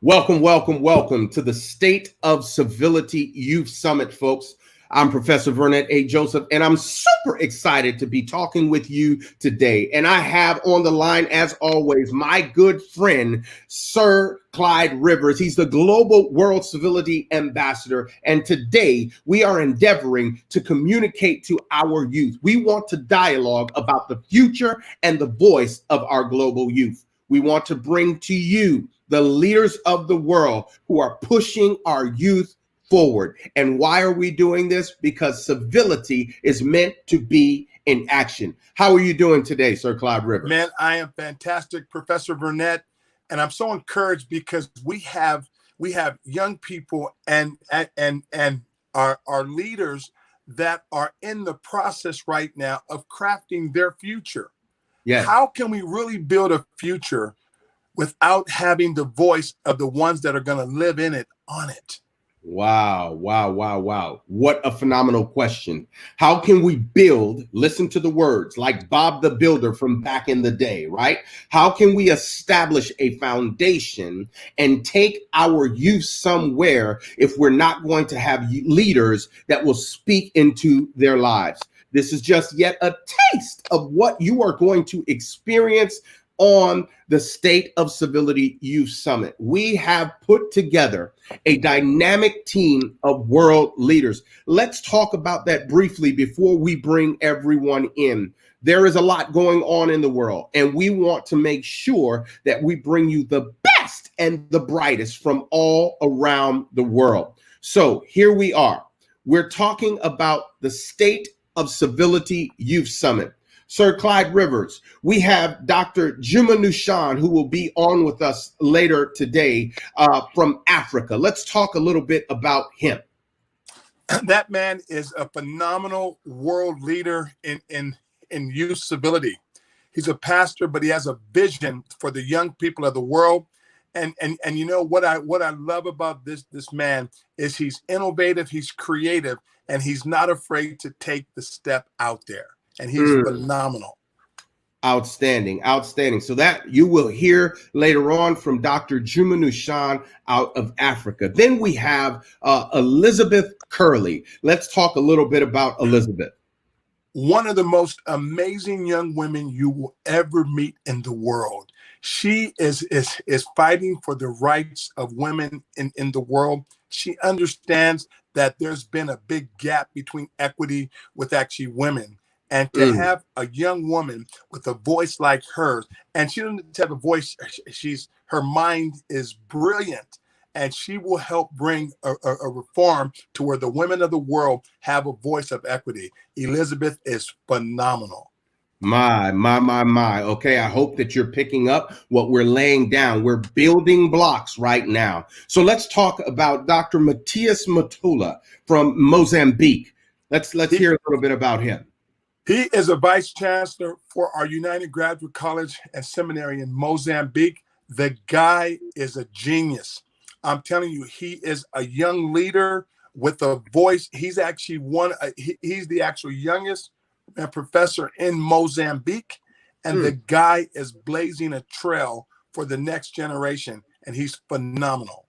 Welcome, welcome, welcome to the State of Civility Youth Summit, folks. I'm Professor Vernet A. Joseph, and I'm super excited to be talking with you today. And I have on the line, as always, my good friend, Sir Clyde Rivers. He's the Global World Civility Ambassador. And today we are endeavoring to communicate to our youth. We want to dialogue about the future and the voice of our global youth. We want to bring to you the leaders of the world who are pushing our youth forward. And why are we doing this? Because civility is meant to be in action. How are you doing today, Sir Clyde Rivers? Man, I am fantastic, Professor Vernet, and I'm so encouraged because we have young people and our leaders that are in the process right now of crafting their future. Yes. How can we really build a future without having the voice of the ones that are going to live in it on it? Wow, wow, wow, wow. What a phenomenal question. How can we build, listen to the words, like Bob the Builder from back in the day, right? How can we establish a foundation and take our youth somewhere if we're not going to have leaders that will speak into their lives? This is just yet a taste of what you are going to experience on the State of Civility Youth Summit. We have put together a dynamic team of world leaders. Let's talk about that briefly before we bring everyone in. There is a lot going on in the world, and we want to make sure that we bring you the best and the brightest from all around the world. So here we are. We're talking about the State of Civility Youth Summit. Sir Clyde Rivers, we have Dr. Juma Nushan, who will be on with us later today from Africa. Let's talk a little bit about him. That man is a phenomenal world leader in youth civility. He's a pastor, but he has a vision for the young people of the world. And you know what I love about this man is he's innovative, he's creative, and he's not afraid to take the step out there. And he's phenomenal. Outstanding, outstanding. So that you will hear later on from Dr. Juma Nushan out of Africa. Then we have Elizabeth Curley. Let's talk a little bit about Elizabeth. One of the most amazing young women you will ever meet in the world. She is fighting for the rights of women in the world. She understands that there's been a big gap between equity with actually women. And to have a young woman with a voice like hers, and she doesn't have a voice, her mind is brilliant, and she will help bring a reform to where the women of the world have a voice of equity. Elizabeth is phenomenal. My. Okay, I hope that you're picking up what we're laying down. We're building blocks right now. So let's talk about Dr. Matthias Matula from Mozambique. Let's hear a little bit about him. He is a vice chancellor for our United Graduate College and Seminary in Mozambique. The guy is a genius. I'm telling you, he is a young leader with a voice. He's actually he's the actual youngest professor in Mozambique. And the guy is blazing a trail for the next generation. And he's phenomenal.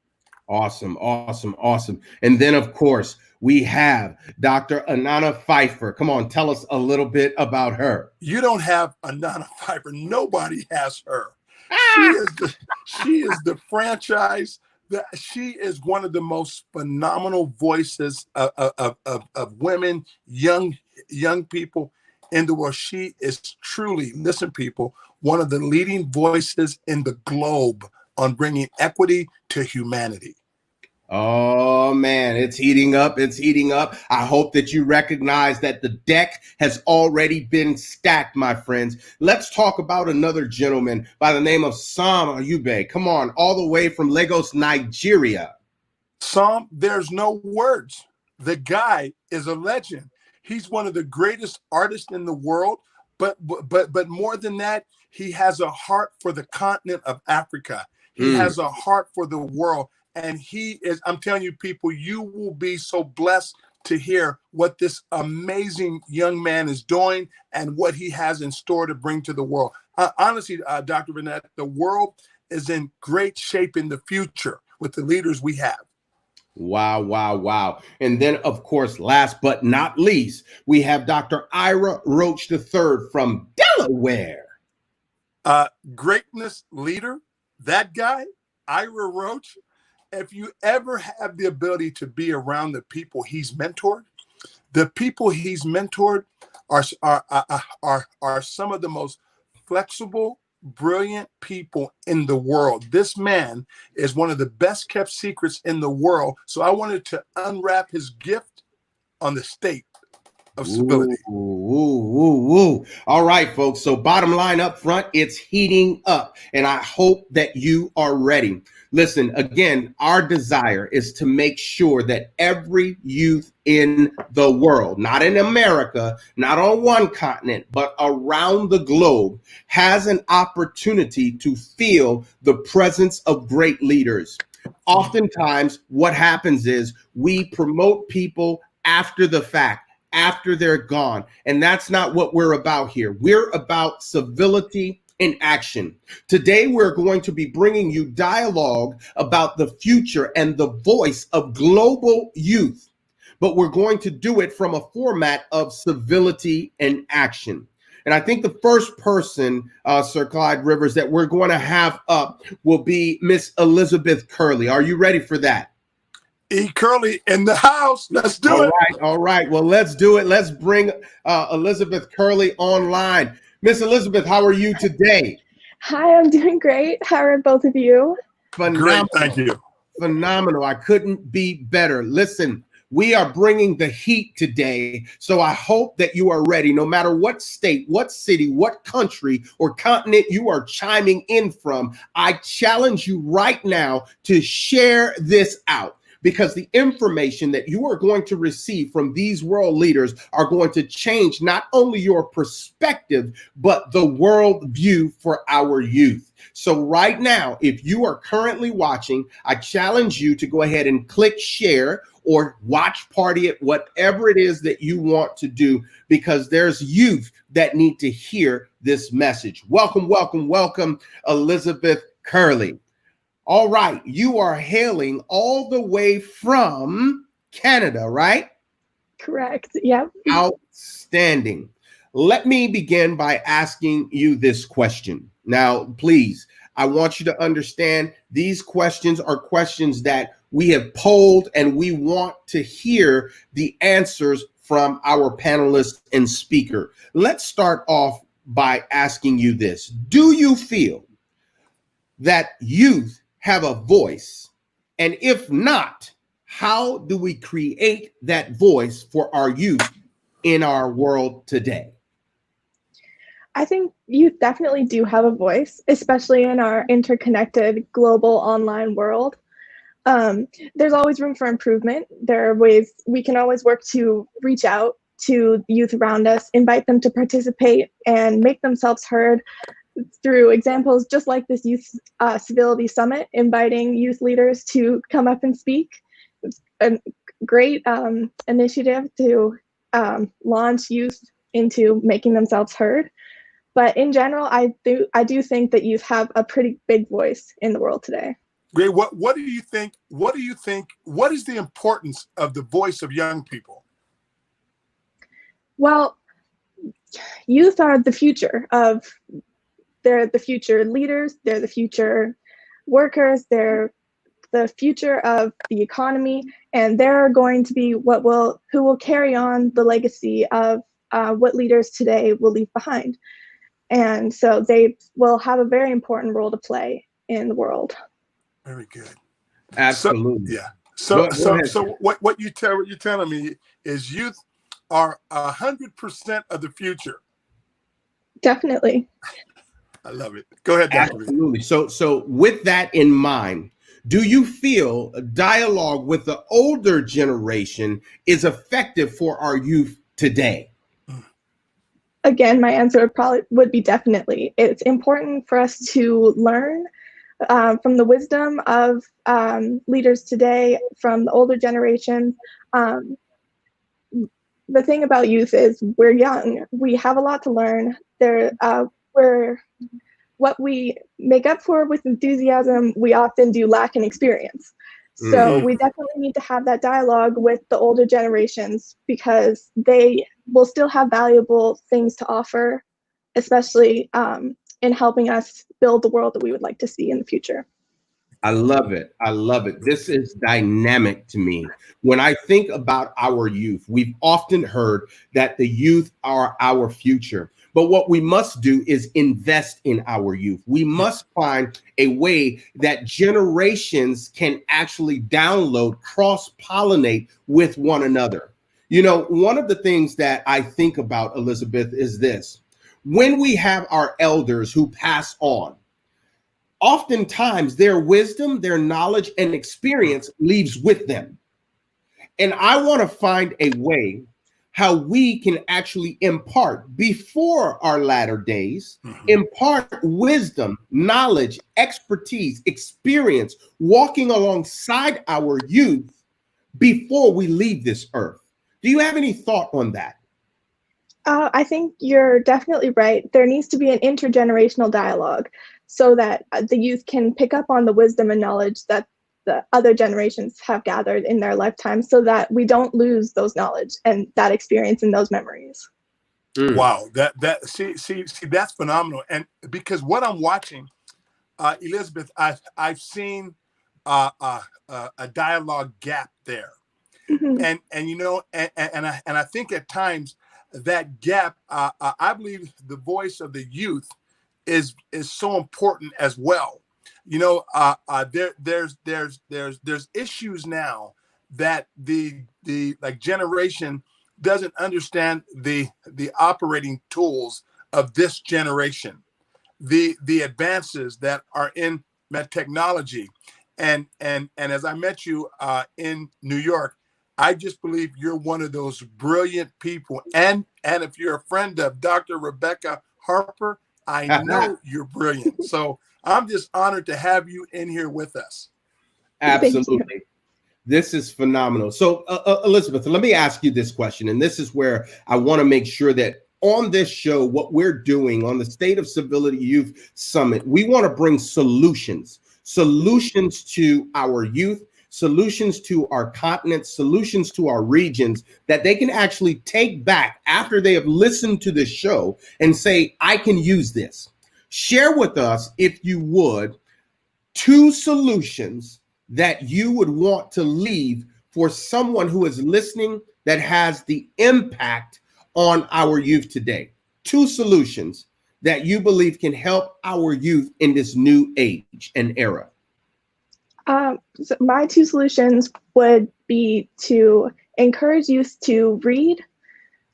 Awesome, awesome, awesome. And then, of course, we have Dr. Anana Pfeiffer. Come on, tell us a little bit about her. You don't have Anana Pfeiffer. Nobody has her. She is the franchise. She is one of the most phenomenal voices of women, young people in the world. She is truly, listen, people, one of the leading voices in the globe on bringing equity to humanity. Oh, man, it's heating up. It's heating up. I hope that you recognize that the deck has already been stacked, my friends. Let's talk about another gentleman by the name of Sam Ayube. Come on, all the way from Lagos, Nigeria. Sam, there's no words. The guy is a legend. He's one of the greatest artists in the world. But more than that, he has a heart for the continent of Africa. He has a heart for the world. And he is, I'm telling you, people, you will be so blessed to hear what this amazing young man is doing and what he has in store to bring to the world. Honestly, Dr. Burnett, the world is in great shape in the future with the leaders we have. Wow, wow, wow. And then, of course, last but not least, we have Dr. Ira Roach III from Delaware. Greatness leader, that guy, Ira Roach. If you ever have the ability to be around the people he's mentored, the people he's mentored are some of the most flexible, brilliant people in the world. This man is one of the best kept secrets in the world. So I wanted to unwrap his gift on the state of civility. Ooh. All right, folks. So bottom line up front, it's heating up. And I hope that you are ready. Listen, again, our desire is to make sure that every youth in the world, not in America, not on one continent, but around the globe, has an opportunity to feel the presence of great leaders. Oftentimes, what happens is we promote people after the fact, after they're gone. And that's not what we're about here. We're about civility in action. Today, we're going to be bringing you dialogue about the future and the voice of global youth, but we're going to do it from a format of civility in action. And I think the first person, Sir Clyde Rivers, that we're going to have up will be Miss Elizabeth Curley. Are you ready for that? E. Curley in the house. Let's do it. All right. Well, let's do it. Let's bring Elizabeth Curley online. Miss Elizabeth, how are you today? Hi, I'm doing great. How are both of you? Phenomenal. Great, thank you. Phenomenal. I couldn't be better. Listen, we are bringing the heat today. So I hope that you are ready, no matter what state, what city, what country or continent you are chiming in from. I challenge you right now to share this out, because the information that you are going to receive from these world leaders are going to change not only your perspective, but the world view for our youth. So right now, if you are currently watching, I challenge you to go ahead and click share or watch party it, whatever it is that you want to do, because there's youth that need to hear this message. Welcome, welcome, welcome, Elizabeth Curley. All right, you are hailing all the way from Canada, right? Correct. Yep. Outstanding. Let me begin by asking you this question. Now, please, I want you to understand these questions are questions that we have polled, and we want to hear the answers from our panelists and speaker. Let's start off by asking you this. Do you feel that youth have a voice? And if not, how do we create that voice for our youth in our world today? I think youth definitely do have a voice, especially in our interconnected global online world. There's always room for improvement. There are ways we can always work to reach out to youth around us, invite them to participate and make themselves heard through examples just like this Youth Civility Summit, inviting youth leaders to come up and speak. It's a great initiative to launch youth into making themselves heard. But in general, I do think that youth have a pretty big voice in the world today. Great. What do you think? What do you think? What is the importance of the voice of young people? Well, youth are the future of. They're the future leaders. They're the future workers. They're the future of the economy, and they're going to be who will carry on the legacy of what leaders today will leave behind. And so they will have a very important role to play in the world. Very good. Absolutely. So, So what you're telling me is youth are 100% of the future. Definitely. I love it. Go ahead, Dr. Absolutely. So with that in mind, do you feel dialogue with the older generation is effective for our youth today? Again, my answer would be definitely. It's important for us to learn from the wisdom of leaders today, from the older generations. The thing about youth is we're young. We have a lot to learn. what we make up for with enthusiasm, we often do lack in experience. So we definitely need to have that dialogue with the older generations because they will still have valuable things to offer, especially in helping us build the world that we would like to see in the future. I love it. I love it. This is dynamic to me. When I think about our youth, we've often heard that the youth are our future. But what we must do is invest in our youth. We must find a way that generations can actually download, cross-pollinate with one another. You know, one of the things that I think about, Elizabeth, is this. When we have our elders who pass on, oftentimes their wisdom, their knowledge, and experience leaves with them. And I want to find a way how we can actually impart before our latter days, impart wisdom, knowledge, expertise, experience, walking alongside our youth before we leave this earth. Do you have any thought on that? I think you're definitely right. There needs to be an intergenerational dialogue so that the youth can pick up on the wisdom and knowledge that the other generations have gathered in their lifetime so that we don't lose those knowledge and that experience and those memories. Wow, see, that's phenomenal. And because what I'm watching, Elizabeth, I've seen a dialogue gap there, and you know, and I think at times that gap, I believe the voice of the youth is so important as well. You know, there's issues now that the like generation doesn't understand the operating tools of this generation, the advances that are in technology, and as I met you in New York, I just believe you're one of those brilliant people, and if you're a friend of Dr. Rebecca Harper, I know you're brilliant. So I'm just honored to have you in here with us. Absolutely. This is phenomenal. So, Elizabeth, let me ask you this question. And this is where I want to make sure that on this show, what we're doing on the State of Civility Youth Summit, we want to bring solutions to our youth, solutions to our continent, solutions to our regions that they can actually take back after they have listened to this show and say, I can use this. Share with us, if you would, 2 solutions that you would want to leave for someone who is listening that has the impact on our youth today. 2 solutions that you believe can help our youth in this new age and era. So my 2 solutions would be to encourage youth to read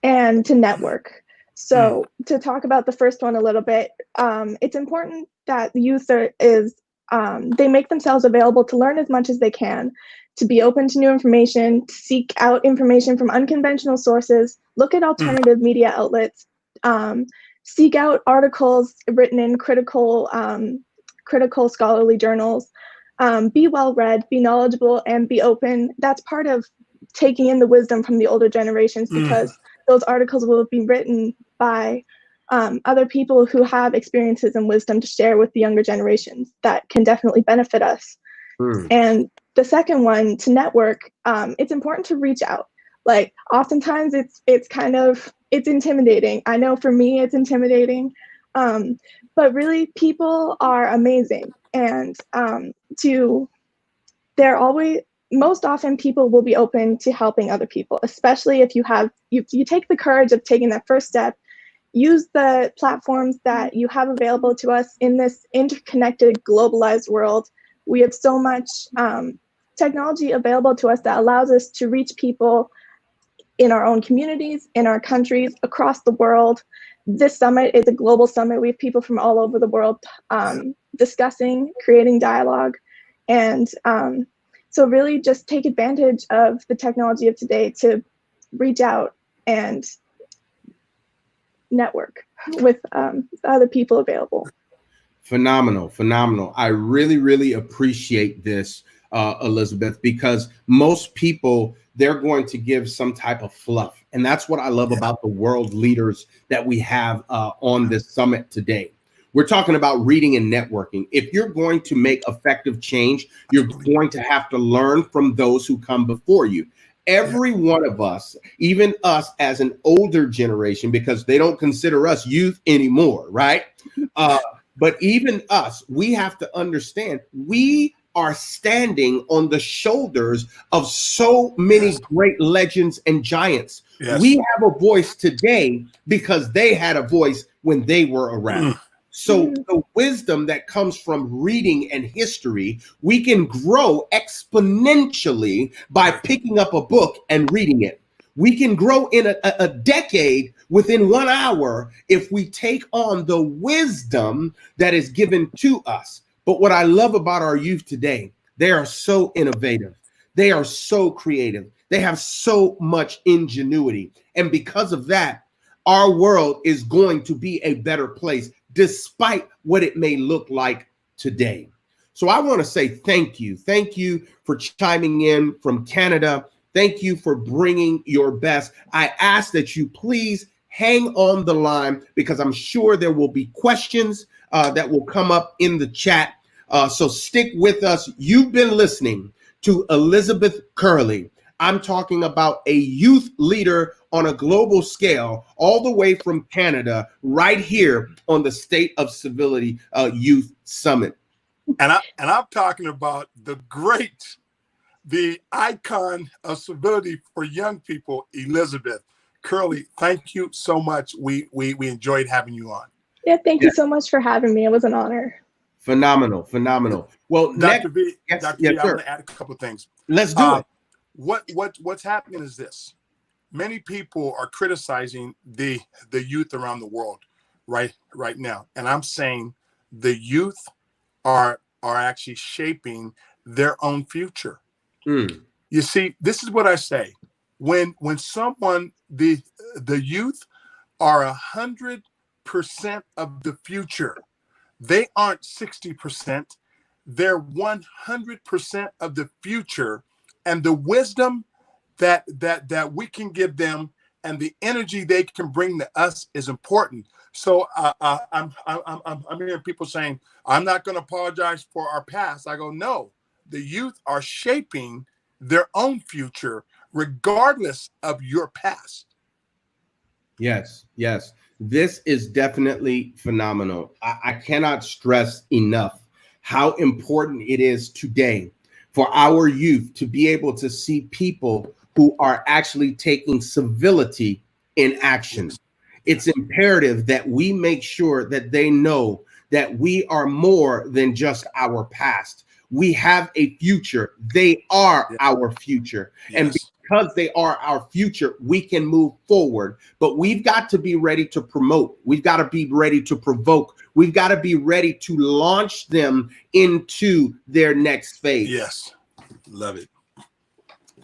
and to network. So to talk about the first one a little bit, it's important that the youth they make themselves available to learn as much as they can, to be open to new information, to seek out information from unconventional sources, look at alternative media outlets, seek out articles written in critical scholarly journals, be well-read, be knowledgeable, and be open. That's part of taking in the wisdom from the older generations, because those articles will be written by other people who have experiences and wisdom to share with the younger generations that can definitely benefit us. And the second one, to network, it's important to reach out. Like oftentimes it's intimidating. I know for me it's intimidating, but really people are amazing. And most often people will be open to helping other people, especially if you take the courage of taking that first step. Use the platforms that you have available to us in this interconnected, globalized world. We have so much technology available to us that allows us to reach people in our own communities, in our countries, across the world. This summit is a global summit. We have people from all over the world discussing, creating dialogue. And so really just take advantage of the technology of today to reach out and network with other people available. Phenomenal. I really, really appreciate this, Elizabeth, because most people, they're going to give some type of fluff. And that's what I love about the world leaders that we have on this summit today. We're talking about reading and networking. If you're going to make effective change, you're going to have to learn from those who come before you. Every one of us, even us as an older generation, because they don't consider us youth anymore, right? But even us, we have to understand we are standing on the shoulders of so many great legends and giants. We have a voice today because they had a voice when they were around. So the wisdom that comes from reading and history, we can grow exponentially by picking up a book and reading it. We can grow in a decade within 1 hour if we take on the wisdom that is given to us. But what I love about our youth today, they are so innovative. They are so creative. They have so much ingenuity. And because of that, our world is going to be a better place, despite what it may look like today. So I want to say thank you. Thank you for chiming in from Canada. Thank you for bringing your best. I ask that you please hang on the line because I'm sure there will be questions that will come up in the chat. So stick with us. You've been listening to Elizabeth Curley. I'm talking about a youth leader on a global scale, all the way from Canada, right here on the State of Civility Youth Summit. And I'm talking about the icon of civility for young people, Elizabeth Curley. Thank you so much. We enjoyed having you on. Yeah, thank you so much for having me. It was an honor. Phenomenal. Well, Dr. V, yes, Dr. yes, V, I sir. want to add a couple of things. Let's do it. What's happening is this. Many people are criticizing the youth around the world right now. And I'm saying the youth are actually shaping their own future. You see, this is what I say. When someone, the youth are 100% of the future. They aren't 60%. They're 100% of the future. And the wisdom that we can give them and the energy they can bring to us is important. So I'm hearing people saying, I'm not going to apologize for our past. I go, no, the youth are shaping their own future regardless of your past. Yes. This is definitely phenomenal. I cannot stress enough how important it is today for our youth to be able to see people who are actually taking civility in action. It's imperative that we make sure that they know that we are more than just our past. We have a future. They are our future. And because they are our future, we can move forward. But we've got to be ready to promote. We've got to be ready to provoke. We've got to be ready to launch them into their next phase. Yes. Love it.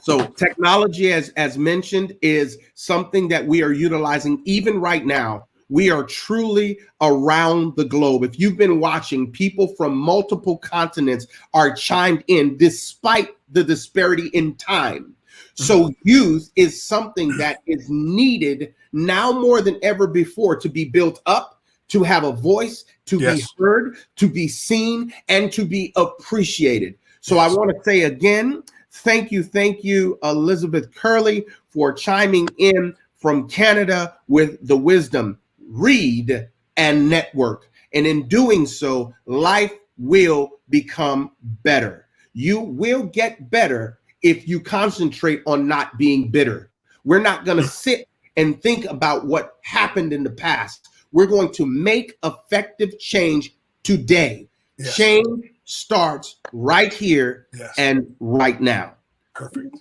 So technology, as mentioned, is something that we are utilizing even right now. We are truly around the globe. If you've been watching, people from multiple continents are chimed in despite the disparity in time. So youth is something that is needed now more than ever before to be built up, to have a voice, to be heard, to be seen, and to be appreciated. So I want to say again, thank you, Elizabeth Curley, for chiming in from Canada with the wisdom. Read and network. And in doing so, life will become better. You will get better if you concentrate on not being bitter. We're not going to sit and think about what happened in the past. We're going to make effective change today. Change starts right here and right now. Perfect.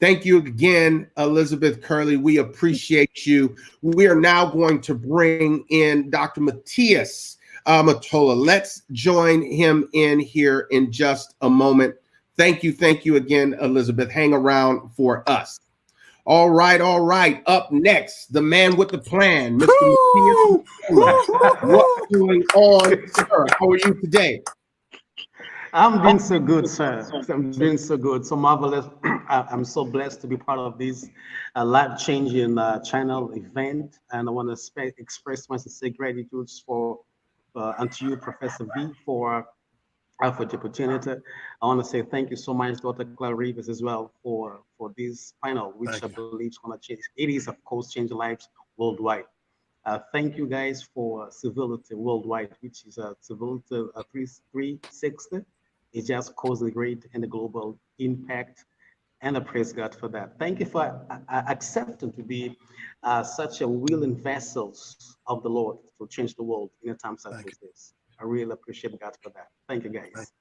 Thank you again, Elizabeth Curley. We appreciate you. We are now going to bring in Dr. Matthias Matola. Let's join him in here in just a moment. Thank you again, Elizabeth. Hang around for us. All right. Up next, the man with the plan, Mr. Matthias Matola. What's going on, sir? How are you today? I'm doing so good, sir. I'm doing so good, so marvelous. I'm so blessed to be part of this life-changing channel event, and I want to express my sincere gratitude for and to you, Professor V, for the opportunity. I want to say thank you so much, Dr. Clara Rivers, as well, for this panel, which I believe is going to change. It is, of course, changing lives worldwide. Thank you guys for Civility Worldwide, which is Civility 360. It just caused a great and a global impact, and I praise God for that. Thank you for accepting to be such a willing vessels of the Lord to change the world in a time such as this. I really appreciate God for that. Thank you, guys.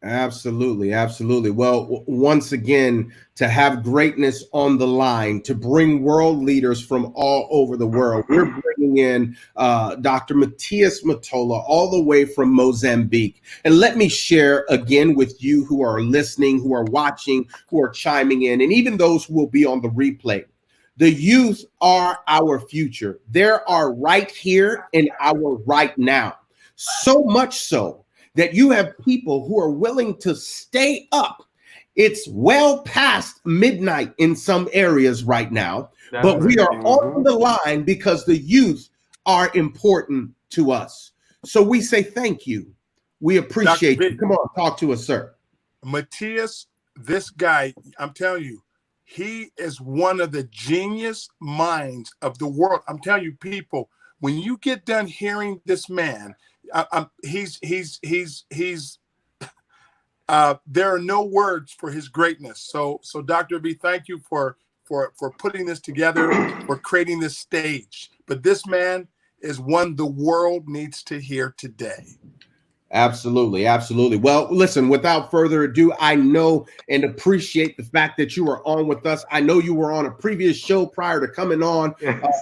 Absolutely, absolutely. Well, once again, to have greatness on the line, to bring world leaders from all over the world, we're bringing in Dr. Matthias Matola, all the way from Mozambique. And let me share again with you who are listening, who are watching, who are chiming in, and even those who will be on the replay. The youth are our future. They are right here in our right now. So much so that you have people who are willing to stay up. It's well past midnight in some areas right now, but we are on the line because the youth are important to us. So we say thank you. We appreciate you. Come on, talk to us, sir. Matthias, this guy, I'm telling you, he is one of the genius minds of the world. I'm telling you, people, when you get done hearing this man, there are no words for his greatness. So Dr. B, thank you for putting this together, for creating this stage. But this man is one the world needs to hear today. Absolutely, absolutely. Well, listen, without further ado, I know and appreciate the fact that you are on with us. I know you were on a previous show prior to coming on.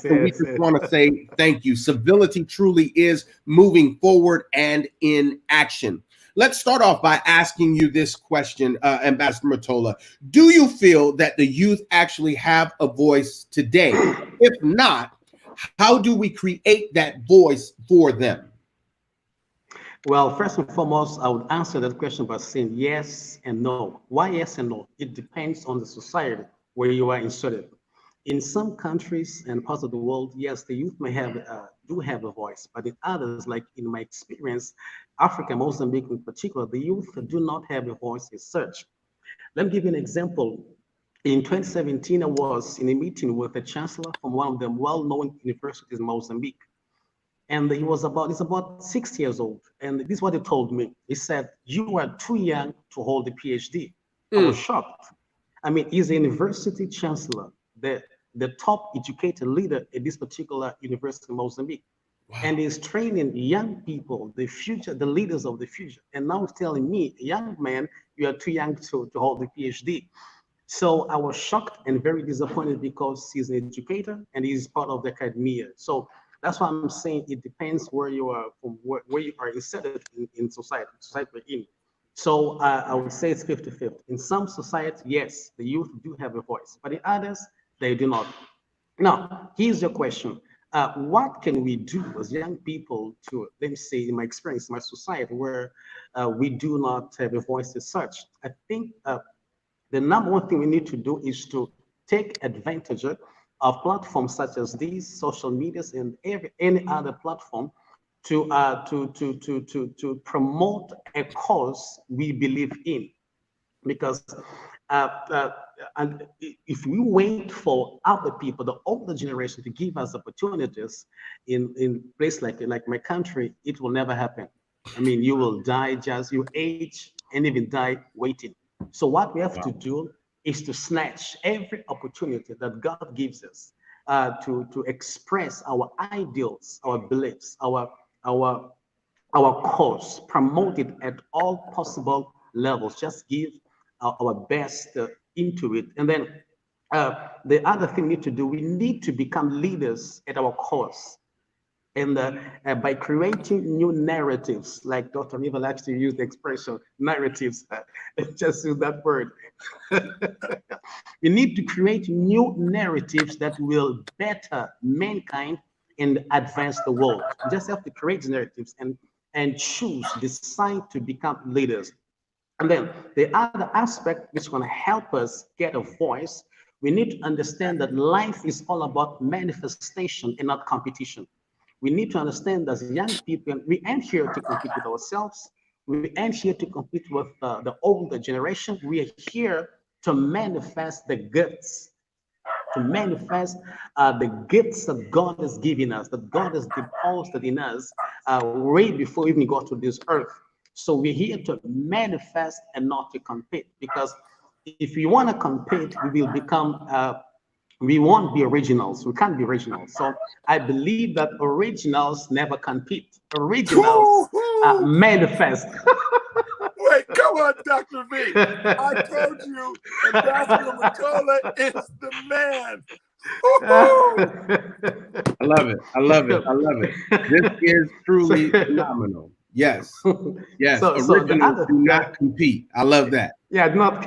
So we just want to say thank you. Civility truly is moving forward and in action. Let's start off by asking you this question, Ambassador Matola. Do you feel that the youth actually have a voice today? If not, how do we create that voice for them? Well, first and foremost, I would answer that question by saying yes and no. Why yes and no? It depends on the society where you are inserted. In some countries and parts of the world, yes, the youth may do have a voice, but in others, like in my experience, Africa, Mozambique in particular, the youth do not have a voice as such. Let me give you an example. In 2017, I was in a meeting with a chancellor from one of the well-known universities in Mozambique. And he's about 60 years old. And this is what he told me. He said, "You are too young to hold a PhD." I was shocked. I mean, he's a university chancellor, the top educated leader at this particular university in Mozambique. Wow. And he's training young people, the future, the leaders of the future. And now he's telling me, young man, you are too young to hold a PhD. So I was shocked and very disappointed because he's an educator and he's part of the academia. So that's why I'm saying it depends where you are, from where you are inserted in society we're in. So I would say it's 50-50. In some societies, yes, the youth do have a voice, but in others, they do not. Now, here's your question. What can we do as young people to, let me say, in my experience, in my society, where we do not have a voice as such? I think the number one thing we need to do is to take advantage of platforms such as these, social medias, and any other platform to promote a cause we believe in. Because and if we wait for other people, the older generation, to give us opportunities in place like my country, it will never happen. I mean, you will die, just you age and even die waiting. So what we have to do is to snatch every opportunity that God gives us to express our ideals, our beliefs, our cause, promote it at all possible levels. Just give our best into it. And then the other thing we need to do, we need to become leaders at our cause. And by creating new narratives, like Dr. Niva likes to use the expression narratives, just use that word. We need to create new narratives that will better mankind and advance the world. We just have to create narratives and choose, decide to become leaders. And then the other aspect which is going to help us get a voice, we need to understand that life is all about manifestation and not competition. We need to understand as young people, we aren't here to compete with ourselves. We aren't here to compete with the older generation. We are here to manifest the gifts, to manifest the gifts that God has given us, that God has deposited in us way before we even got to this earth. So we're here to manifest and not to compete, because if we want to compete, we will become we won't be originals. We can't be originals. So I believe that originals never compete. Originals manifest. Wait, come on, Dr. V. I told you, Ambassador Matola is the man. I love it. I love it. I love it. This is truly phenomenal. Yes. Yes. Originals do not compete. I love that. Yeah, not.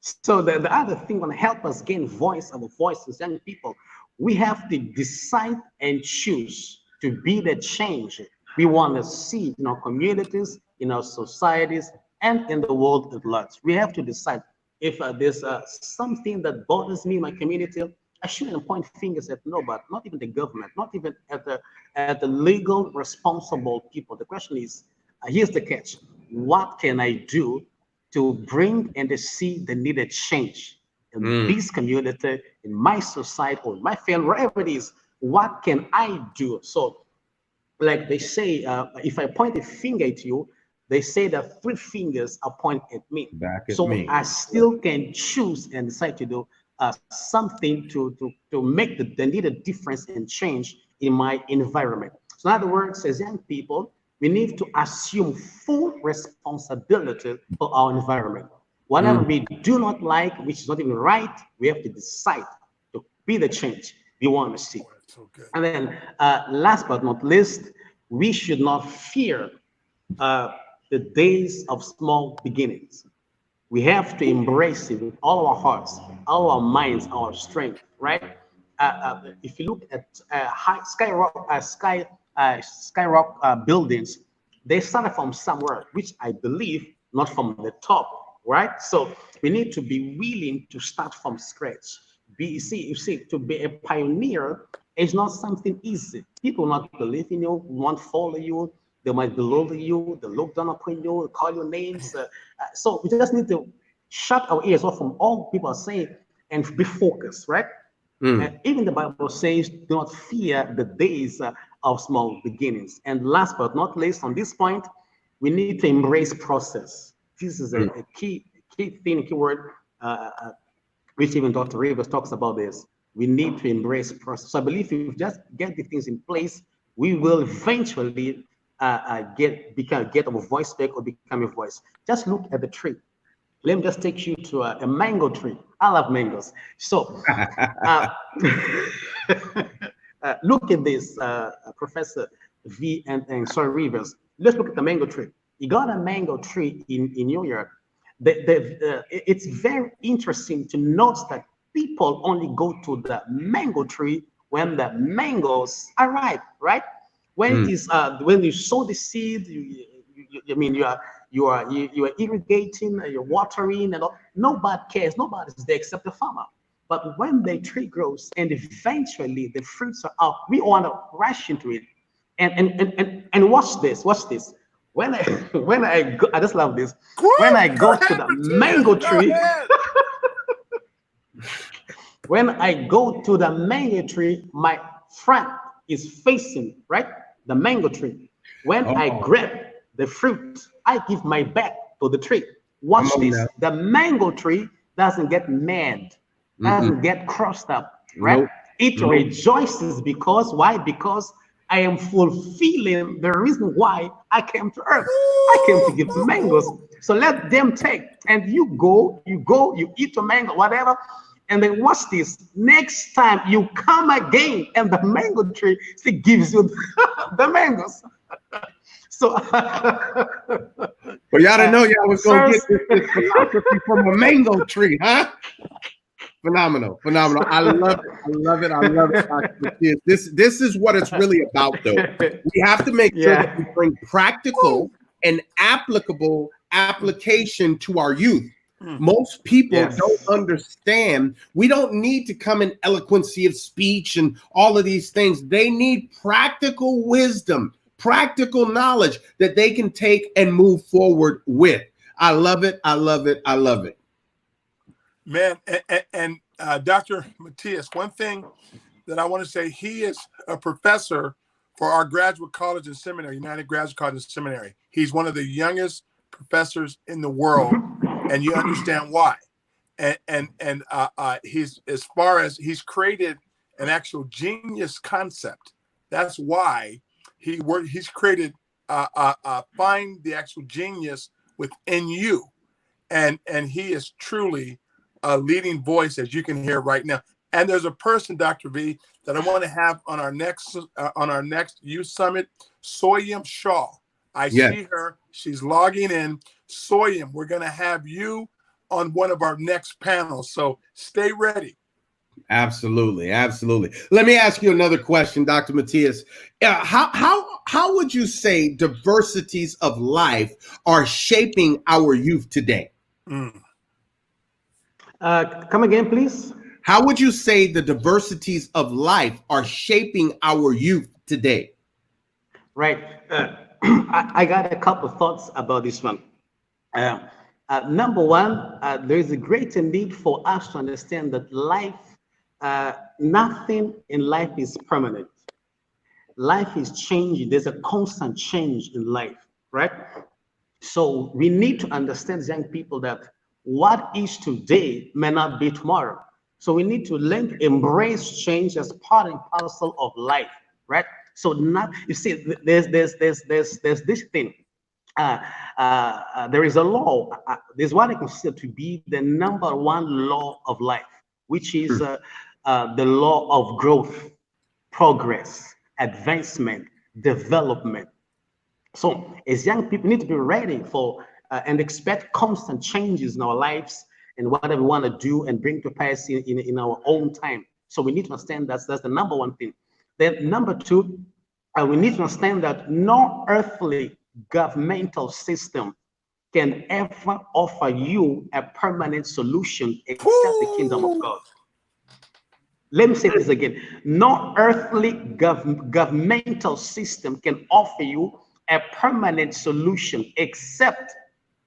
So the other thing going to help us gain voice, our voices, young people, we have to decide and choose to be the change we want to see in our communities, in our societies, and in the world at large. We have to decide if there's something that bothers me in my community. I shouldn't point fingers at nobody, not even the government, not even at the legal responsible people. The question is, here's the catch: what can I do to bring and to see the needed change in this community, in my society, or my family, wherever it is? What can I do? So, like they say, if I point a finger at you, they say that 3 fingers are pointed at me. Back at so me. I still can choose and decide to do something to make the needed difference and change in my environment. So in other words, as young people, we need to assume full responsibility for our environment. Whatever we do not like, which is not even right, we have to decide to be the change we want to see. And then last but not least, we should not fear the days of small beginnings. We have to embrace it with all our hearts, all our minds, our strength, right? If you look at skyrock buildings, they started from somewhere, which I believe not from the top, right? So we need to be willing to start from scratch. You see, to be a pioneer is not something easy. People will not believe in you, won't follow you. They might belittle you, they look down upon you, call your names. So we just need to shut our ears off from all people are saying and be focused, right? Even the Bible says, do not fear the days of small beginnings. And last but not least, on this point, we need to embrace process. This is a key thing, key word, which even Dr. Rivers talks about this. We need to embrace process. So I believe if we just get the things in place, we will eventually get our voice back or become a voice. Just look at the tree. Let me just take you to a mango tree. I love mangoes. So look at this, Professor V and Sorry Rivers. Let's look at the mango tree. You got a mango tree in your yard. It's very interesting to note that people only go to the mango tree when the mangoes are ripe, right? When you sow the seed, you are irrigating, you're watering, and all. Nobody cares. Nobody's there except the farmer. But when the tree grows and eventually the fruits are out, we want to rush into it. And watch this. Watch this. When I go, I just love this. When I go to the mango tree, when I go to the mango tree, my front is facing right the mango tree. When I grab the fruit, I give my back to the tree. Watch this. Now. The mango tree doesn't get mad, doesn't get crossed up, right? Nope. It rejoices because why? Because I am fulfilling the reason why I came to earth. I came to give mangoes. So let them take. And you go, you eat a mango, whatever. And then watch this. Next time you come again and the mango tree still gives you the mangoes. So but y'all didn't know y'all was gonna get this philosophy from a mango tree, huh? Phenomenal. I love it. This is what it's really about, though. We have to make sure that we bring practical and applicable application to our youth. Most people Yes. don't understand. We don't need to come in eloquency of speech and all of these things. They need practical wisdom, practical knowledge that they can take and move forward with. I love it. I love it. I love it. Man, and Dr. Matias, one thing that I want to say, he is a professor for our graduate college and seminary, United Graduate College and Seminary. He's one of the youngest professors in the world, and you understand why. And he's, as far as he's created an actual genius concept. That's why he's created find the actual genius within you, and he is truly a leading voice, as you can hear right now. And there's a person, Dr. V, that I want to have on our next youth summit, Soyam Shaw. I see her. She's logging in. Soyam, we're going to have you on one of our next panels. So stay ready. Absolutely, absolutely. Let me ask you another question, Dr. Matias. How would you say diversities of life are shaping our youth today? Come again, please. How would you say the diversities of life are shaping our youth today? Right. I got a couple of thoughts about this one. Number one, there is a greater need for us to understand that life, nothing in life is permanent. Life is changing. There's a constant change in life, right? So we need to understand, as young people, that what is today may not be tomorrow. So we need to learn to embrace change as part and parcel of life, right? So not, you see, there's this thing. There is a law. There's what I consider to be the number one law of life, which is the law of growth, progress, advancement, development. So as young people, we need to be ready for and expect constant changes in our lives and whatever we want to do and bring to pass in our own time. So we need to understand that's the number one thing. Then number two, we need to understand that no earthly governmental system can ever offer you a permanent solution except the kingdom of God. Let me say this again. No earthly governmental system can offer you a permanent solution except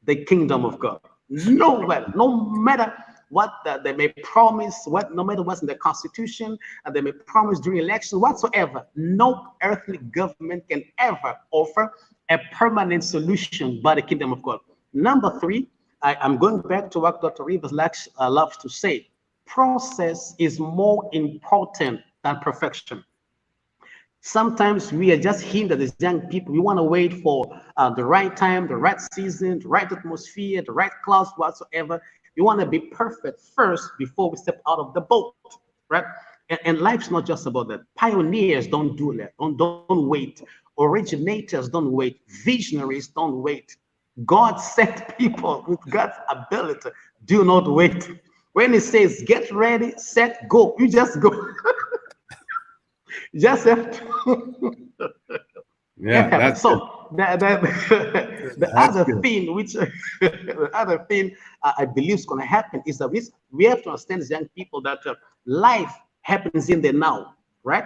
the kingdom of God. Nowhere, no matter what they may promise, no matter what's in the Constitution, and they may promise during elections, whatsoever, no earthly government can ever offer a permanent solution by the kingdom of God. Number three, I'm going back to what Dr. Rivers loves to say. Process is more important than perfection. Sometimes we are just hindered as young people. We want to wait for the right time, the right season, the right atmosphere, the right clouds, whatsoever. We want to be perfect first before we step out of the boat, right? And life's not just about that. Pioneers don't do that. Don't wait. Originators don't wait. Visionaries don't wait. God set people with God's ability. Do not wait. When he says, get ready, set, go, you just go. You just have to. That's so the other good thing, which the other thing I believe is going to happen is that we have to understand as young people that life happens in the now, right?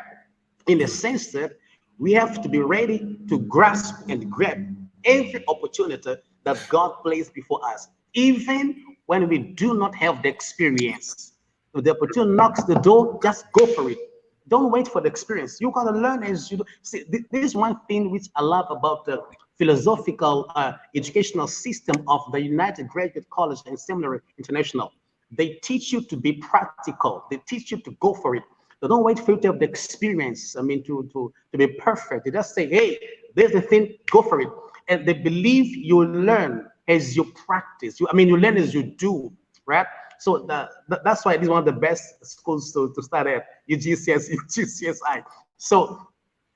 In the sense that we have to be ready to grasp and grab every opportunity that God placed before us, even when we do not have the experience. If the opportunity knocks the door, just go for it. Don't wait for the experience. You gotta learn as you do. See, this is one thing which I love about the philosophical educational system of the United Graduate College and Seminary International. They teach you to be practical. They teach you to go for it. They don't wait for you to have the experience. I mean, to be perfect. They just say, hey, there's the thing, go for it. And they believe you learn as you practice. You learn as you do, right? So that's why it is one of the best schools to start at, UGCSI. So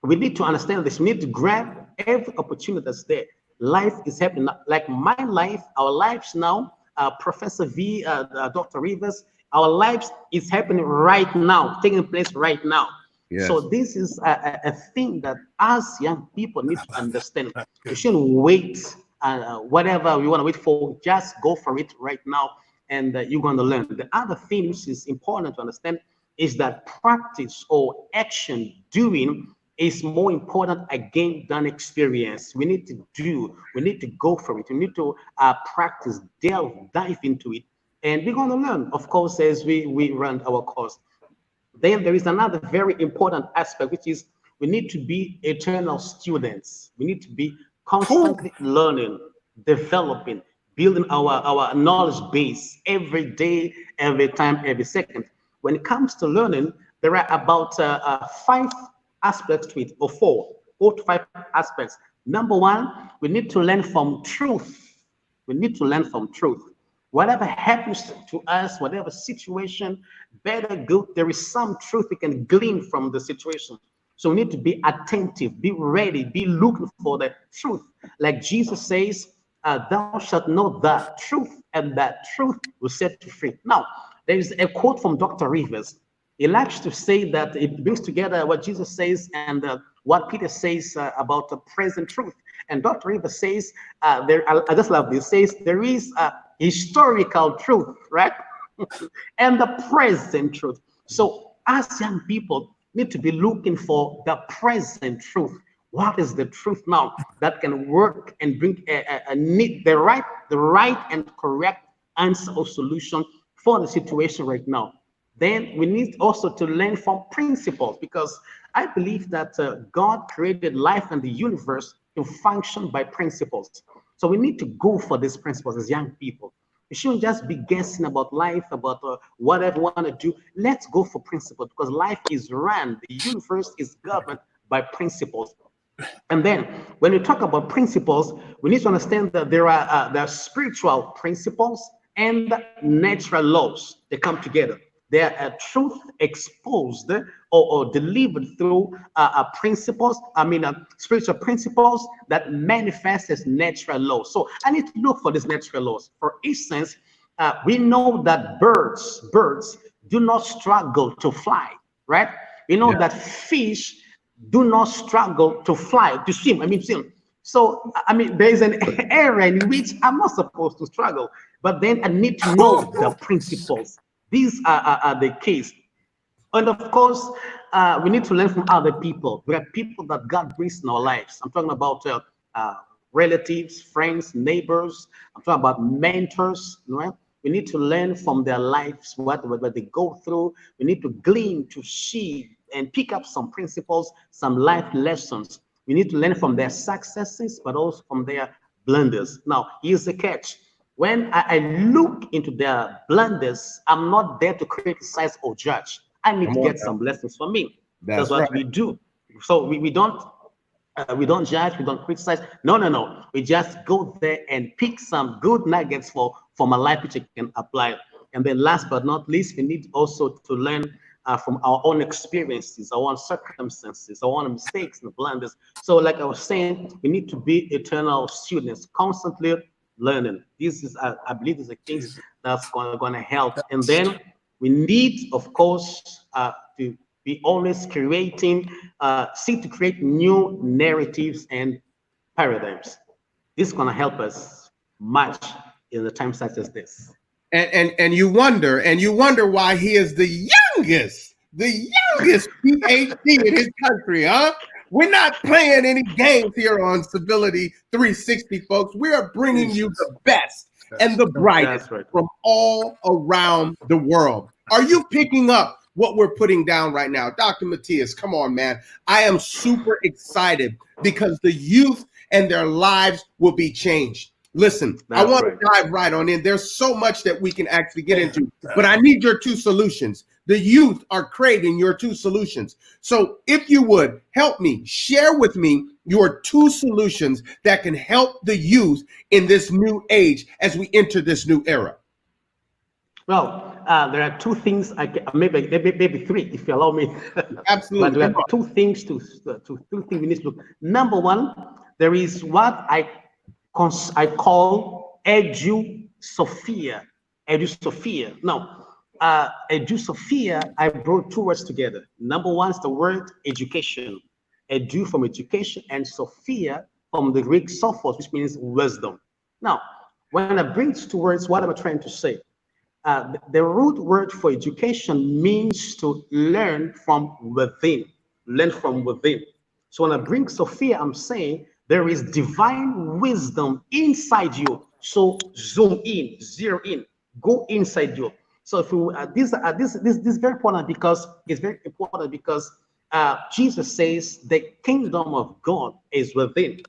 we need to understand this. We need to grab every opportunity that's there. Life is happening. Like my life, our lives now, Professor V, Dr. Rivers, our lives is happening right now, taking place right now. Yes. So this is a thing that us young people need to understand. We shouldn't wait whatever you want to wait for, just go for it right now, and you're going to learn. The other thing which is important to understand is that practice or action doing is more important again than experience. We need to do, we need to go for it. We need to practice, dive into it. And we're going to learn, of course, as we run our course. Then there is another very important aspect, which is we need to be eternal students. We need to be constantly learning, developing, building our knowledge base every day, every time, every second. When it comes to learning, there are about 5 aspects to it, or 4 to 5 aspects. Number one, we need to learn from truth. We need to learn from truth. Whatever happens to us, whatever situation, bad or good, there is some truth we can glean from the situation. So we need to be attentive, be ready, be looking for the truth. Like Jesus says, thou shalt know the truth, and that truth will set you free. Now, there is a quote from Dr. Rivers. He likes to say that it brings together what Jesus says and what Peter says about the present truth. And Dr. Rivers says, I just love this, says there is a historical truth, right? And the present truth. So as young people need to be looking for the present truth. What is the truth now that can work and bring the right and correct answer or solution for the situation right now? Then we need also to learn from principles, because I believe that God created life and the universe to function by principles. So we need to go for these principles as young people. We shouldn't just be guessing about life, about whatever we want to do. Let's go for principles, because life is run, the universe is governed by principles. And then when you talk about principles, we need to understand that there are spiritual principles and natural laws. They come together. They are a truth exposed or delivered through principles, spiritual principles that manifest as natural laws. So I need to look for these natural laws. For instance, we know that birds do not struggle to fly, right? We know that fish do not struggle to fly, to swim. So, there is an area in which I'm not supposed to struggle, but then I need to know the principles. These are the case. And of course, we need to learn from other people. There are people that God brings in our lives. I'm talking about relatives, friends, neighbors. I'm talking about mentors, right? We need to learn from their lives, what they go through. We need to glean, to see, and pick up some principles, some life lessons. We need to learn from their successes, but also from their blunders. Now, here's the catch. When I look into their blunders, I'm not there to criticize or judge. I need to get some lessons for me. That's what we do. So we don't judge, we don't criticize. No. We just go there and pick some good nuggets for my life, which I can apply. And then last but not least, we need also to learn from our own experiences, our own circumstances, our own mistakes and blunders. So like I was saying, we need to be eternal students, constantly learning. This is, I believe, is the things that's going to help. And then we need, of course, to be always creating, seek to create new narratives and paradigms. This is going to help us much in the time such as this. And you wonder why he is the youngest PhD in his country, huh? We're not playing any games here on Civility 360, folks. We are bringing you the best and the brightest from all around the world. Are you picking up what we're putting down right now? Dr. Matthias, come on, man. I am super excited because the youth and their lives will be changed. Listen, I want to dive right on in. There's so much that we can actually get into, but I need your 2 solutions. The youth are craving your 2 solutions. So if you would help me, share with me your 2 solutions that can help the youth in this new age as we enter this new era. Well, there are 2 things, maybe 3, if you allow me. Absolutely. But there are 2 things two things we need to look. Number 1, there is what I call Edu-Sophia. Now, Edu-Sophia, I brought 2 words together. Number 1 is the word education. Edu from education, and Sophia from the Greek sophos, which means wisdom. Now, when I bring it to words, what am I trying to say? The root word for education means to learn from within. Learn from within. So when I bring Sophia, I'm saying there is divine wisdom inside you. So zoom in, zero in, go inside you. So if we, this is very important because it's very important because Jesus says the kingdom of God is within,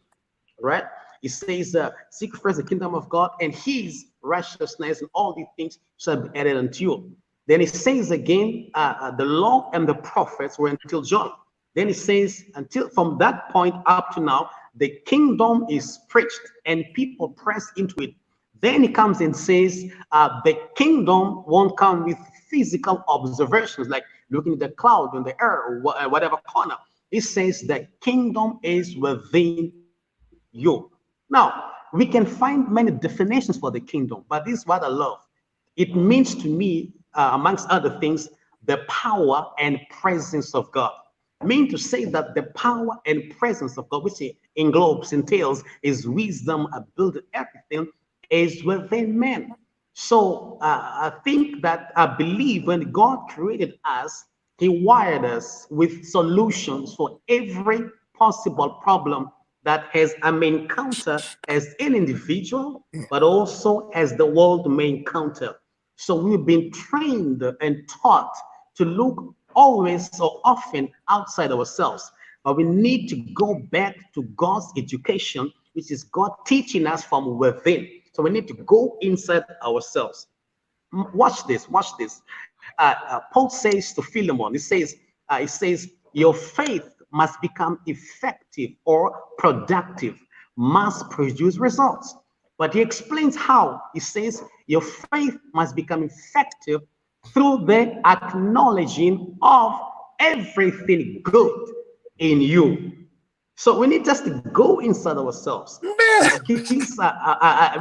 right? He says, seek first the kingdom of God and his righteousness, and all these things shall be added unto you. Then he says again, the law and the prophets were until John. Then he says, until from that point up to now, the kingdom is preached and people press into it. Then he comes and says, the kingdom won't come with physical observations, like looking at the cloud in the air or whatever corner. He says the kingdom is within you. Now, we can find many definitions for the kingdom, but this is what I love. It means to me, amongst other things, the power and presence of God. I mean to say that the power and presence of God, which englobes, entails, is wisdom, ability, everything, is within man. So I think that I believe when God created us, he wired us with solutions for every possible problem that has I may encounter as an individual, but also as the world may encounter. So we've been trained and taught to look always so often outside ourselves. But we need to go back to God's education, which is God teaching us from within. So we need to go inside ourselves. Watch this, watch this. Paul says to Philemon, he says, your faith must become effective or productive, must produce results. But he explains how. He says your faith must become effective through the acknowledging of everything good in you. So we need just to go inside ourselves. We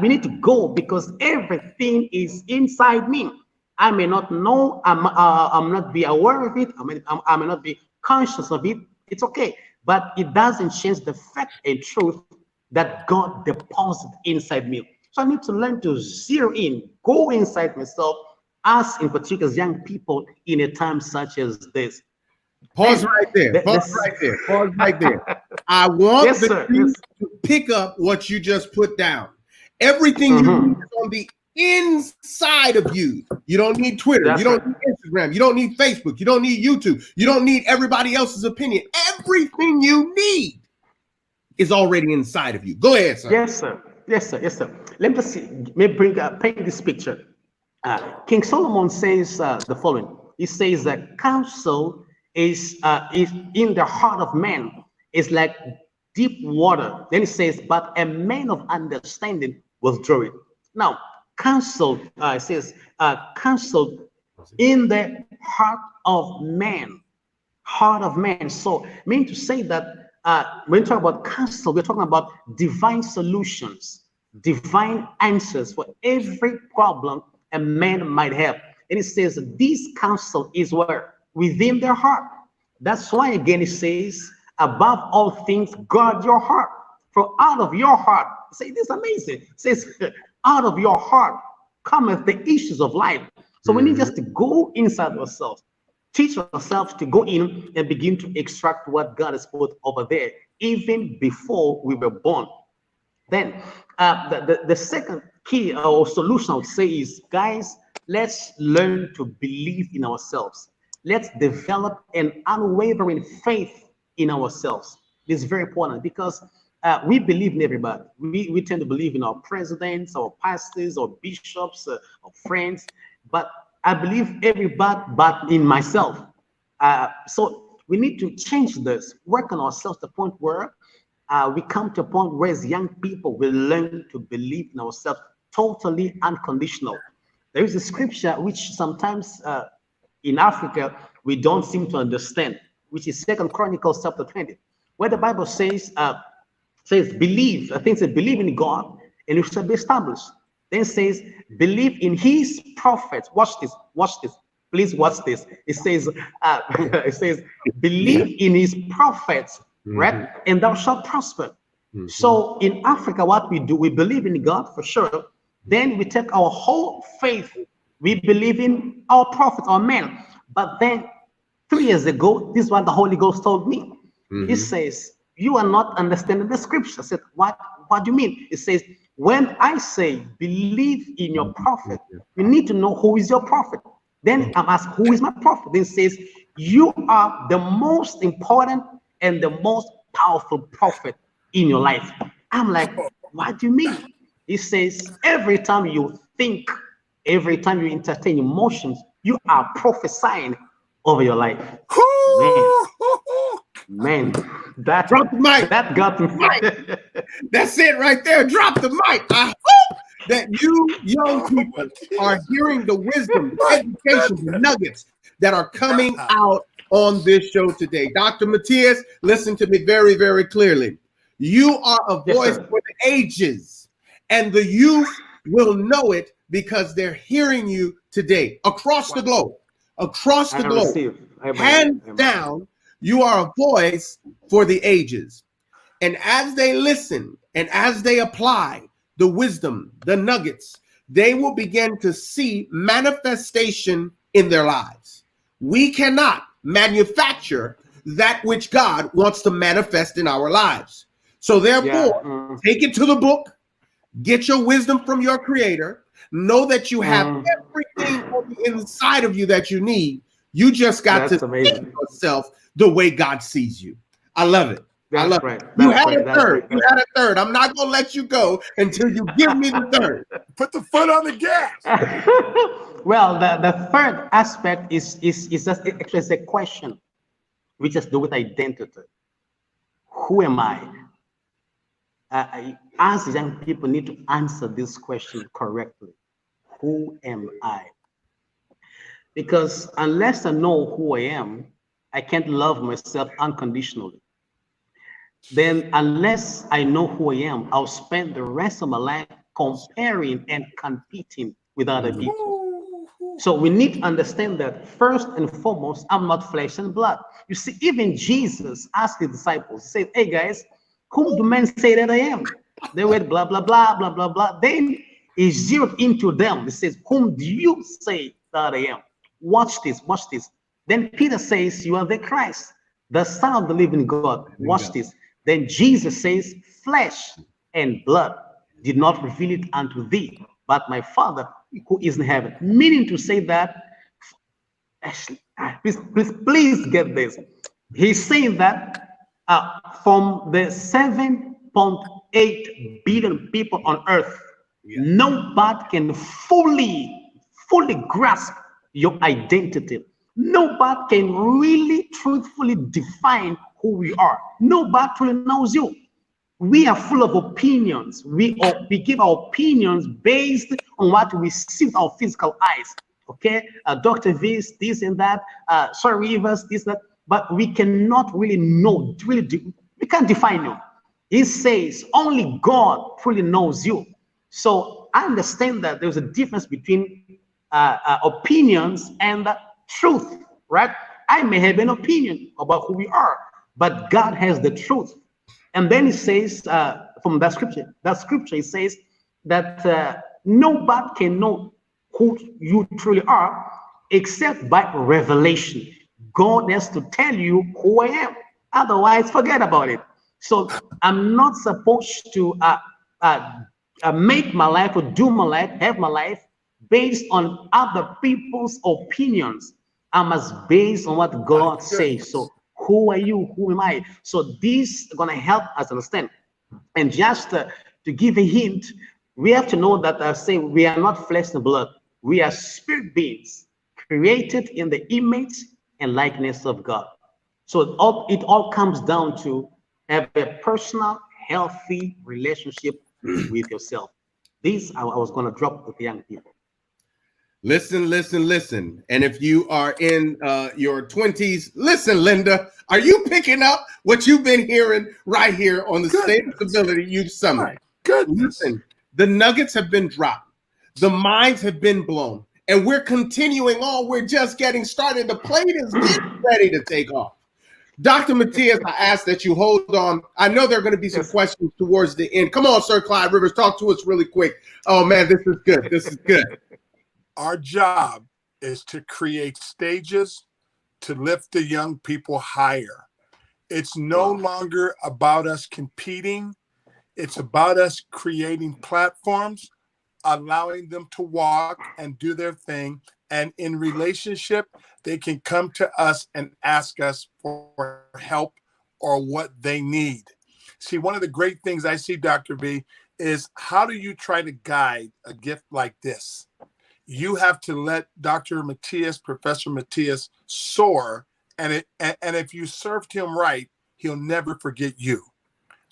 need to go because everything is inside me. I may not know, I'm not be aware of it, I may not be conscious of it. It's okay, but it doesn't change the fact and truth that God deposited inside me. So I need to learn to zero in, go inside myself, us in particular as young people in a time such as this. Pause right there. Pause right there. Pause right there. I want you to pick up what you just put down. Everything you need is on the inside of you. You don't need Twitter. You don't need Instagram. You don't need Facebook. You don't need YouTube. You don't need everybody else's opinion. Everything you need is already inside of you. Go ahead, sir. Yes, sir. Yes, sir. Yes, sir. Let me see. Let me paint this picture. King Solomon says the following. He says that counsel is in the heart of man is like deep water. Then he says, but a man of understanding withdraw it. Now, counsel, it says, counsel in the heart of man. Heart of man. So, I mean to say that when we talk about counsel, we're talking about divine solutions, divine answers for every problem a man might have. And it says this counsel is where? Within their heart. That's why again it says, above all things, guard your heart. For out of your heart, say this is amazing. It says, out of your heart cometh the issues of life. So we need just to go inside ourselves, teach ourselves to go in and begin to extract what God has put over there, even before we were born. Then the second key or solution I would say is, guys, let's learn to believe in ourselves. Let's develop an unwavering faith in ourselves. This is very important because we believe in everybody. We tend to believe in our presidents, our pastors, our bishops, our friends, but I believe everybody but in myself. So we need to change this, work on ourselves to the point where we come to a point where as young people we learn to believe in ourselves totally unconditional. There is a scripture which sometimes in Africa we don't seem to understand, which is 2 Chronicles chapter 20, where the Bible says, believe, I think it says, believe in God and you shall be established. Then it says, believe in his prophets. Watch this, please watch this. It says, believe in his prophets, right? And thou shalt prosper. So in Africa, what we do, we believe in God for sure. Then we take our whole faith. We believe in our prophets, our men. But then 3 years ago, this is what the Holy Ghost told me. It says, you are not understanding the scripture. I said, what do you mean? It says, when I say believe in your prophet, you need to know who is your prophet. Then I'm asked, who is my prophet? Then it says, you are the most important and the most powerful prophet in your life. I'm like, what do you mean? It says, every time you think, every time you entertain emotions, you are prophesying over your life. Man, that Drop the mic. That got me. That's it right there. Drop the mic. I hope that you young people are hearing the wisdom, the education, the nuggets that are coming out on this show today. Dr. Matthias, listen to me very, very clearly. You are a voice for the ages, and the youth will know it because they're hearing you today across the globe. Across the globe. Hands down, you are a voice for the ages. And as they listen and as they apply the wisdom, the nuggets, they will begin to see manifestation in their lives. We cannot manufacture that which God wants to manifest in our lives. So therefore, take it to the book, get your wisdom from your creator, know that you have everything on the inside of you that you need. You just got to see yourself the way God sees you. I love it. I love it. You had a third. You had a third. I'm not going to let you go until you give me the third. Put the foot on the gas. Well, the third aspect is just actually a question, which has to do with identity. Who am I? As young people need to answer this question correctly. Who am I? Because unless I know who I am, I can't love myself unconditionally. Then unless I know who I am, I'll spend the rest of my life comparing and competing with other people. So we need to understand that first and foremost, I'm not flesh and blood. You see, even Jesus asked his disciples, he said, hey guys, whom do men say that I am? They went blah, blah, blah, blah, blah, blah. Then he zeroed into them. He says, whom do you say that I am? Watch this, watch this. Then Peter says, you are the Christ, the Son of the living God. Watch this. Then Jesus says, flesh and blood did not reveal it unto thee, but my Father who is in heaven. Meaning to say that, please get this. He's saying that from the 7.8 billion people on earth, nobody can fully grasp your identity. Nobody can really truthfully define who we are. Nobody truly knows you. We are full of opinions. We give our opinions based on what we see with our physical eyes. Okay, Dr. Viz, this and that, Sir Rivers, this, that, but we cannot really know, we can't define you. He says only God truly knows you. So I understand that there's a difference between opinions and truth, right? I may have an opinion about who we are, but God has the truth. And then he says from that scripture it says that nobody can know who you truly are except by revelation. God has to tell you who I am. Otherwise, forget about it. So I'm not supposed to make my life or do my life, have my life based on other people's opinions. I must base on what God says. So who are you? Who am I? So this is going to help us understand. And just to give a hint, we have to know that we are not flesh and blood. We are spirit beings created in the image and likeness of God. So it all comes down to have a personal, healthy relationship with yourself. This I was going to drop with the young people. Listen, listen, listen. And if you are in your 20s, listen, Linda, are you picking up what you've been hearing right here on the State of Civility Youth Summit? Listen, the nuggets have been dropped. The minds have been blown. And we're continuing on. We're just getting started. The plane is getting ready to take off. Dr. Matias, I ask that you hold on. I know there are going to be some questions towards the end. Come on, Sir Clyde Rivers, talk to us really quick. Oh, man, this is good. This is good. Our job is to create stages to lift the young people higher. It's no longer about us competing. It's about us creating platforms, allowing them to walk and do their thing. And in relationship, they can come to us and ask us for help or what they need. See, one of the great things I see, Dr. V, is how do you try to guide a gift like this? You have to let Dr. Matias, Professor Matias, soar. And if you served him right, he'll never forget you.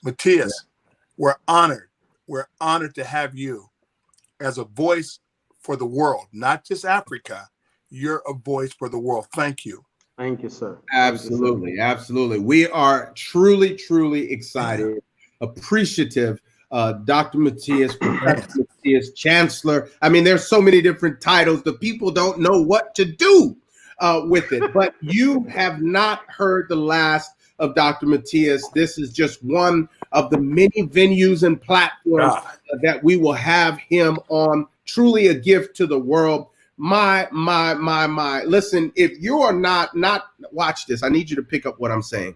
Matias, we're honored. We're honored to have you as a voice for the world, not just Africa. You're a voice for the world. Thank you. Thank you, sir. Absolutely. Thank you, sir. Absolutely. We are truly, truly excited, appreciative. Dr. Matias, Professor Matias, Chancellor. I mean, there's so many different titles. The people don't know what to do with it, but you have not heard the last of Dr. Matias. This is just one of the many venues and platforms that we will have him on. Truly a gift to the world. My. Listen, if you are not watch this, I need you to pick up what I'm saying.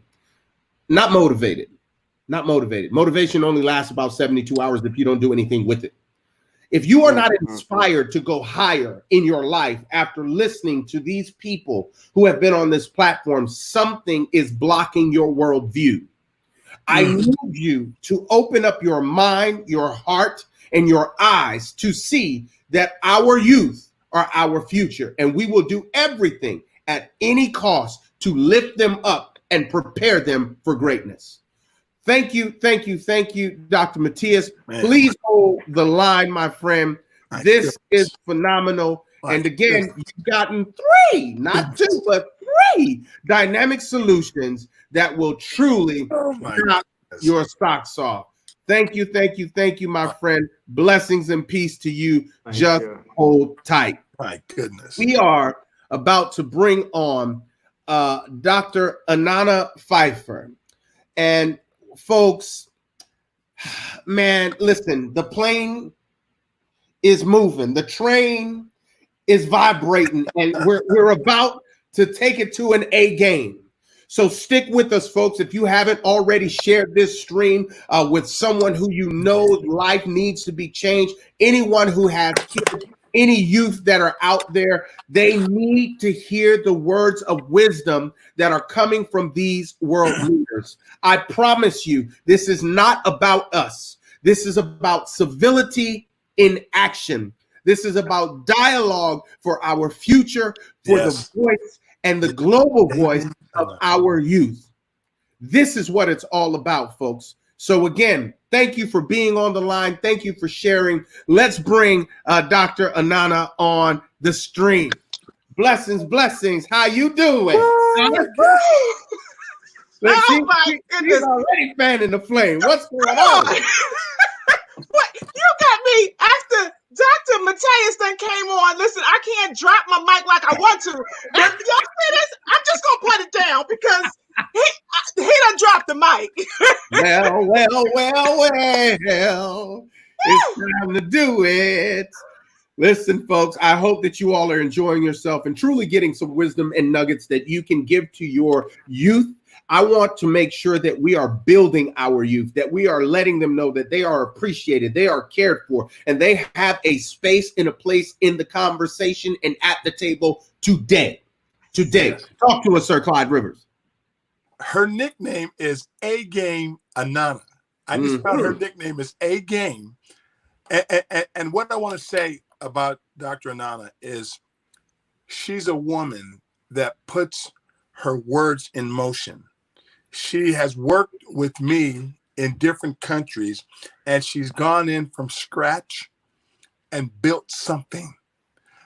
Not motivated. Motivation only lasts about 72 hours if you don't do anything with it. If you are not inspired to go higher in your life after listening to these people who have been on this platform, something is blocking your worldview. I need you to open up your mind, your heart, and your eyes to see that our youth are our future, and we will do everything at any cost to lift them up and prepare them for greatness. Thank you, Dr. Matias. Please hold the line, my friend. This is phenomenal. And again, you've gotten 3, not 2, but 3 dynamic solutions that will truly knock your socks off. Thank you, my friend. Blessings and peace to you. Just hold tight. My goodness. We are about to bring on Dr. Anana Pfeiffer. And folks, man, listen, the plane is moving. The train is vibrating, and we're about to take it to an A game. So stick with us, folks. If you haven't already shared this stream with someone who you know life needs to be changed, anyone who has kids, any youth that are out there, they need to hear the words of wisdom that are coming from these world leaders. I promise you, this is not about us. This is about civility in action. This is about dialogue for our future, for the voice and the global voice of our youth. This is what it's all about, folks. So again, thank you for being on the line. Thank you for sharing. Let's bring Dr. Anana on the stream. Blessings. How you doing? Let's see. She's already fanning the flame. What's going on? What? You got me after Dr. Matias then came on. Listen, I can't drop my mic like I want to. But y'all see this? I'm just gonna put it down because he done dropped the mic. Well. It's time to do it. Listen, folks, I hope that you all are enjoying yourself and truly getting some wisdom and nuggets that you can give to your youth. I want to make sure that we are building our youth, that we are letting them know that they are appreciated, they are cared for, and they have a space and a place in the conversation and at the table today. Talk to us, Sir Clyde Rivers. Her nickname is A Game Anana. I just found her nickname is A Game. And what I want to say about Dr. Anana is she's a woman that puts her words in motion. She has worked with me in different countries, and she's gone in from scratch and built something.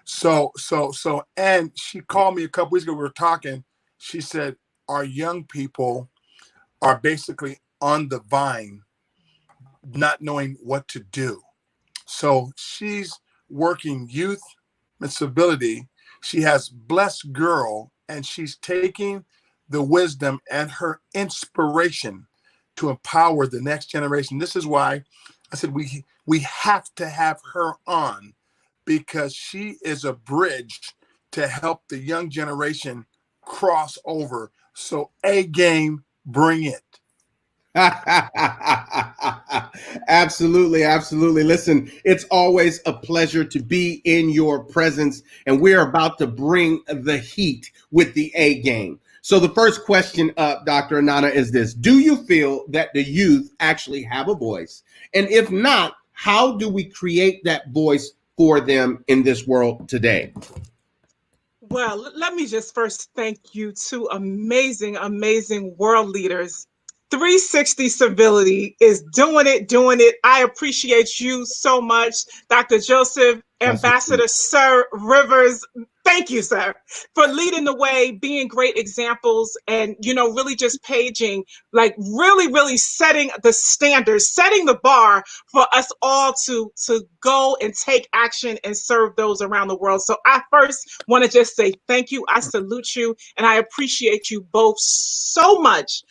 So, and she called me a couple weeks ago. We were talking. She said, our young people are basically on the vine, not knowing what to do. So she's working youth and civility. She has Blessed Girl, and she's taking the wisdom and her inspiration to empower the next generation. This is why I said we have to have her on, because she is a bridge to help the young generation cross over. So A game, bring it. Absolutely, absolutely. Listen, it's always a pleasure to be in your presence, and we're about to bring the heat with the A game. So the first question, Dr. Anana, is this: do you feel that the youth actually have a voice? And if not, how do we create that voice for them in this world today? Well, let me just first thank you, two amazing, amazing world leaders. 360 Civility is doing it. I appreciate you so much, Dr. Joseph, Ambassador Sir Rivers. Thank you, sir, for leading the way, being great examples, and, you know, really just paging, like really setting the standards, setting the bar for us all to go and take action and serve those around the world. So I first want to just say thank you. I salute you, and I appreciate you both so much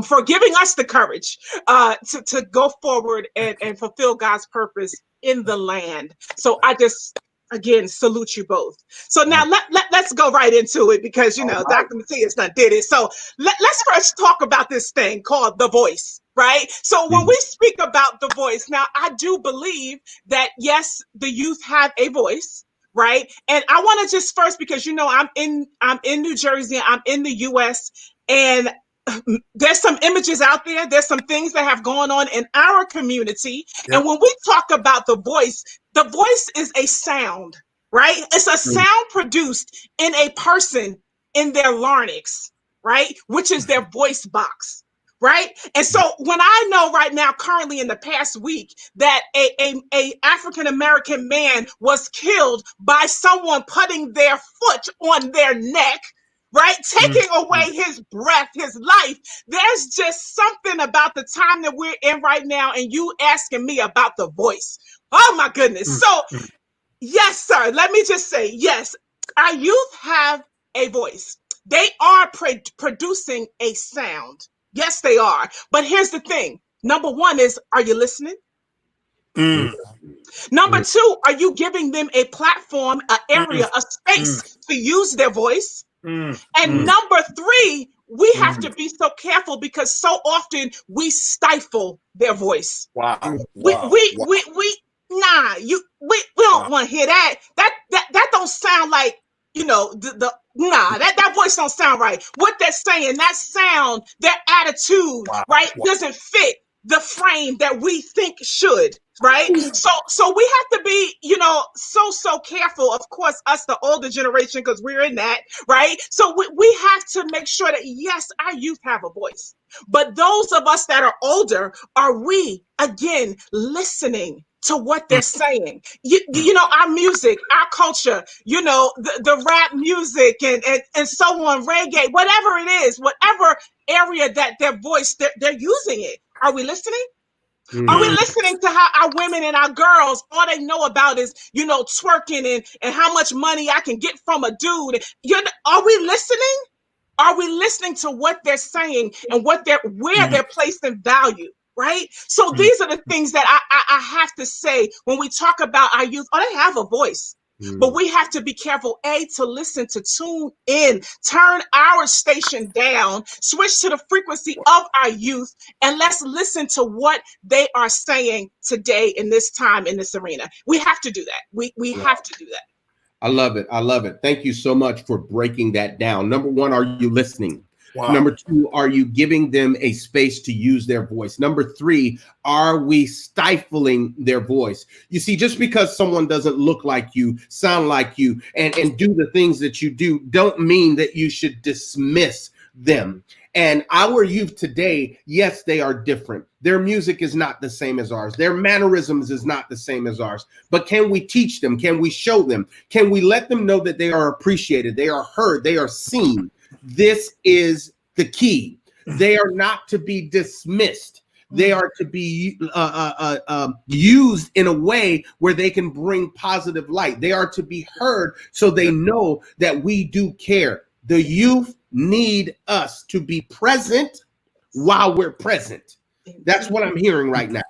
for giving us the courage to go forward and fulfill God's purpose in the land. So I just, again, salute you both. So now let's go right into it, because, you know, right, Dr. Matias done did it. So let's first talk about this thing called the voice, right? So when we speak about the voice, now I do believe that, yes, the youth have a voice, right? And I want to just first, because, you know, I'm in New Jersey, I'm in the US, and there's some images out there. There's some things that have gone on in our community. Yep. And when we talk about the voice is a sound, right? It's a sound produced in a person in their larynx, right? Which is their voice box, right? And so when I know right now, currently in the past week, that a African-American man was killed by someone putting their foot on their neck, right? Taking away his breath, his life. There's just something about the time that we're in right now, and you asking me about the voice. Oh my goodness. So yes, sir, let me just say, yes, our youth have a voice. They are producing a sound. Yes, they are. But here's the thing. Number one is, are you listening? Number two, are you giving them a platform, an area, a space to use their voice? And number three, we have to be so careful, because so often we stifle their voice. Wow. We don't want to hear that. That don't sound like, you know, that voice don't sound right. What they're saying, that sound, their attitude, right, doesn't fit the frame that we think should. Right. So we have to be, you know, so careful. Of course, us, the older generation, because we're in that. Right. So we have to make sure that, yes, our youth have a voice. But those of us that are older, are we, again, listening to what they're saying? You know, our music, our culture, you know, the rap music and so on, reggae, whatever it is, whatever area that their voice, they're using it. Are we listening? Are we listening to how our women and our girls, all they know about is, you know, twerking and how much money I can get from a dude? Are we listening? Are we listening to what they're saying and where they're placed in value? Right. So these are the things that I have to say when we talk about our youth. Oh, they have a voice. But we have to be careful, to listen, to tune in, turn our station down, switch to the frequency of our youth, and let's listen to what they are saying today in this time, in this arena. We have to do that. We have to do that. I love it. I love it. Thank you so much for breaking that down. Number one, are you listening? Wow. Number two, are you giving them a space to use their voice? Number three, are we stifling their voice? You see, just because someone doesn't look like you, sound like you, and do the things that you do, don't mean that you should dismiss them. And our youth today, yes, they are different. Their music is not the same as ours. Their mannerisms is not the same as ours. But can we teach them? Can we show them? Can we let them know that they are appreciated? They are heard. They are seen. This is the key. They are not to be dismissed. They are to be used in a way where they can bring positive light. They are to be heard so they know that we do care. The youth need us to be present while we're present. That's what I'm hearing right now.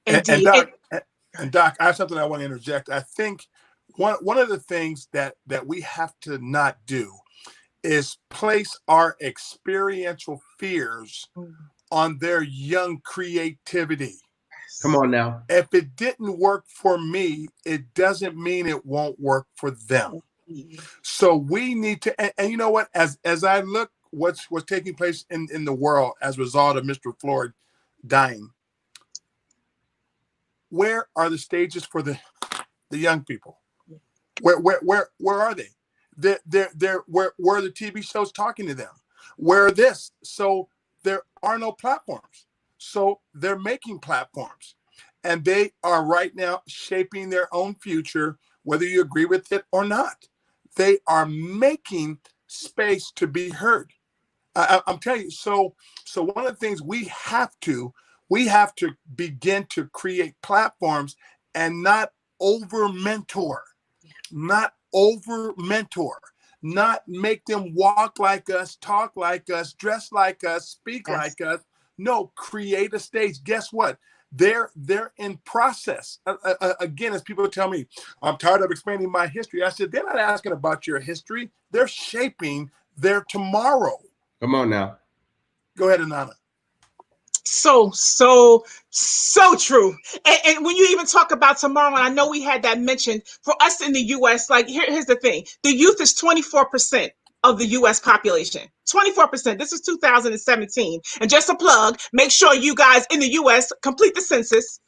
And Doc, I have something I want to interject. I think one of the things that we have to not do is place our experiential fears on their young creativity. Come on now. If it didn't work for me, it doesn't mean it won't work for them. So we need to, and you know what, as I look what's taking place in the world as a result of Mr. Floyd dying, where are the stages for the young people? Where are they? They're where are the TV shows talking to them? Where are this? So there are no platforms. So they're making platforms, and they are right now shaping their own future, whether you agree with it or not. They are making space to be heard. I'm telling you. So one of the things we have to begin to create platforms and not over mentor, not make them walk like us, talk like us, dress like us, speak like us. No, create a stage. Guess what? They're in process. Again, as people tell me, I'm tired of explaining my history. I said, they're not asking about your history. They're shaping their tomorrow. Come on now. Go ahead, Anana. So true. And when you even talk about tomorrow, and I know we had that mentioned, for us in the U.S., like here's the thing. The youth is 24% of the U.S. population. 24%. This is 2017. And just a plug, make sure you guys in the U.S. complete the census.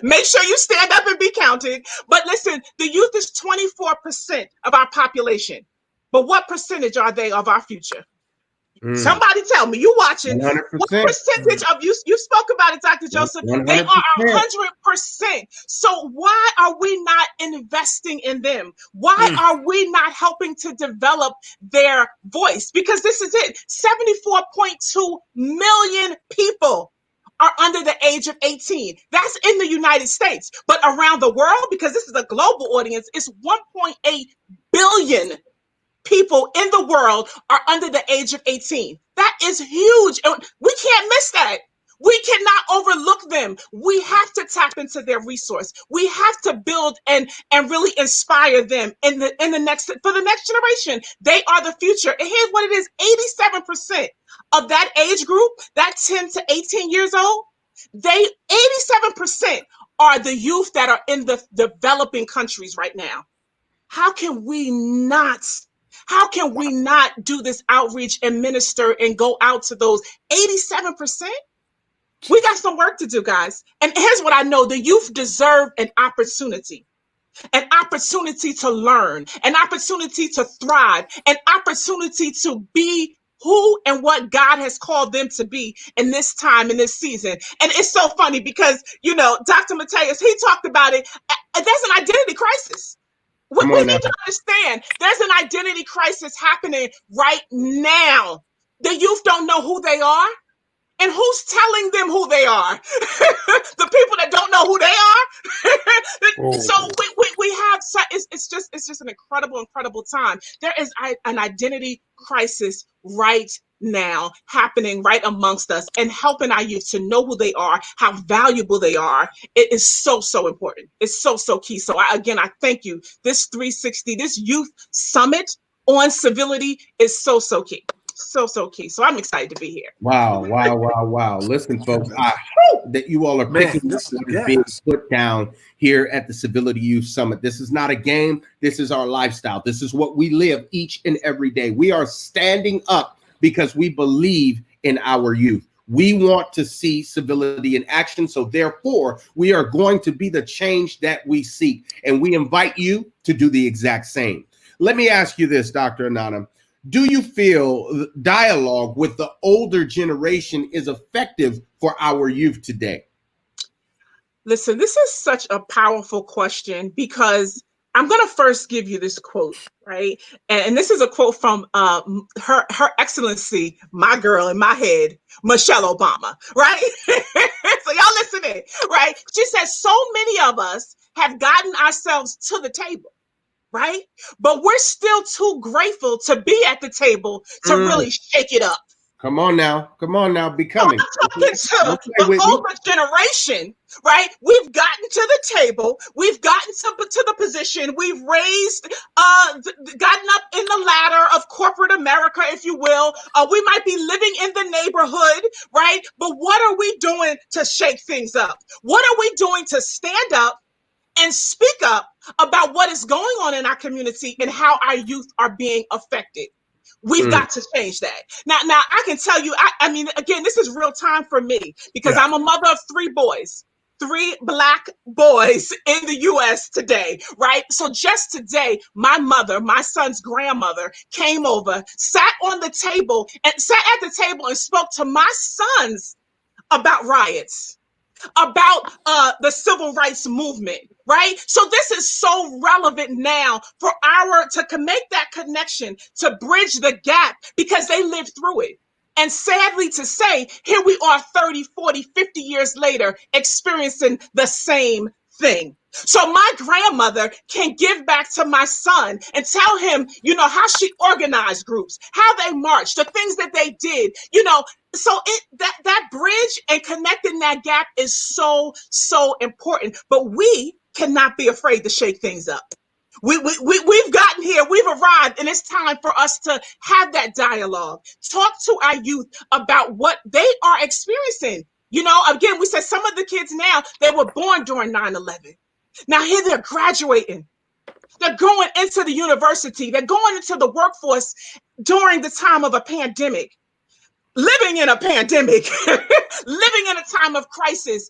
Make sure you stand up and be counted. But listen, the youth is 24% of our population. But what percentage are they of our future? Somebody tell me, you watching, 100%. what percentage of you spoke about it, Dr. Joseph, 100%. They are 100%. So why are we not investing in them? Why are we not helping to develop their voice? Because this is it. 74.2 million people are under the age of 18. That's in the United States. But around the world, because this is a global audience, it's 1.8 billion people in the world are under the age of 18. That is huge. We can't miss that. We cannot overlook them. We have to tap into their resource. We have to build and really inspire them for the next generation. They are the future. And here's what it is: 87% of that age group, that 10 to 18 years old, 87% are the youth that are in the developing countries right now. How can we not do this outreach and minister and go out to those 87%? We got some work to do, guys. And here's what I know: the youth deserve an opportunity to learn, an opportunity to thrive, an opportunity to be who and what God has called them to be in this time, in this season. And it's so funny because, Dr. Mateus, he talked about it. There's an identity crisis. We need to understand there's an identity crisis happening right now. The youth don't know who they are. And who's telling them who they are? The people that don't know who they are. So we have, it's just an incredible time. There is an identity crisis right now happening right amongst us, and helping our youth to know who they are, how valuable they are. It is so important. It's so key. So I thank you. This 360, this youth summit on civility is so key. So key. So I'm excited to be here. Wow. Listen, folks, I hope that you all are picking up what is being put down here at the Civility Youth Summit. This is not a game. This is our lifestyle. This is what we live each and every day. We are standing up because we believe in our youth. We want to see civility in action. So therefore, we are going to be the change that we seek. And we invite you to do the exact same. Let me ask you this, Dr. Anana. Do you feel dialogue with the older generation is effective for our youth today? Listen, this is such a powerful question, because I'm going to first give you this quote, right? And this is a quote from Her Excellency, my girl in my head, Michelle Obama, right? So y'all listening, right? She says, so many of us have gotten ourselves to the table, right? But we're still too grateful to be at the table to really shake it up. Come on now. Come on now. Becoming. I'm talking to Don't play the with me. older generation, right? We've gotten to the table. We've gotten to the position. We've raised, gotten up in the ladder of corporate America, if you will. We might be living in the neighborhood, right? But what are we doing to shake things up? What are we doing to stand up and speak up about what is going on in our community and how our youth are being affected? We've got to change that. Now I can tell you, I mean, again, this is real time for me because I'm a mother of 3 boys, 3 Black boys in the US today, right? So just today, my mother, my son's grandmother, came over, sat at the table and spoke to my sons about riots, about the civil rights movement, right? So this is so relevant now for to make that connection, to bridge the gap, because they lived through it. And sadly to say, here we are 30, 40, 50 years later, experiencing the same thing. So my grandmother can give back to my son and tell him, how she organized groups, how they marched, the things that they did, so that bridge and connecting that gap is so important. But we cannot be afraid to shake things up. We've gotten here, we've arrived, and it's time for us to have that dialogue. Talk to our youth about what they are experiencing. Again, we said some of the kids now, they were born during 9/11. Now here they're graduating. They're going into the university. They're going into the workforce during the time of a pandemic. Living in a pandemic, living in a time of crisis,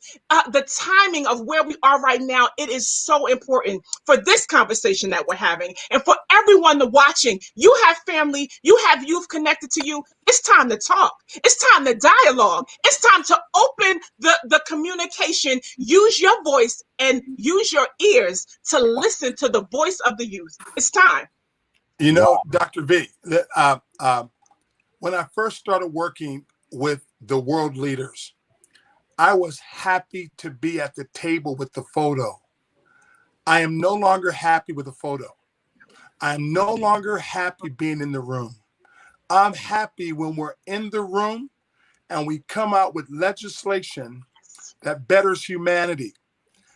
the timing of where we are right now, it is so important for this conversation that we're having. And for everyone watching, you have family, you have youth connected to you. It's time to talk. It's time to dialogue. It's time to open the communication, use your voice and use your ears to listen to the voice of the youth. It's time. Dr. V, when I first started working with the world leaders, I was happy to be at the table with the photo. I am no longer happy with the photo. I'm no longer happy being in the room. I'm happy when we're in the room and we come out with legislation that betters humanity.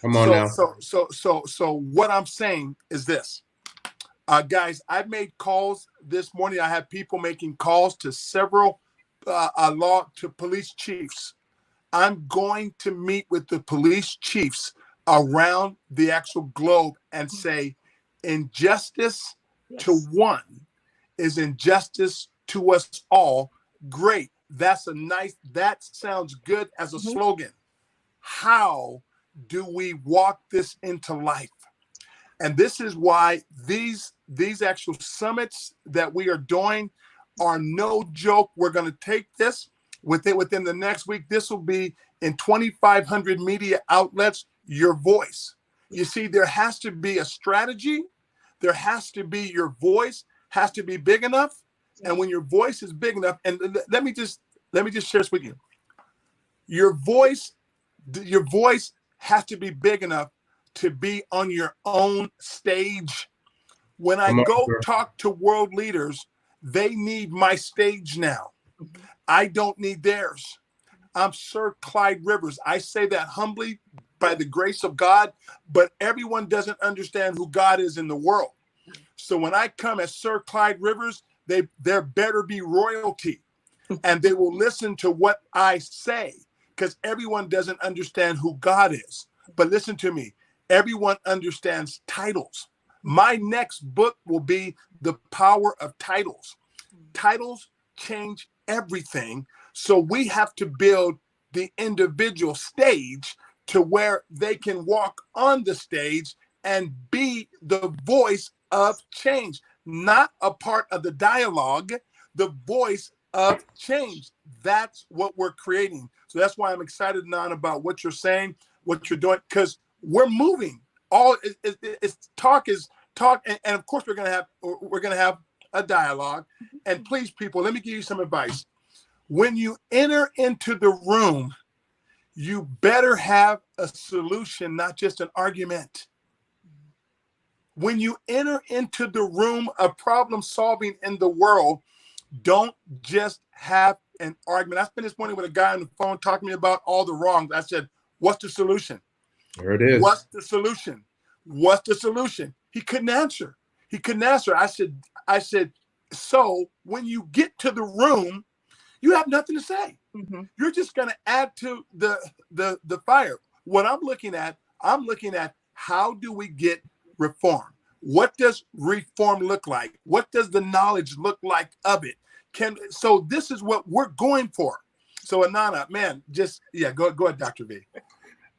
Come on now. So what I'm saying is this. Guys, I made calls this morning. I had people making calls to several police chiefs. I'm going to meet with the police chiefs around the actual globe and say, injustice to one is injustice to us all. Great. That sounds good as a slogan. How do we walk this into life? And this is why these actual summits that we are doing are no joke. We're going to take this within the next week. This will be in 2,500 media outlets, your voice. You see, there has to be a strategy. There has to be, your voice has to be big enough. And when your voice is big enough, and let me just share this with you. Your voice has to be big enough to be on your own stage. When I go talk to world leaders, they need my stage now. I don't need theirs. I'm Sir Clyde Rivers. I say that humbly by the grace of God, but everyone doesn't understand who God is in the world. So when I come as Sir Clyde Rivers, there better be royalty, and they will listen to what I say, because everyone doesn't understand who God is. But listen to me. Everyone understands titles. My next book will be The Power of Titles. Titles change everything. So we have to build the individual stage to where they can walk on the stage and be the voice of change, not a part of the dialogue, the voice of change. That's what we're creating. So that's why I'm excited, Nan, about what you're saying, what you're doing, because we're moving. It's talk, and of course we're gonna have a dialogue. And please, people, let me give you some advice. When you enter into the room, you better have a solution, not just an argument. When you enter into the room of problem solving in the world, don't just have an argument. I spent this morning with a guy on the phone talking to me about all the wrongs. I said, what's the solution? There it is. What's the solution? What's the solution? He couldn't answer. He couldn't answer. I said, so when you get to the room, you have nothing to say. Mm-hmm. You're just going to add to the fire. What I'm looking at how do we get reform? What does reform look like? What does the knowledge look like of it? So this is what we're going for. So Anana, man, go ahead, Dr. V.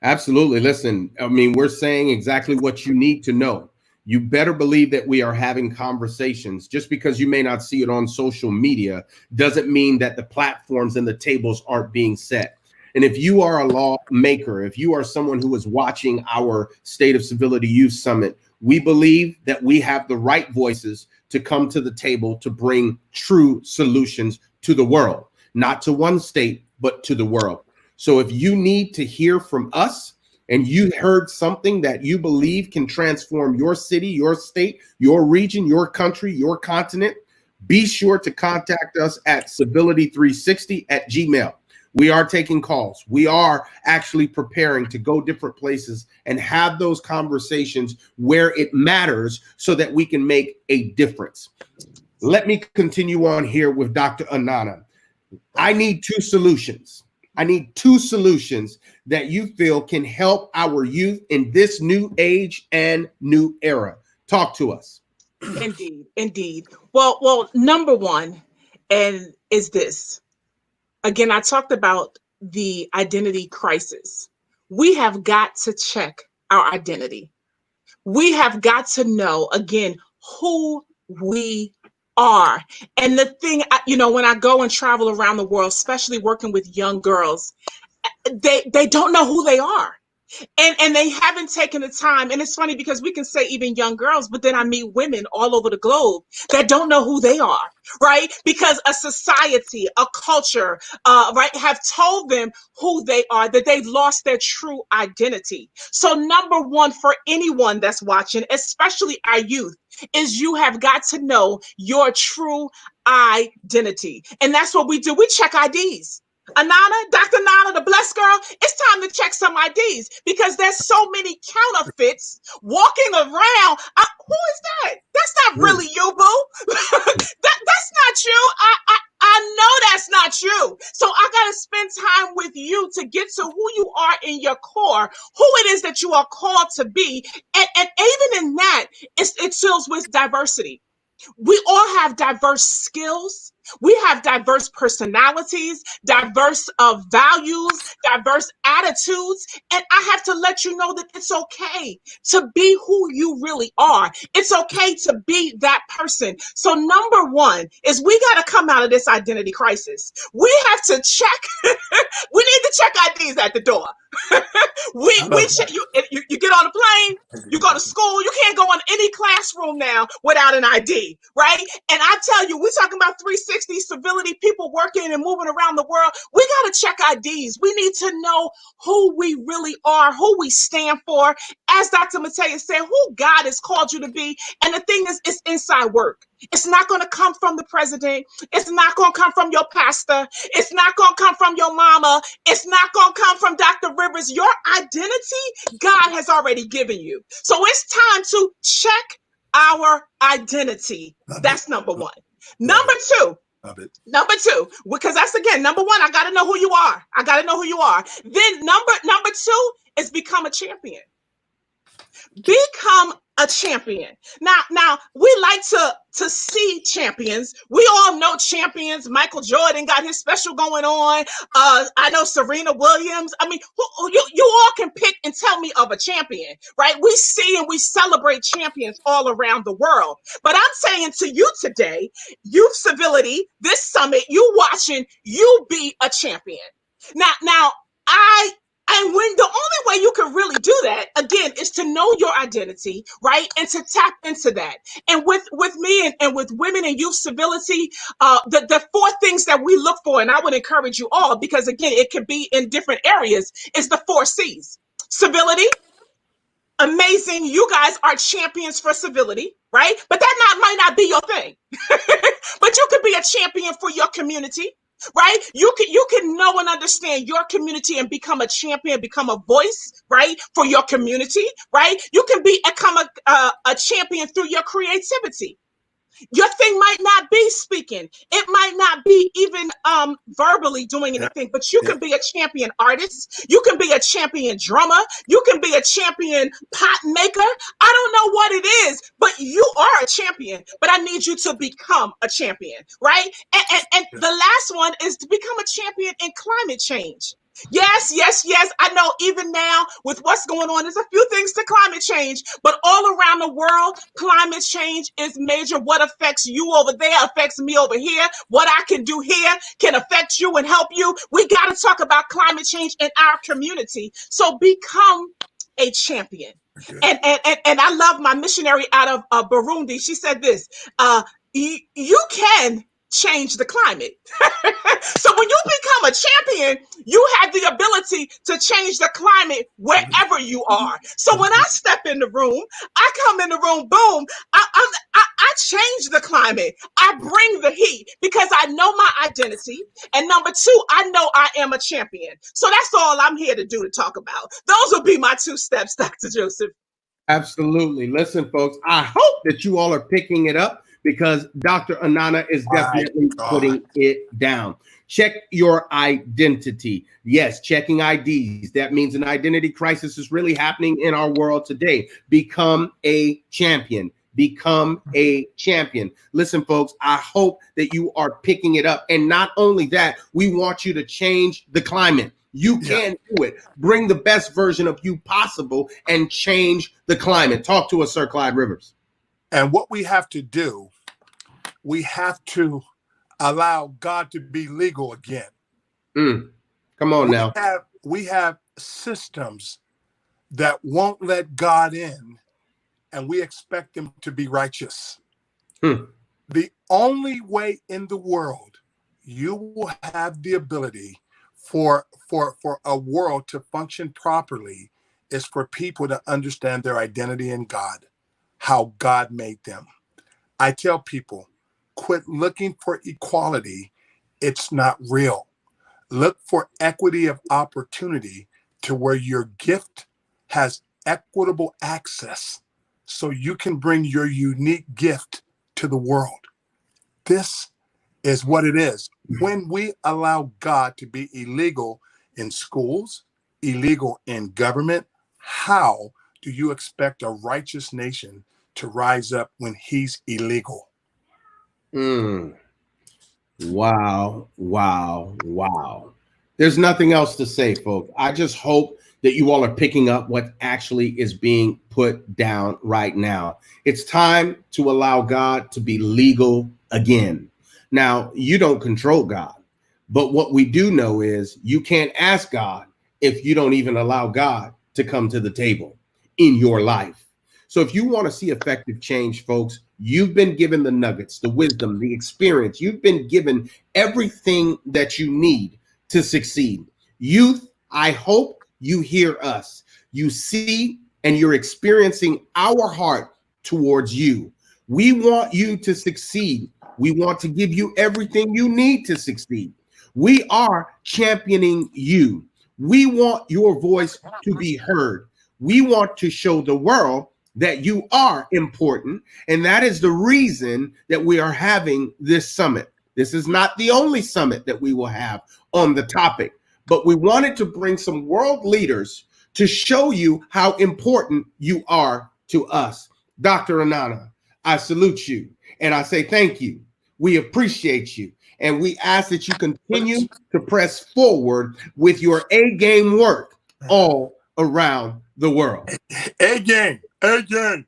Absolutely. Listen, I mean, we're saying exactly what you need to know. You better believe that we are having conversations. Just because you may not see it on social media doesn't mean that the platforms and the tables aren't being set. And if you are a lawmaker, if you are someone who is watching our State of Civility Youth Summit, we believe that we have the right voices to come to the table to bring true solutions to the world, not to one state, but to the world. So if you need to hear from us and you heard something that you believe can transform your city, your state, your region, your country, your continent, be sure to contact us at civility360@gmail.com. We are taking calls. We are actually preparing to go different places and have those conversations where it matters so that we can make a difference. Let me continue on here with Dr. Anana. I need two solutions. I need two solutions that you feel can help our youth in this new age and new era. Talk to us. Indeed. Well, number one, and is this. Again, I talked about the identity crisis. We have got to check our identity. We have got to know, again, who we are. And the thing, when I go and travel around the world, especially working with young girls, they don't know who they are. And they haven't taken the time. And it's funny because we can say even young girls, but then I meet women all over the globe that don't know who they are, right? Because a society, a culture, right, have told them who they are, that they've lost their true identity. So number one for anyone that's watching, especially our youth, is you have got to know your true identity. And that's what we do. We check IDs. Anana, Dr. Nana, the blessed girl, it's time to check some IDs because there's so many counterfeits walking around. Who is that? That's not really you, boo. That's not you. I know that's not you. So I got to spend time with you to get to who you are in your core, who it is that you are called to be. And even in that, it deals with diversity. We all have diverse skills. We have diverse personalities, diverse values, diverse attitudes. And I have to let you know that it's okay to be who you really are. It's okay to be that person. So number one is we got to come out of this identity crisis. We have to check. We need to check IDs at the door. You get on a plane, you go to school, you can't go in any classroom now without an ID, right? And I tell you, we're talking about 360 civility, people working and moving around the world. We got to check IDs. We need to know who we really are, who we stand for. As Dr. Mateus said, who God has called you to be. And the thing is, it's inside work. It's not going to come from the president. It's not going to come from your pastor. It's not going to come from your mama. It's not going to come from Dr. Rivers. Your identity, God has already given you. So it's time to check our identity. That's number one. Number two, because that's again, number one, I got to know who you are. Then number two is become a champion. Become a champion. Now we like to see champions. We all know champions. Michael Jordan got his special going on. I know Serena Williams. I mean, you all can pick and tell me of a champion, right? We see and we celebrate champions all around the world. But I'm saying to you today, Youth Civility, this summit, you watching, you be a champion. Now, and when the only way you can really do that, again, is to know your identity, right? And to tap into that. And with me and with women in youth civility, the four things that we look for, and I would encourage you all, because again, it could be in different areas, is the 4 C's. Civility, amazing. You guys are champions for civility, right? But that might not be your thing. But you could be a champion for your community, right? You can know and understand your community and become a champion, become a voice, right, for your community, right? You can become a champion through your creativity. Your thing might not be speaking. It might not be even verbally doing anything, but you can be a champion artist. You can be a champion drummer. You can be a champion pot maker. I don't know what it is, but you are a champion. But I need you to become a champion, right? And the last one is to become a champion in climate change. Yes, yes, yes. I know even now with what's going on, there's a few things to climate change, but all around the world, climate change is major. What affects you over there affects me over here. What I can do here can affect you and help you. We got to talk about climate change in our community. So become a champion. And I love my missionary out of Burundi. She said this, you can change the climate. So when you become a champion, you have the ability to change the climate wherever you are. So when I step in the room, I come in the room, boom, I change the climate. I bring the heat because I know my identity. And number two, I know I am a champion. So that's all I'm here to do, to talk about. Those will be my 2 steps, Dr. Joseph. Absolutely. Listen, folks, I hope that you all are picking it up, because Dr. Anana is definitely putting it down. Check your identity. Yes, checking IDs. That means an identity crisis is really happening in our world today. Become a champion. Become a champion. Listen, folks, I hope that you are picking it up. And not only that, we want you to change the climate. You can do it. Bring the best version of you possible and change the climate. Talk to us, Sir Clyde Rivers. And what we have to do, we have to allow God to be legal again. Come on now. We have systems that won't let God in, and we expect him to be righteous. The only way in the world you will have the ability for a world to function properly is for people to understand their identity in God, how God made them. I tell people, quit looking for equality. It's not real. Look for equity of opportunity to where your gift has equitable access so you can bring your unique gift to the world. This is what it is. When we allow God to be illegal in schools, illegal in government, how do you expect a righteous nation to rise up when he's illegal? Wow, wow, wow. There's nothing else to say, folks. I just hope that you all are picking up what actually is being put down right now. It's time to allow God to be legal again. Now, you don't control God, but what we do know is you can't ask God if you don't even allow God to come to the table in your life. So if you want to see effective change, folks, you've been given the nuggets, the wisdom, the experience. You've been given everything that you need to succeed. Youth, I hope you hear us. You see and you're experiencing our heart towards you. We want you to succeed. We want to give you everything you need to succeed. We are championing you. We want your voice to be heard. We want to show the world that you are important. And that is the reason that we are having this summit. This is not the only summit that we will have on the topic, but we wanted to bring some world leaders to show you how important you are to us. Dr. Anana, I salute you and I say thank you. We appreciate you. And we ask that you continue to press forward with your A-game work all around the world. A-game. Again.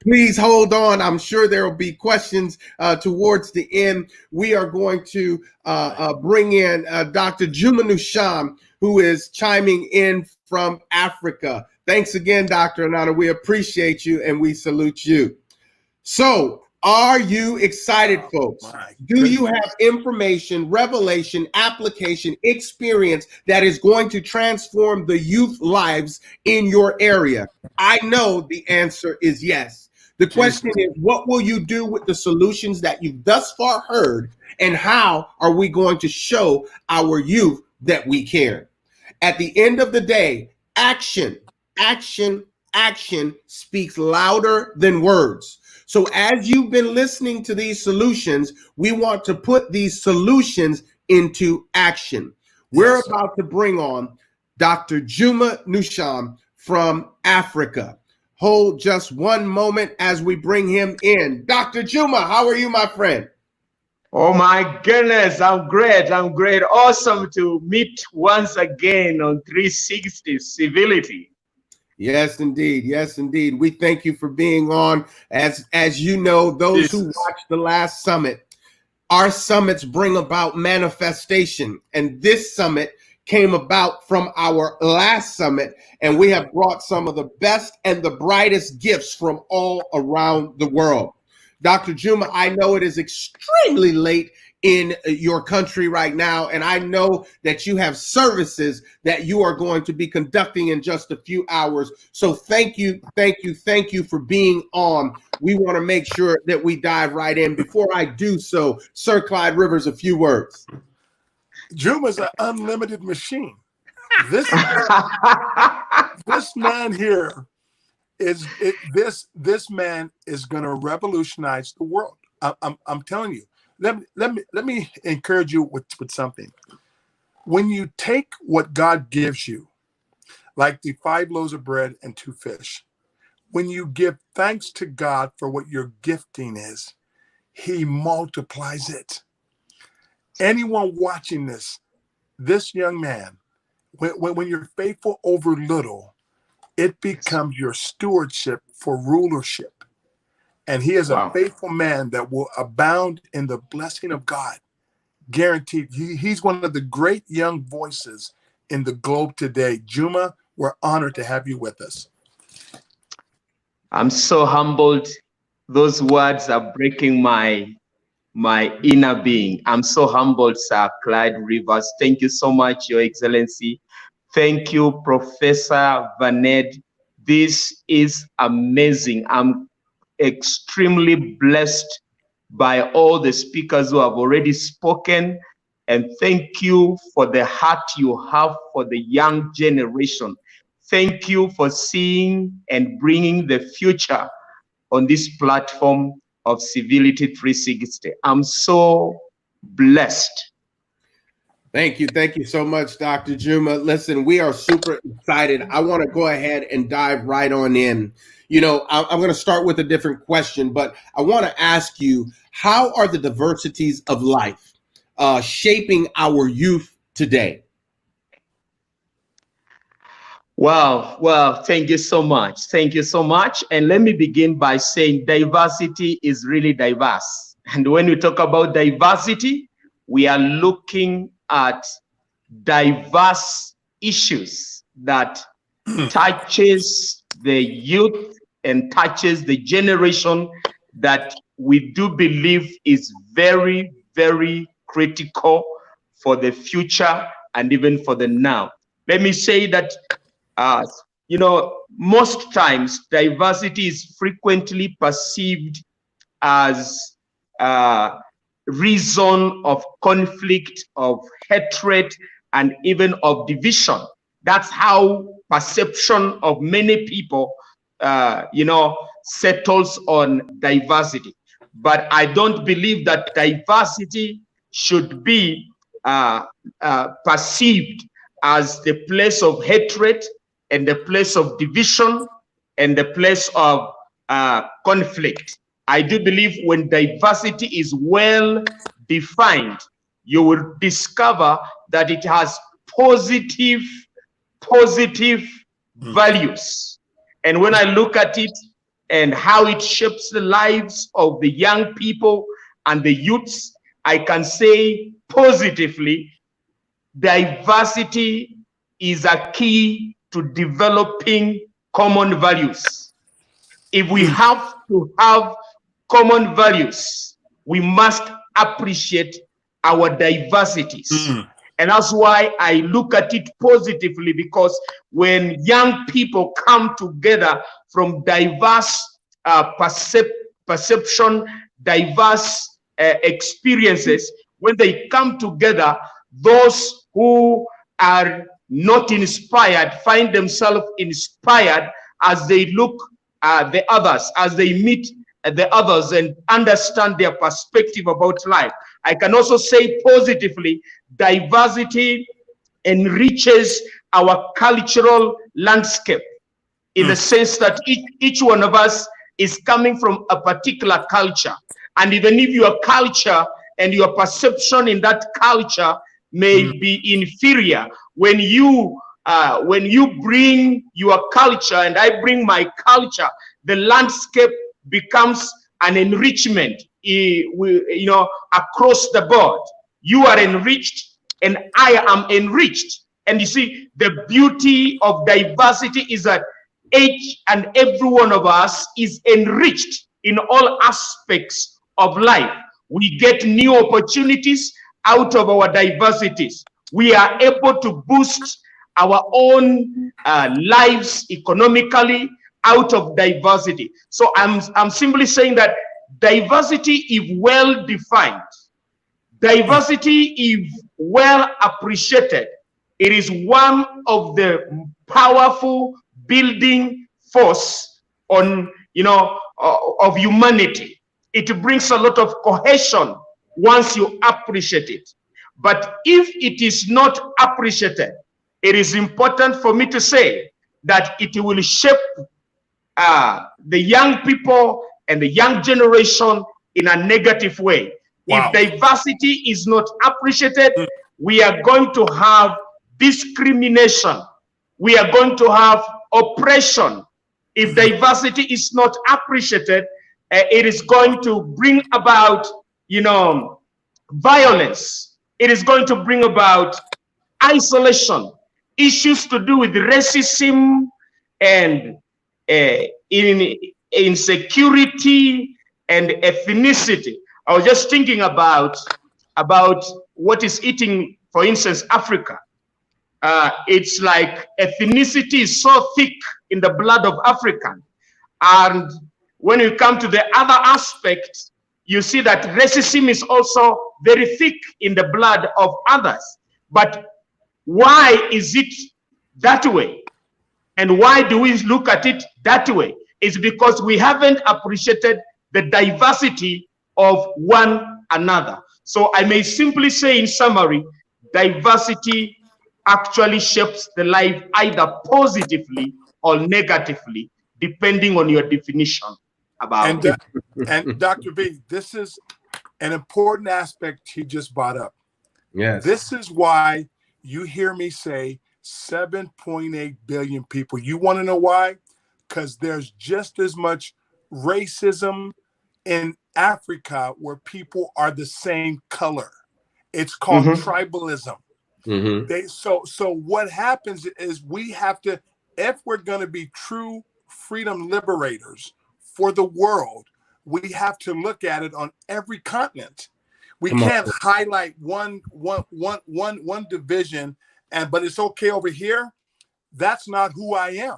Please hold on. I'm sure there will be questions towards the end. We are going to bring in Dr. Juma Nusham, who is chiming in from Africa. Thanks again, Dr. Anana. We appreciate you and we salute you. So Are you excited, folks? My Do goodness. you have information, revelation, application, experience that is going to transform the youth lives in your area? I know the answer is yes. The question is, what will you do with the solutions that you've thus far heard, and how are we going to show our youth that we care? At the end of the day, action, action, action speaks louder than words. So as you've been listening to these solutions, we want to put these solutions into action. We're Yes, sir. about to bring on Dr. Juma Nusham from Africa. Hold just one moment as we bring him in. Dr. Juma, how are you, my friend? Oh my goodness, I'm great. I'm great. Awesome to meet once again on 360 Civility. Yes, indeed. Yes, indeed. We thank you for being on. As you know, those who watched the last summit, our summits bring about manifestation. And this summit came about from our last summit. And we have brought some of the best and the brightest gifts from all around the world. Dr. Juma, I know it is extremely late in your country right now, and I know that you have services that you are going to be conducting in just a few hours. So thank you for being on. We want to make sure that we dive right in. Before I do so, Sir Clyde Rivers, a few words. Juma's an unlimited machine. This man here is this man is going to revolutionize the world. I'm telling you. Let me encourage you with something. When you take what God gives you, like the 5 loaves of bread and 2 fish, when you give thanks to God for what your gifting is, he multiplies it. Anyone watching this young man, when you're faithful over little, it becomes your stewardship for rulership. And he is a faithful man that will abound in the blessing of God. Guaranteed. He's one of the great young voices in the globe today. Juma, we're honored to have you with us. I'm so humbled. Those words are breaking my inner being. I'm so humbled, Sir Clyde Rivers. Thank you so much, Your Excellency. Thank you, Professor Vaned. This is amazing. I'm extremely blessed by all the speakers who have already spoken, and thank you for the heart you have for the young generation. Thank you for seeing and bringing the future on this platform of Civility 360. I'm so blessed. Thank you so much, Dr. Juma. Listen, we are super excited. I want to go ahead and dive right on in. You know, I'm going to start with a different question, but I want to ask you, how are the diversities of life shaping our youth today? Well, thank you so much. Thank you so much. And let me begin by saying diversity is really diverse. And when we talk about diversity, we are looking at diverse issues that touches the youth and touches the generation that we do believe is very, very critical for the future and even for the now. Let me say that, you know, most times diversity is frequently perceived as reason of conflict, of hatred, and even of division. That's how perception of many people, you know, settles on diversity. But I don't believe that diversity should be perceived as the place of hatred and the place of division and the place of conflict. I do believe when diversity is well defined, you will discover that it has positive values. And when I look at it and how it shapes the lives of the young people and the youths, I can say positively, diversity is a key to developing common values. If we have to have common values, we must appreciate our diversities. And that's why I look at it positively, because when young people come together from diverse perception, diverse experiences, when they come together, those who are not inspired find themselves inspired as they look at the others, as they meet the others and understand their perspective about life. I can also say positively, diversity enriches our cultural landscape, in the sense that each one of us is coming from a particular culture. And even if your culture and your perception in that culture may be inferior, when you bring your culture and I bring my culture, the landscape becomes an enrichment, across the board. You are enriched and I am enriched. And you see, the beauty of diversity is that each and every one of us is enriched in all aspects of life. We get new opportunities out of our diversities. We are able to boost our own lives economically out of diversity. So I'm simply saying that diversity, if well defined, diversity, if well appreciated, it is one of the powerful building force on, of humanity. It brings a lot of cohesion once you appreciate it. But if it is not appreciated, it is important for me to say that it will shape the young people and the young generation in a negative way. Wow. If diversity is not appreciated, we are going to have discrimination. We are going to have oppression. If diversity is not appreciated, it is going to bring about, violence. It is going to bring about isolation, issues to do with racism and insecurity and ethnicity. I was just thinking about what is eating, for instance, Africa. It's like ethnicity is so thick in the blood of African. And when you come to the other aspect, you see that racism is also very thick in the blood of others. But why is it that way? And why do we look at it that way? It's because we haven't appreciated the diversity of one another. So I may simply say in summary, diversity actually shapes the life either positively or negatively, depending on your definition about it. And Dr. V, this is an important aspect he just brought up. Yes. This is why you hear me say 7.8 billion people. You want to know why? Because there's just as much racism in Africa where people are the same color. It's called tribalism. So what happens is we have to, if we're going to be true freedom liberators for the world, we have to look at it on every continent. We can't highlight one division, but it's okay over here. That's not who I am.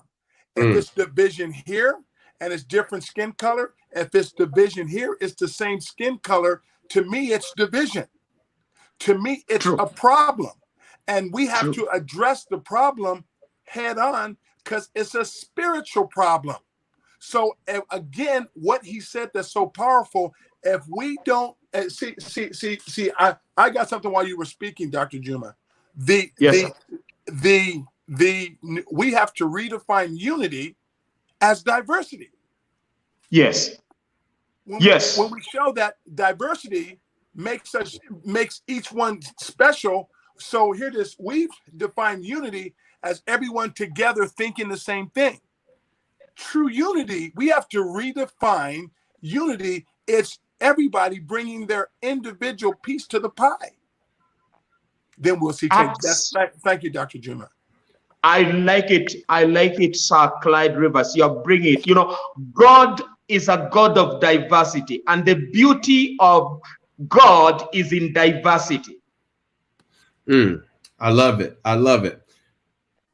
If it's division here and it's different skin color, if it's division here, it's the same skin color. To me, it's division. To me, it's a problem. And we have to address the problem head on because it's a spiritual problem. So again, what he said that's so powerful, if we don't I got something while you were speaking, Dr. Juma. We have to redefine unity as diversity. Yes. When we show that diversity makes each one special. So here it is. We've defined unity as everyone together thinking the same thing. True unity, we have to redefine unity. It's everybody bringing their individual piece to the pie. Then we'll see change. Thank you, Dr. Juma. I like it. I like it, Sir Clyde Rivers. You're bringing it. God is a God of diversity, and the beauty of God is in diversity. I love it. I love it.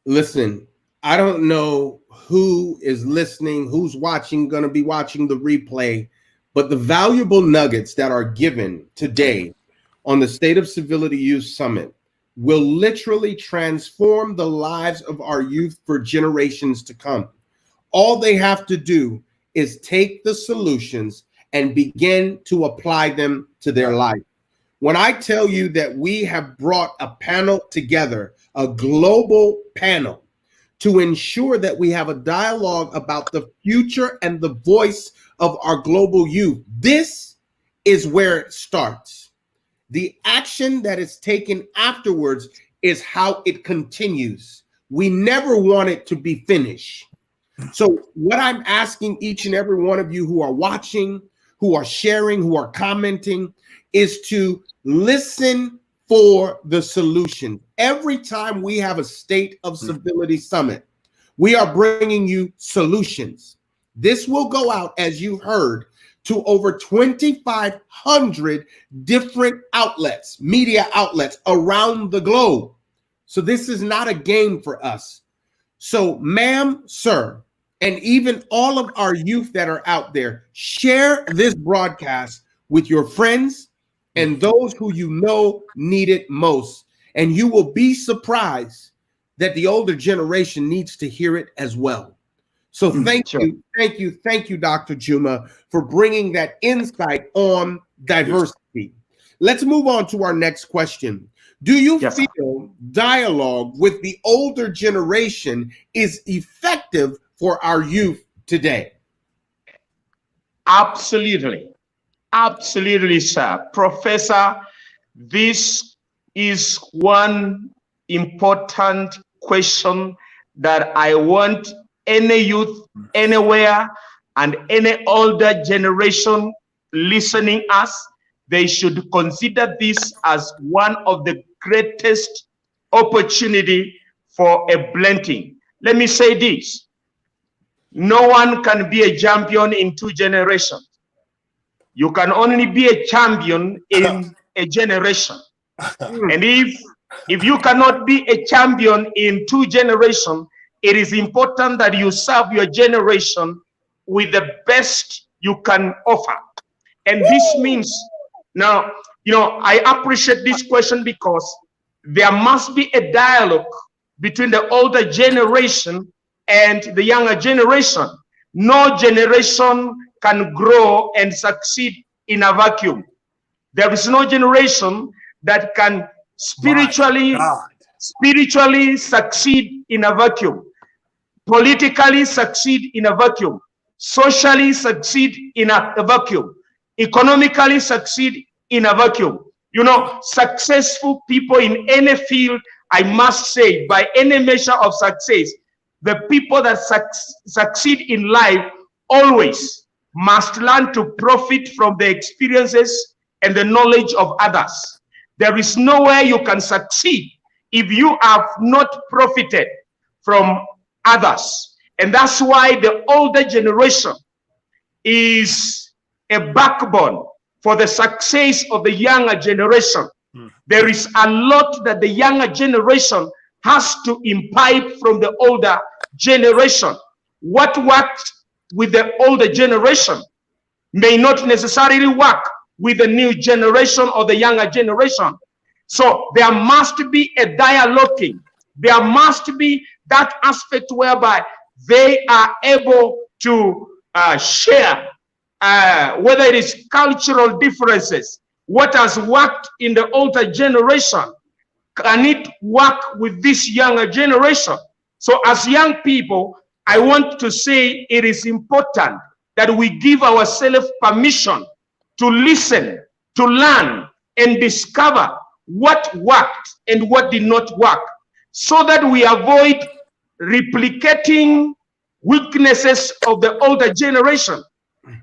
Listen, I don't know who is listening, who's watching, going to be watching the replay, but the valuable nuggets that are given today on the State of Civility Youth Summit will literally transform the lives of our youth for generations to come. All they have to do is take the solutions and begin to apply them to their life. When I tell you that we have brought a panel together, a global panel, to ensure that we have a dialogue about the future and the voice of our global youth, this is where it starts. The action that is taken afterwards is how it continues. We never want it to be finished. So what I'm asking each and every one of you who are watching, who are sharing, who are commenting, is to listen for the solution. Every time we have a State of Civility Summit, we are bringing you solutions. This will go out, as you heard, to over 2,500 different outlets, media outlets around the globe. So this is not a game for us. So, ma'am, sir, and even all of our youth that are out there, share this broadcast with your friends and those who you know need it most. And you will be surprised that the older generation needs to hear it as well. So thank you, Dr. Juma, for bringing that insight on diversity. Let's move on to our next question. Do you feel dialogue with the older generation is effective for our youth today? Absolutely. Absolutely, sir. Professor, this is one important question that I want any youth anywhere and any older generation listening us, they should consider this as one of the greatest opportunity for a blending. Let me say this. No one can be a champion in 2 generations. You can only be a champion in a generation. And if you cannot be a champion in 2 generations, it is important that you serve your generation with the best you can offer. And this means, now, I appreciate this question because there must be a dialogue between the older generation and the younger generation. No generation can grow and succeed in a vacuum. There is no generation that can spiritually succeed in a vacuum, politically succeed in a vacuum, socially succeed in a vacuum, economically succeed in a vacuum. Successful people in any field, I must say, by any measure of success, the people that succeed in life always must learn to profit from the experiences and the knowledge of others. There is no way you can succeed if you have not profited from others. And that's why the older generation is a backbone for the success of the younger generation. There is a lot that the younger generation has to imbibe from the older generation. What worked with the older generation may not necessarily work with the new generation or the younger generation. So there must be a dialoguing. There must be that aspect whereby they are able to share, whether it is cultural differences, what has worked in the older generation, can it work with this younger generation? So as young people, I want to say it is important that we give ourselves permission to listen, to learn, and discover what worked and what did not work, so that we avoid replicating weaknesses of the older generation.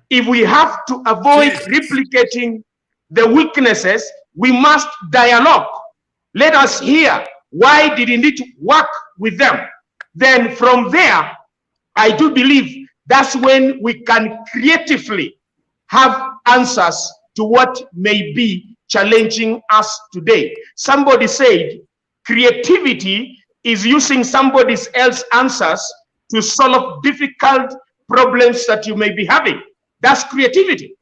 If we have to avoid replicating the weaknesses, we must dialogue. Let us hear why didn't it work with them. Then from there, I do believe That's when we can creatively have answers to what may be challenging us today. Somebody said creativity is using somebody else's answers to solve difficult problems that you may be having. That's creativity.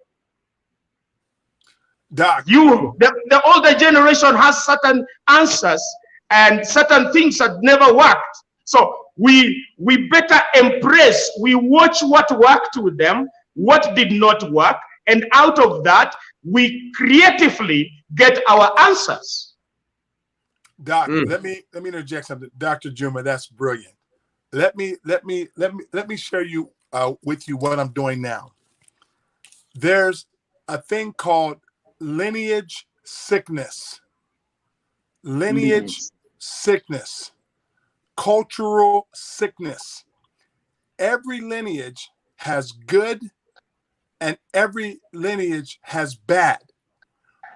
Doc, the older generation has certain answers and certain things that never worked. So we better embrace, we watch what worked with them, what did not work, and out of that, we creatively get our answers. Doc, let me interject something. Dr. Juma, that's brilliant. Let me share you with you what I'm doing now. There's a thing called lineage sickness. Lineage sickness. Cultural sickness. Every lineage has good and every lineage has bad.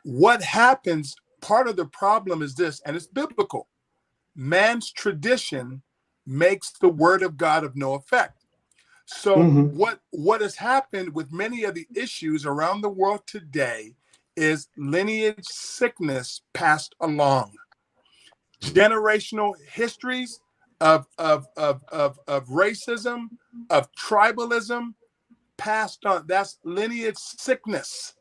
What happens, part of the problem is this, and it's biblical. Man's tradition makes the word of God of no effect. So what has happened with many of the issues around the world today is lineage sickness passed along. Generational histories of racism, of tribalism passed on. That's lineage sickness.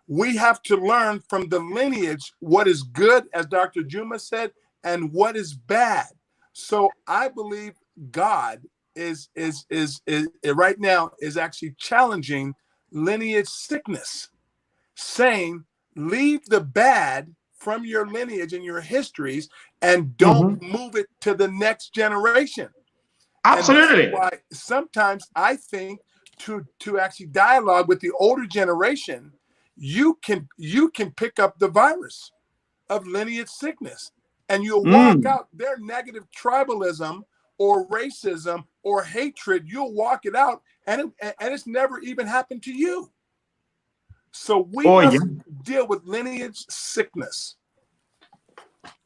We have to learn from the lineage what is good, as Dr. Juma said, and what is bad. So I believe God is right now is actually challenging lineage sickness, saying leave the bad from your lineage and your histories and don't move it to the next generation. Absolutely. And that's why sometimes I think to actually dialogue with the older generation, you can pick up the virus of lineage sickness, and you'll walk out their negative tribalism or racism or hatred. You'll walk it out, and it's never even happened to you. So we must deal with lineage sickness.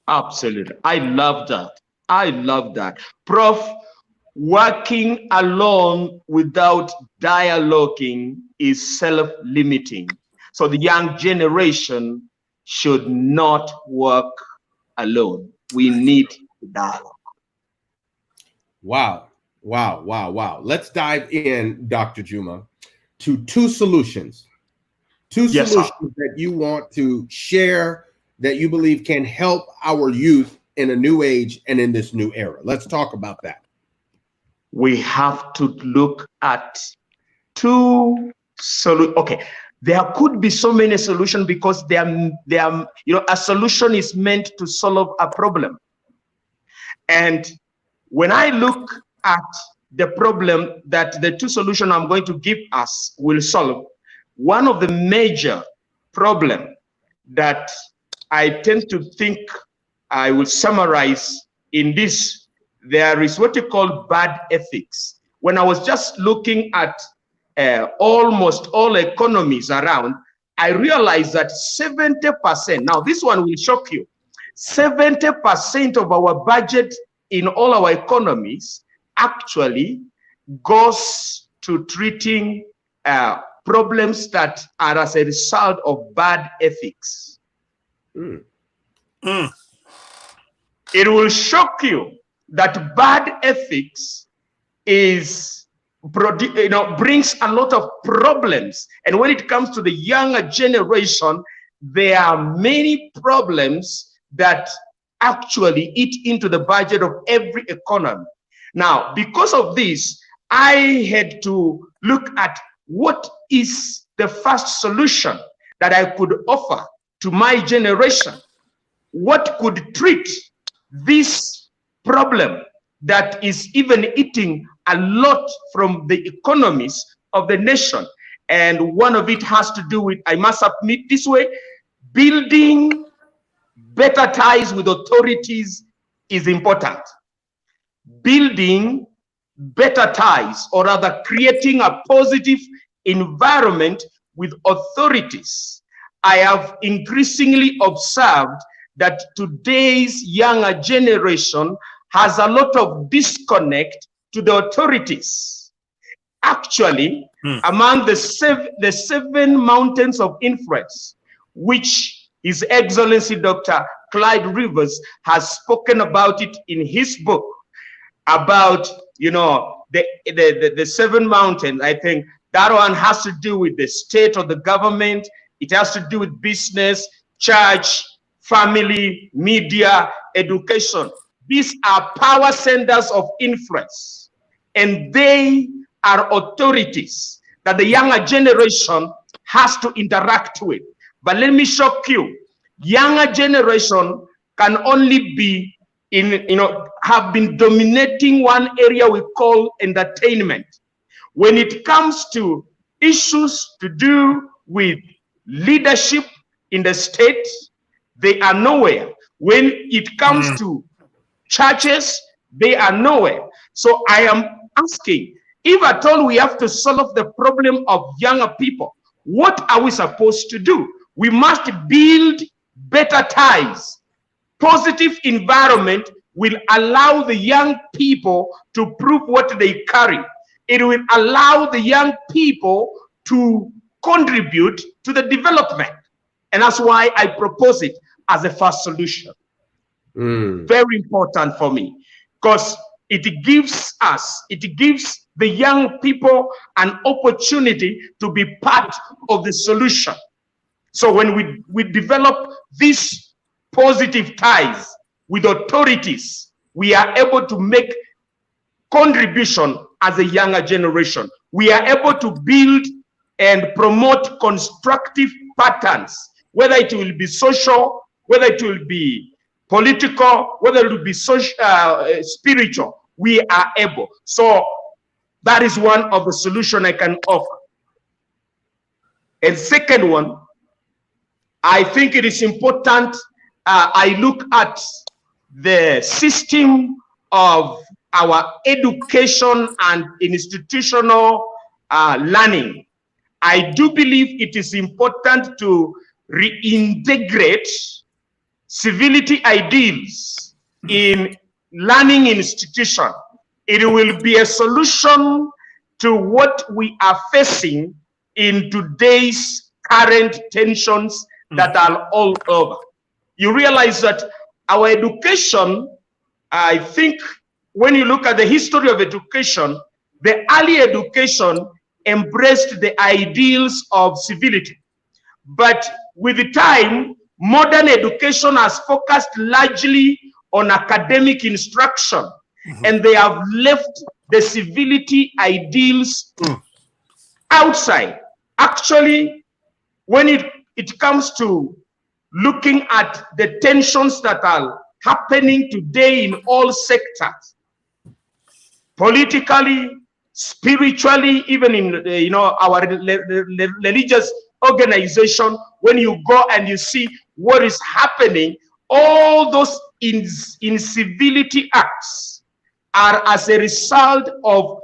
Absolutely. I love that. I love that. Prof, working alone without dialoguing is self-limiting. So the young generation should not work alone. We need dialogue. Wow. Wow. Wow. Wow. Let's dive in, Dr. Juma, to two solutions. Two solutions that you want to share that you believe can help our youth in a new age and in this new era. Let's talk about that. We have to look at two solutions. Okay, there could be so many solutions because they are, a solution is meant to solve a problem. And when I look at the problem that the two solutions I'm going to give us will solve, one of the major problems that I tend to think I will summarize in this, there is what you call bad ethics. When I was just looking at almost all economies around, I realized that 70%, now this one will shock you, 70% of our budget in all our economies actually goes to treating problems that are as a result of bad ethics. It will shock you that bad ethics is, brings a lot of problems. And when it comes to the younger generation, there are many problems that actually eat into the budget of every economy. Now, because of this, I had to look at what is the first solution that I could offer to my generation. What could treat this problem that is even eating a lot from the economies of the nation? And one of it has to do with, I must admit this way, building better ties with authorities is important. Building better ties, or rather creating a positive environment with authorities. I have increasingly observed that today's younger generation has a lot of disconnect to the authorities. actually among the seven mountains of influence, which His Excellency Dr. Clyde Rivers has spoken about it in his book about, the seven mountains. I think that one has to do with the state or the government. It has to do with business, church, family, media, education. These are power centers of influence, and they are authorities that the younger generation has to interact with. But let me shock you, younger generation can only be have been dominating one area we call entertainment. When it comes to issues to do with leadership in the state, they are nowhere. When it comes to churches, they are nowhere. So I am asking, if at all we have to solve the problem of younger people, what are we supposed to do? We must build better ties. Positive environment will allow the young people to prove what they carry. It will allow the young people to contribute to the development. And that's why I propose it as a first solution. Very important for me, because it gives the young people an opportunity to be part of the solution. So when we develop these positive ties with authorities, we are able to make contribution as a younger generation. We are able to build and promote constructive patterns, whether it will be social, whether it will be political, whether it will be social, spiritual. We are able. So that is one of the solutions I can offer. And second one, I think it is important. I look at the system of our education and institutional learning. I do believe it is important to reintegrate civility ideals in learning institution. It will be a solution to what we are facing in today's current tensions that are all over. You realize that our education, I think when you look at the history of education, the early education embraced the ideals of civility. But with the time, modern education has focused largely on academic instruction, and they have left the civility ideals outside. Actually, when it comes to looking at the tensions that are happening today in all sectors, politically, spiritually, even in our religious organization, when you go and you see what is happening, all those incivility acts are as a result of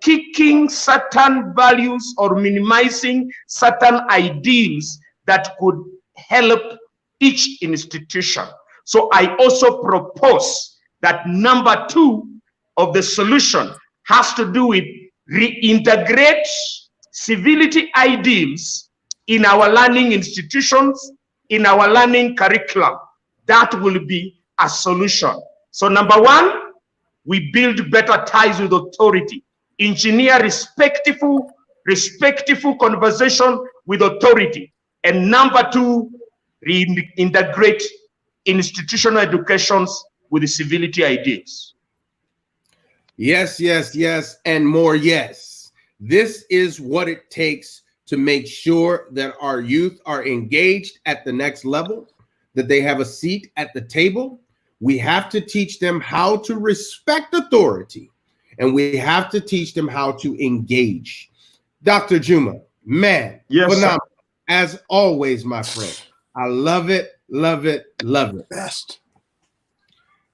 kicking certain values or minimizing certain ideals that could help each institution. So I also propose that number 2 of the solution has to do with reintegrate civility ideals in our learning institutions, in our learning curriculum. That will be a solution. So number 1, we build better ties with authority, engineer respectful conversation with authority. And number 2, reintegrate institutional educations with the civility ideas. Yes, yes, yes, and more yes. This is what it takes to make sure that our youth are engaged at the next level, that they have a seat at the table. We have to teach them how to respect authority, and we have to teach them how to engage. Dr. Juma, man, yes, phenomenal. As always, my friend. I love it, love it, love it. Best.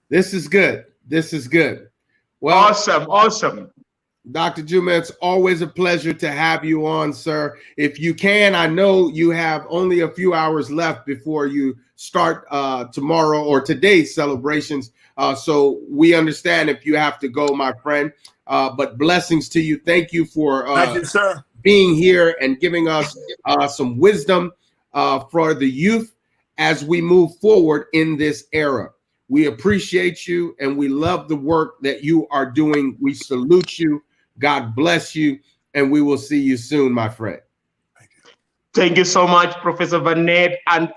This is good. This is good. Well, awesome. Dr. Juma, it's always a pleasure to have you on, sir. If you can, I know you have only a few hours left before you start tomorrow or today's celebrations. So we understand if you have to go, my friend. but blessings to you. Thank you for Thank you, sir. being here and giving us some wisdom for the youth as we move forward in this era. We appreciate you and we love the work that you are doing. We salute you. God bless you, and we will see you soon, my friend. Thank you so much, Professor Vanet. And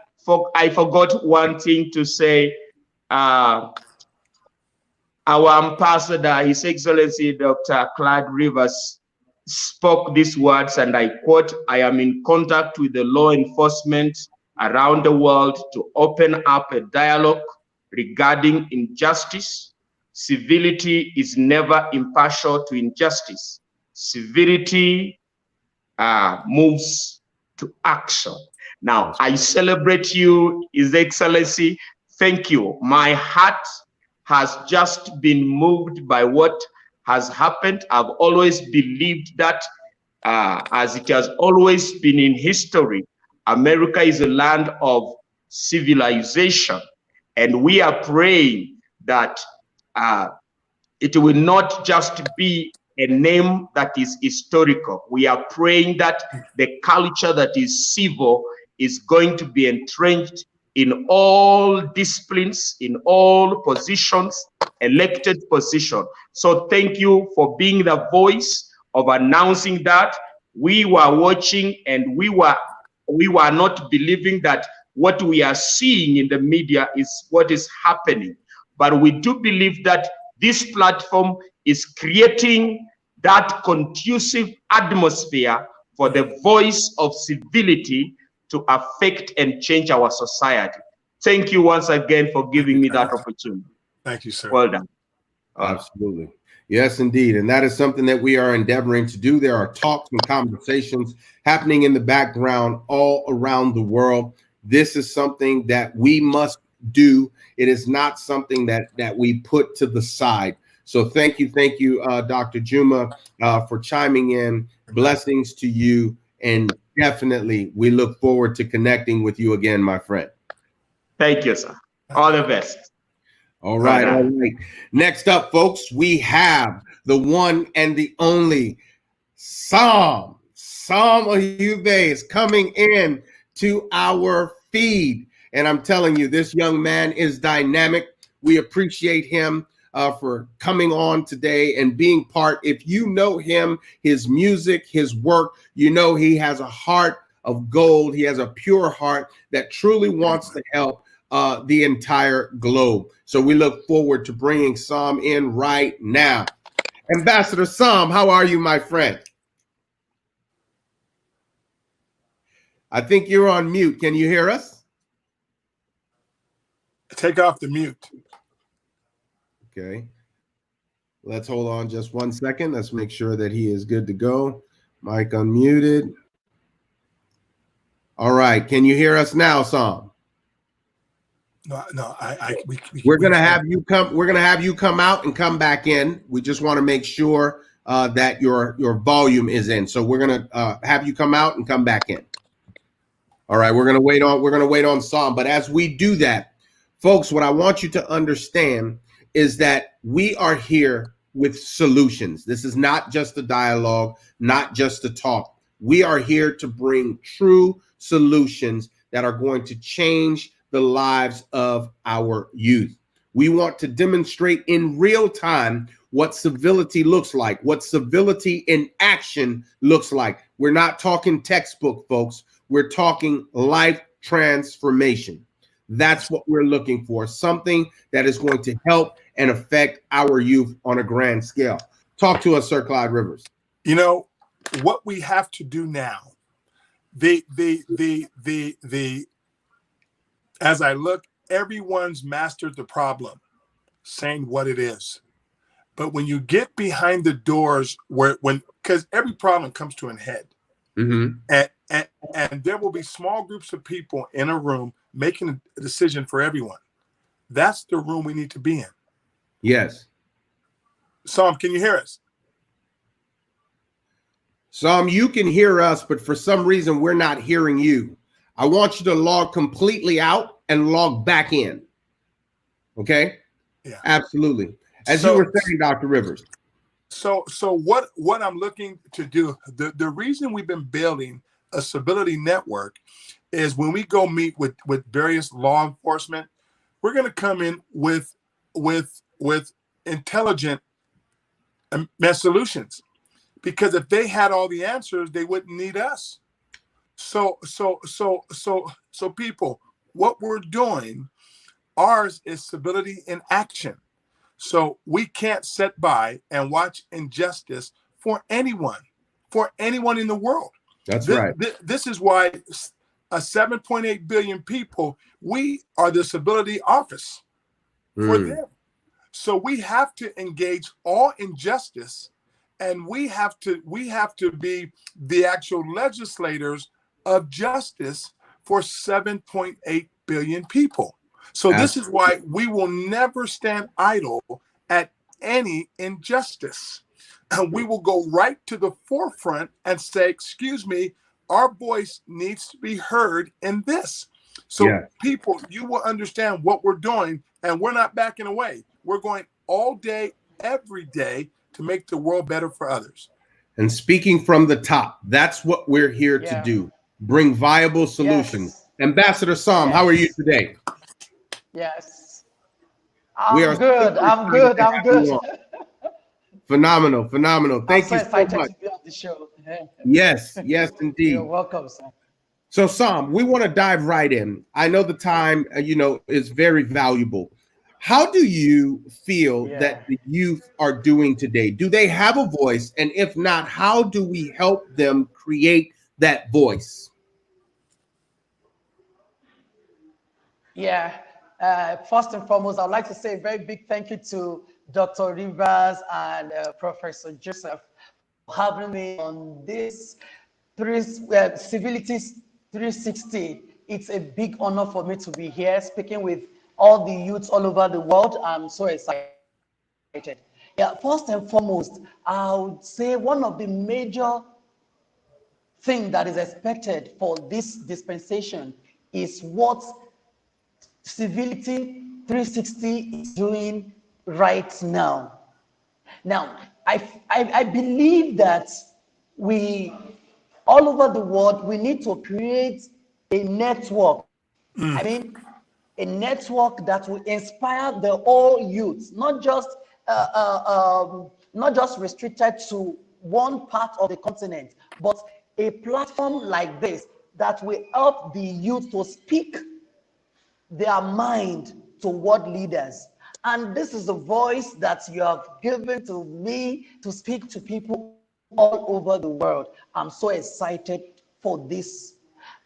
I forgot one thing to say. Our ambassador, His Excellency Dr. Clyde Rivers, spoke these words, and I quote, "I am in contact with the law enforcement around the world to open up a dialogue regarding injustice. Civility is never impartial to injustice. Civility moves to action." Now, I celebrate you, His Excellency. Thank you. My heart has just been moved by what has happened. I've always believed that, as it has always been in history, America is a land of civilization. And we are praying that it will not just be a name that is historical. We are praying that the culture that is civil is going to be entrenched in all disciplines, in all positions, elected position. So thank you for being the voice of announcing that. We were watching and we were not believing that what we are seeing in the media is what is happening. But we do believe that this platform is creating that conducive atmosphere for the voice of civility to affect and change our society. Thank you once again for giving me that opportunity. Thank you, sir. Well done. Absolutely. Yes, indeed. And that is something that we are endeavoring to do. There are talks and conversations happening in the background all around the world. This is something that we must do. It is not something that we put to the side. So thank you, Dr. Juma, for chiming in. Blessings to you. And definitely, we look forward to connecting with you again, my friend. Thank you, sir. All the best. All right, all right. Next up, folks, we have the one and the only Sam Ayube is coming in to our feed. And I'm telling you, this young man is dynamic. We appreciate him for coming on today and being part. If you know him, his music, his work, you know he has a heart of gold. He has a pure heart that truly wants to help the entire globe. So we look forward to bringing Sam in right now. Ambassador Sam, how are you, my friend? I think you're on mute. Can you hear us? Take off the mute. Okay. Let's hold on just 1 second. Let's make sure that he is good to go. Mic unmuted. All right. Can you hear us now, Sam? No, We're gonna have you come. We're gonna have you come out and come back in. We just want to make sure that your volume is in. So we're gonna have you come out and come back in. All right. We're gonna wait on Sam. But as we do that, folks, what I want you to understand is that we are here with solutions. This is not just a dialogue, not just a talk. We are here to bring true solutions that are going to change the lives of our youth. We want to demonstrate in real time what civility looks like, what civility in action looks like. We're not talking textbook, folks. We're talking life transformation. That's what we're looking for, something that is going to help and affect our youth on a grand scale. Talk to us, Sir Clyde Rivers. You know, what we have to do now, as I look, everyone's mastered the problem, saying what it is. But when you get behind the doors, because every problem comes to an head, and there will be small groups of people in a room making a decision for everyone. That's the room we need to be in. Yes. Sam, can you hear us? Sam, you can hear us, but for some reason we're not hearing you. I want you to log completely out and log back in. Okay? Yeah. Absolutely. As you were saying, Dr. Rivers. So what I'm looking to do, the reason we've been building a civility network is when we go meet with various law enforcement, we're going to come in with intelligent solutions, because if they had all the answers, they wouldn't need us. So people, what we're doing, ours is civility in action. So we can't sit by and watch injustice for anyone in the world. That's right. This is why 7.8 billion people, we are the civility office for them. So we have to engage all injustice, and we have to be the actual legislators of justice for 7.8 billion people. So this is why we will never stand idle at any injustice. And we will go right to the forefront and say, excuse me, our voice needs to be heard in this. So people, you will understand what we're doing, and we're not backing away. We're going all day, every day to make the world better for others. And speaking from the top, that's what we're here to do. Bring viable solutions. Yes. Ambassador Sam, how are you today? Yes. I'm good. I'm good. I'm good. Phenomenal. Thank you so much. To be on the show. Yes, indeed. You're welcome, sir. So Sam, we want to dive right in. I know the time, is very valuable. How do you feel that the youth are doing today? Do they have a voice? And if not, how do we help them create that voice? Yeah. First and foremost, I'd like to say a very big thank you to Dr. Rivers and Professor Joseph for having me on this Civility 360. It's a big honor for me to be here speaking with all the youths all over the world. I'm so excited. Yeah, first and foremost, I would say one of the major things that is expected for this dispensation is what Civility 360 is doing right now. Now, I believe that we, all over the world, we need to create a network. I mean, a network that will inspire the whole youth, not just restricted to one part of the continent, but a platform like this that will help the youth to speak their mind to world leaders. And this is a voice that you have given to me to speak to people all over the world. I'm so excited for this.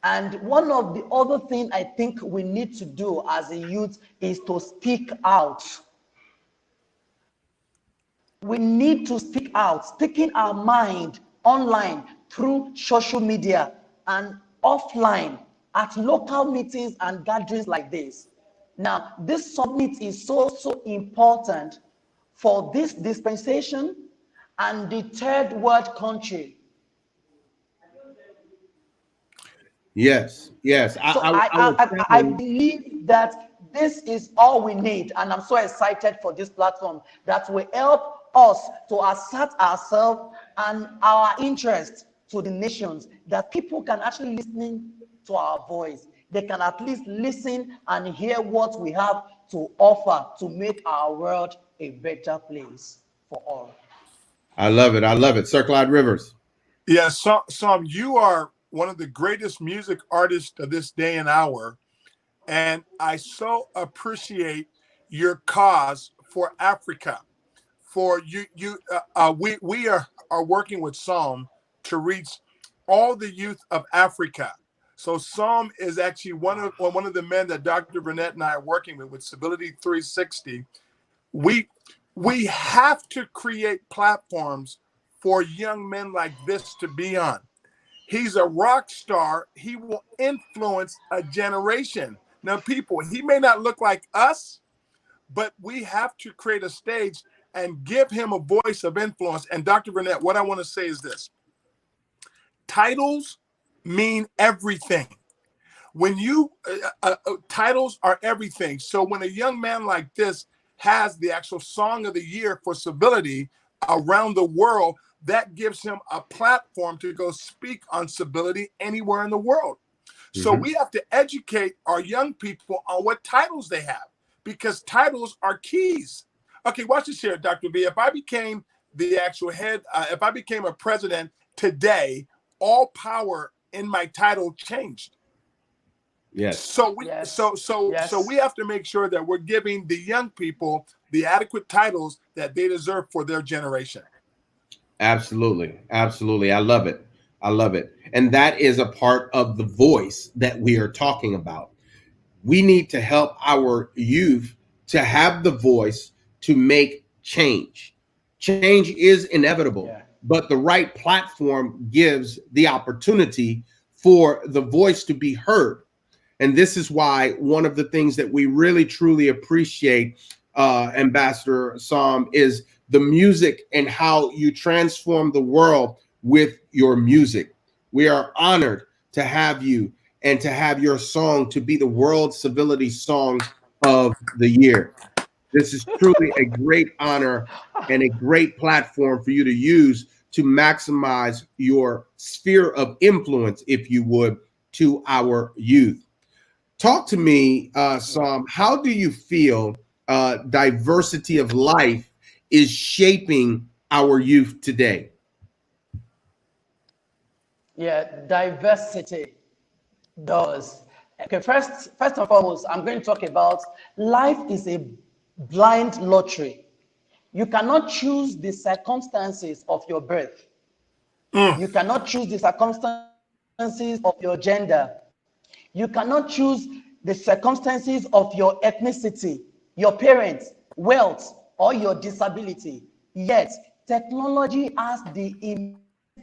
And one of the other things I think we need to do as a youth is to speak out. We need to speak out, speaking our mind online, through social media, and offline at local meetings and gatherings like this. Now, this summit is so important for this dispensation and the third world country. Yes. I believe that this is all we need, and I'm so excited for this platform that will help us to assert ourselves and our interest to the nations, that people can actually listen to our voice. They can at least listen and hear what we have to offer to make our world a better place for all. I love it. Sir Clyde Rivers. Yeah, Sam, you are one of the greatest music artists of this day and hour. And I so appreciate your cause for Africa. For we are working with Psalm to reach all the youth of Africa. So Psalm is actually one of the men that Dr. Burnett and I are working with Civility 360. We have to create platforms for young men like this to be on. He's a rock star. He will influence a generation. Now, people, he may not look like us, but we have to create a stage and give him a voice of influence. And Dr. Burnett, what I want to say is this. Titles mean everything. When you, titles are everything. So when a young man like this has the actual song of the year for Civility, around the world, that gives him a platform to go speak on civility anywhere in the world. So we have to educate our young people on what titles they have, because titles are keys. Okay, watch this here, Dr. V. If I became the actual head, if I became a president today, all power in my title changed. Yes. So we so we have to make sure that we're giving the young people the adequate titles that they deserve for their generation. Absolutely. Absolutely. I love it. I love it. And that is a part of the voice that we are talking about. We need to help our youth to have the voice to make change. Change is inevitable, but the right platform gives the opportunity for the voice to be heard. And this is why one of the things that we really truly appreciate, Ambassador Sam, is the music and how you transform the world with your music. We are honored to have you and to have your song to be the World Civility Song of the Year. This is truly a great honor and a great platform for you to use to maximize your sphere of influence, if you would, to our youth. Talk to me, Sam, how do you feel diversity of life is shaping our youth today? Yeah, diversity does. Okay, first and foremost, I'm going to talk about life is a blind lottery. You cannot choose the circumstances of your birth. You cannot choose the circumstances of your gender. You cannot choose the circumstances of your ethnicity, your parents, wealth, or your disability. Yet, technology has the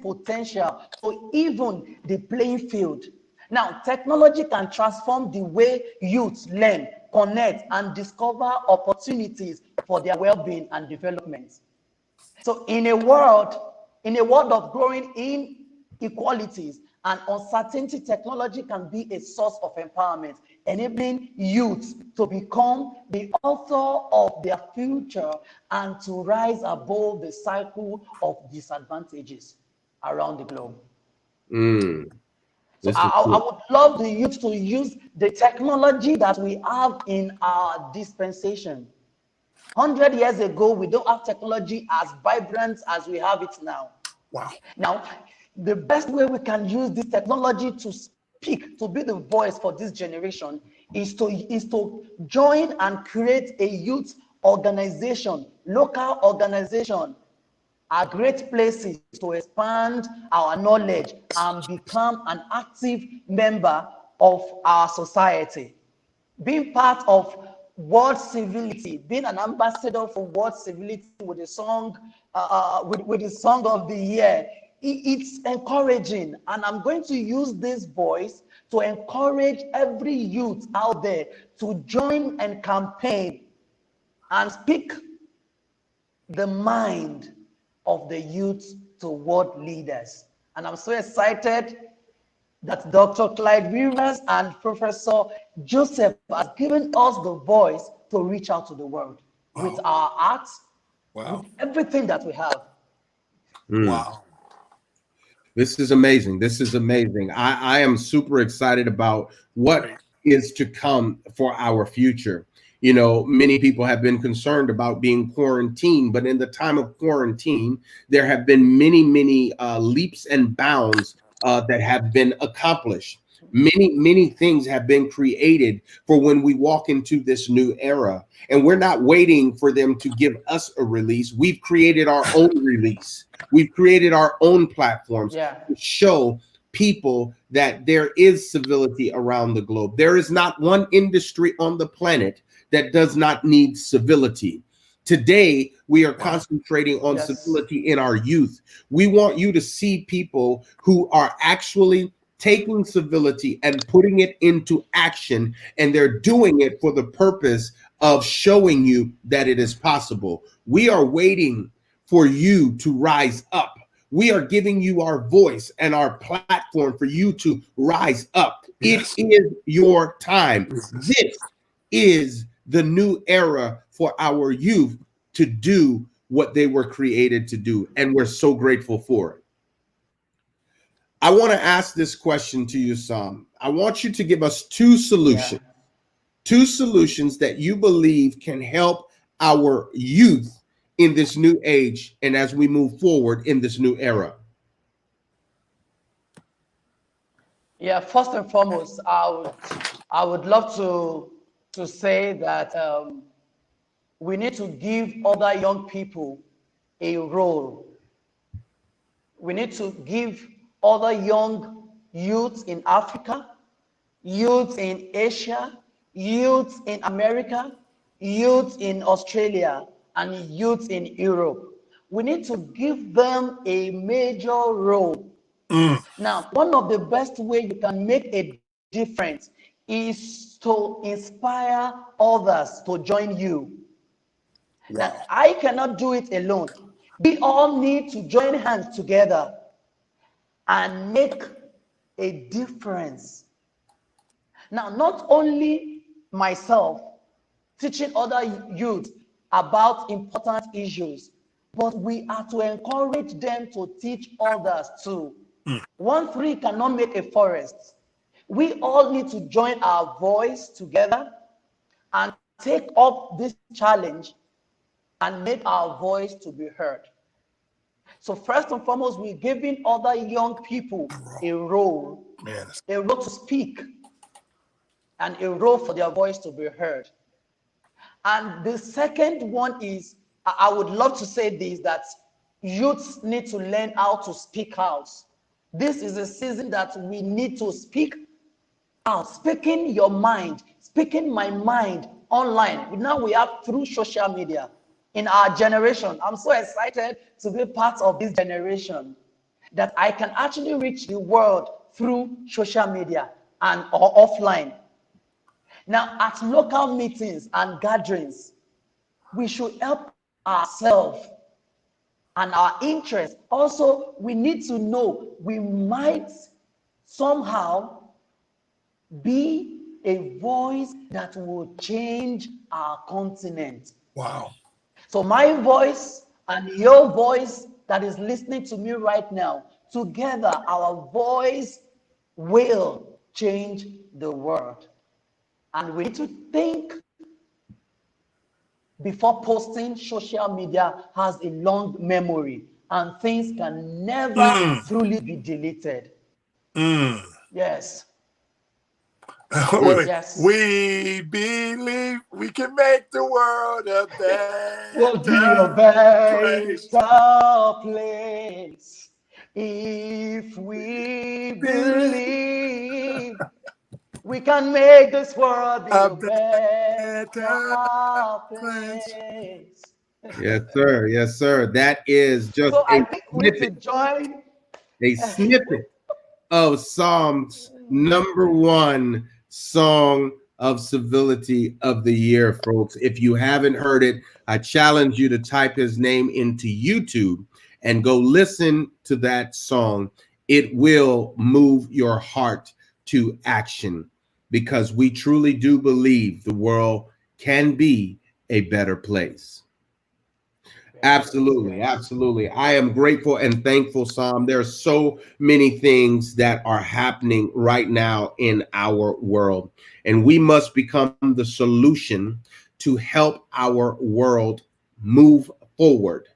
potential to even the playing field. Now, technology can transform the way youth learn, connect, and discover opportunities for their well-being and development. So in a world of growing inequalities and uncertainty, technology can be a source of empowerment, enabling youth to become the author of their future and to rise above the cycle of disadvantages around the globe. So I would love the youth to use the technology that we have in our dispensation. 100 years ago, we don't have technology as vibrant as we have it now. Wow. Now, the best way we can use this technology to speak, to be the voice for this generation, is to join and create a youth organization, local organization, are great places to expand our knowledge and become an active member of our society. Being part of World Civility, being an ambassador for World Civility with the song, with the song of the year, it's encouraging. And I'm going to use this voice to encourage every youth out there to join and campaign and speak the mind of the youth to world leaders. And I'm so excited that Dr. Clyde Rivers and Professor Joseph has given us the voice to reach out to the world with our arts, with everything that we have. Wow. This is amazing. This is amazing. I am super excited about what is to come for our future. You know, many people have been concerned about being quarantined, but in the time of quarantine, there have been many leaps and bounds that have been accomplished. Many things have been created for when we walk into this new era, and we're not waiting for them to give us a release. We've created our own release. We've created our own platforms to show people that there is civility around the globe. There is not one industry on the planet that does not need civility. Today, we are concentrating on civility in our youth. We want you to see people who are actually taking civility and putting it into action, and they're doing it for the purpose of showing you that it is possible. We are waiting for you to rise up. We are giving you our voice and our platform for you to rise up. It is your time. This is the new era for our youth to do what they were created to do. And we're so grateful for it. I want to ask this question to you, Sam. I want you to give us two solutions that you believe can help our youth in this new age and as we move forward in this new era. Yeah, first and foremost, I would love to say that we need to give other young people a role. We need to give other young youths in Africa, youths in Asia, youths in America, youths in Australia, and youths in Europe. We need to give them a major role. Now, one of the best ways you can make a difference is to inspire others to join you. Wow. Now, I cannot do it alone. We all need to join hands together and make a difference. Now, not only myself teaching other youth about important issues, but we are to encourage them to teach others too. One tree cannot make a forest. We all need to join our voice together and take up this challenge and make our voice to be heard. So first and foremost, we're giving other young people a role to speak, and a role for their voice to be heard. And the second one is, I would love to say this, that youths need to learn how to speak out. This is a season that we need to speak out, speaking your mind, speaking my mind online. Now we have through social media. In our generation, I'm so excited to be part of this generation that I can actually reach the world through social media and or offline. Now, at local meetings and gatherings, we should help ourselves and our interests. Also, we need to know we might somehow be a voice that will change our continent. Wow. So my voice and your voice that is listening to me right now, together our voice will change the world. And we need to think before posting. Social media has a long memory and things can never truly be deleted. Yes. Wait. Yes. We believe we can make the world a Will be a better place if we believe we can make this world a better place. Yes, sir. Yes, sir. That is just So I think we need to join. a snippet of Psalm's #1 song of civility of the year, folks. If you haven't heard it, I challenge you to type his name into YouTube and go listen to that song. It will move your heart to action because we truly do believe the world can be a better place. Absolutely, absolutely. I am grateful and thankful, Sam. There are so many things that are happening right now in our world, and we must become the solution to help our world move forward.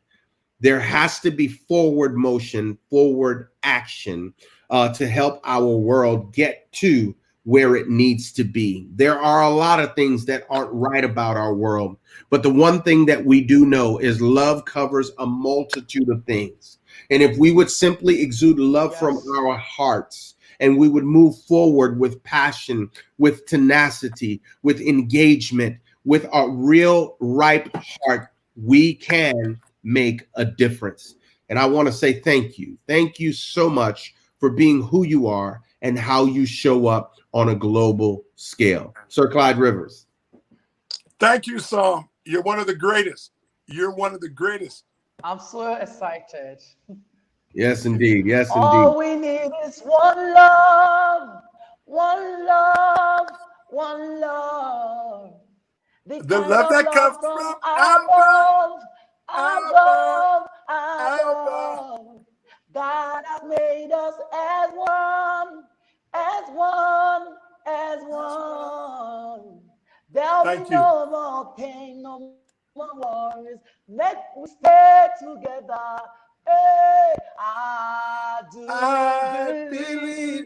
There has to be forward motion, forward action to help our world get to where it needs to be. There are a lot of things that aren't right about our world, but the one thing that we do know is love covers a multitude of things. And if we would simply exude love from our hearts, and we would move forward with passion, with tenacity, with engagement, with a real ripe heart, we can make a difference. And I want to say thank you. Thank you so much for being who you are and how you show up on a global scale. Sir Clyde Rivers. Thank you, Sam. You're one of the greatest. You're one of the greatest. I'm so excited. Yes, indeed. Yes, indeed. All we need is one love, one love, one love. The love that comes from above. above, above. above. God has made us as one, as one, as one. There'll Thank be you. no more pain, no more worries. Let we stay together. Hey, I do I believe believe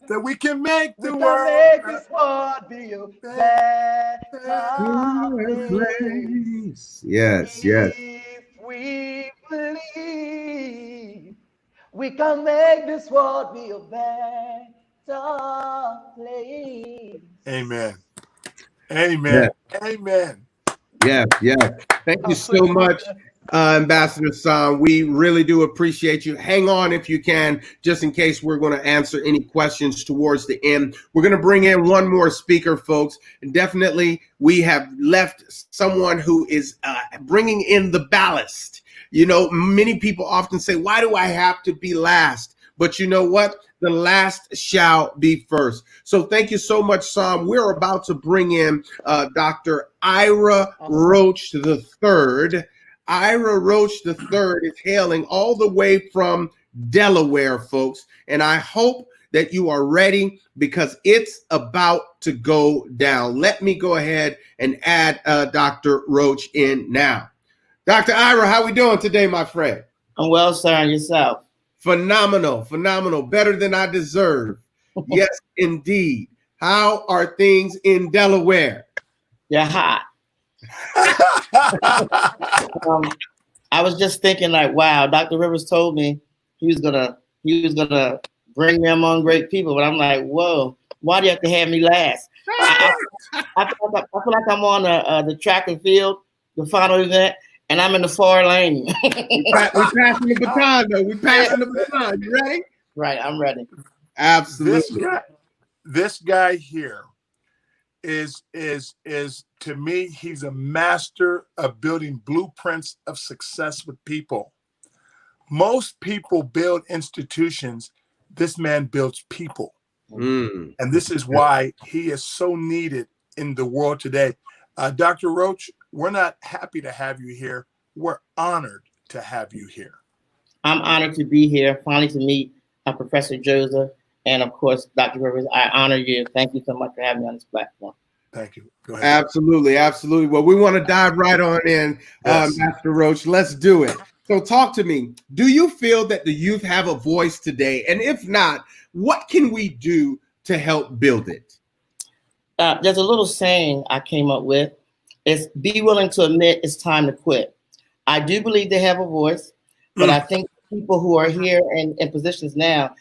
that we can make we the can world make this world be a better place. Place. Yes, yes. If we believe we can make this world be a better place. Amen. Yes. Amen. Amen. Yes, yes. Thank you so much, Ambassador Sam. We really do appreciate you. Hang on if you can, just in case we're going to answer any questions towards the end. We're going to bring in one more speaker, folks. And definitely, we have left someone who is bringing in the ballast. You know, many people often say, why do I have to be last? But you know what? The last shall be first. So thank you so much, Sam. We're about to bring in Dr. Ira Roach III. Ira Roach III is hailing all the way from Delaware, folks. And I hope that you are ready because it's about to go down. Let me go ahead and add Dr. Roach in now. Dr. Ira, how we doing today, my friend? I'm well, sir, and yourself? Phenomenal, phenomenal, better than I deserve. Yes, indeed. How are things in Delaware? You're hot. I was just thinking, like, wow, Dr. Rivers told me he was gonna bring me among great people, but I'm like, whoa, why do you have to have me last? I feel like I'm on the track and field, the final event, and I'm in the far lane. We're passing the baton, though. We're passing the baton. You ready? Right, I'm ready. Absolutely. This guy here is to me, he's a master of building blueprints of success with people. Most people build institutions. This man builds people. And this is why he is so needed in the world today. Dr. Roach, we're not happy to have you here. We're honored to have you here. I'm honored to be here, finally to meet Professor Joseph, and of course, Dr. Rivers. I honor you. Thank you so much for having me on this platform. Thank you. Go ahead. Absolutely, absolutely. Well, we want to dive right on in, Yes. Master Roach. Let's do it. So talk to me. Do you feel that the youth have a voice today? And if not, what can we do to help build it? There's a little saying I came up with. It's be willing to admit it's time to quit. I do believe they have a voice, but I think people who are here in positions now,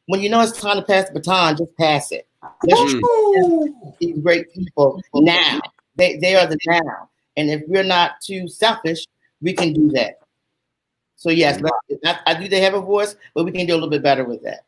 when you know it's time to pass the baton, just pass it. These great people now. They are the now. And if we're not too selfish, we can do that. So yes, I do they have a voice, but we can do a little bit better with that.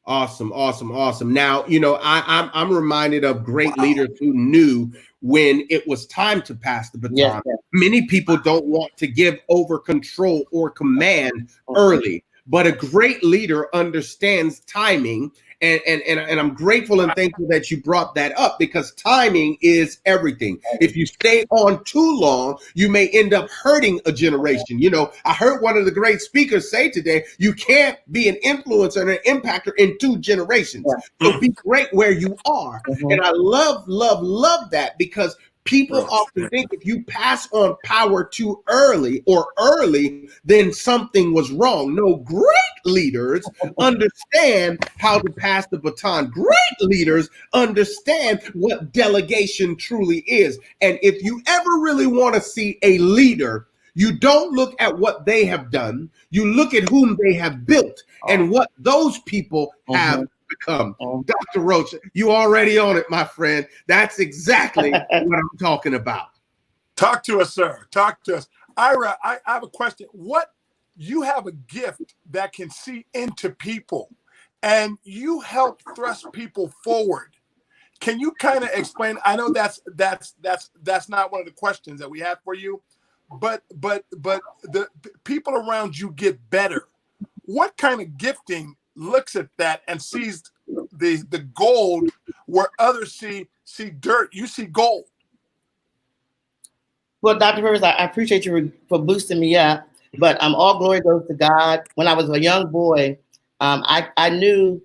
Awesome, awesome, awesome. Now, you know, I'm reminded of great leaders who knew when it was time to pass the baton. Yes. Many people don't want to give over control or command early, but a great leader understands timing. And I'm grateful and thankful that you brought that up because timing is everything. If you stay on too long, you may end up hurting a generation. You know, I heard one of the great speakers say today, you can't be an influencer and an impactor in 2 generations. So be great where you are. And I love that because people often think if you pass on power too early, then something was wrong. No, great leaders understand how to pass the baton. Great leaders understand what delegation truly is. And if you ever really want to see a leader, you don't look at what they have done. You look at whom they have built and what those people have become. Dr. Roach, you already on it, my friend. That's exactly what I'm talking about. Talk to us, sir. Talk to us. Ira, I have a question. You have a gift that can see into people and you help thrust people forward. Can you kind of explain? I know that's not one of the questions that we have for you, but the people around you get better. What kind of gifting looks at that and sees the gold where others see dirt? You see gold. Well, Dr. Rivers, I appreciate you for boosting me up, but all glory goes to God. When I was a young boy, I knew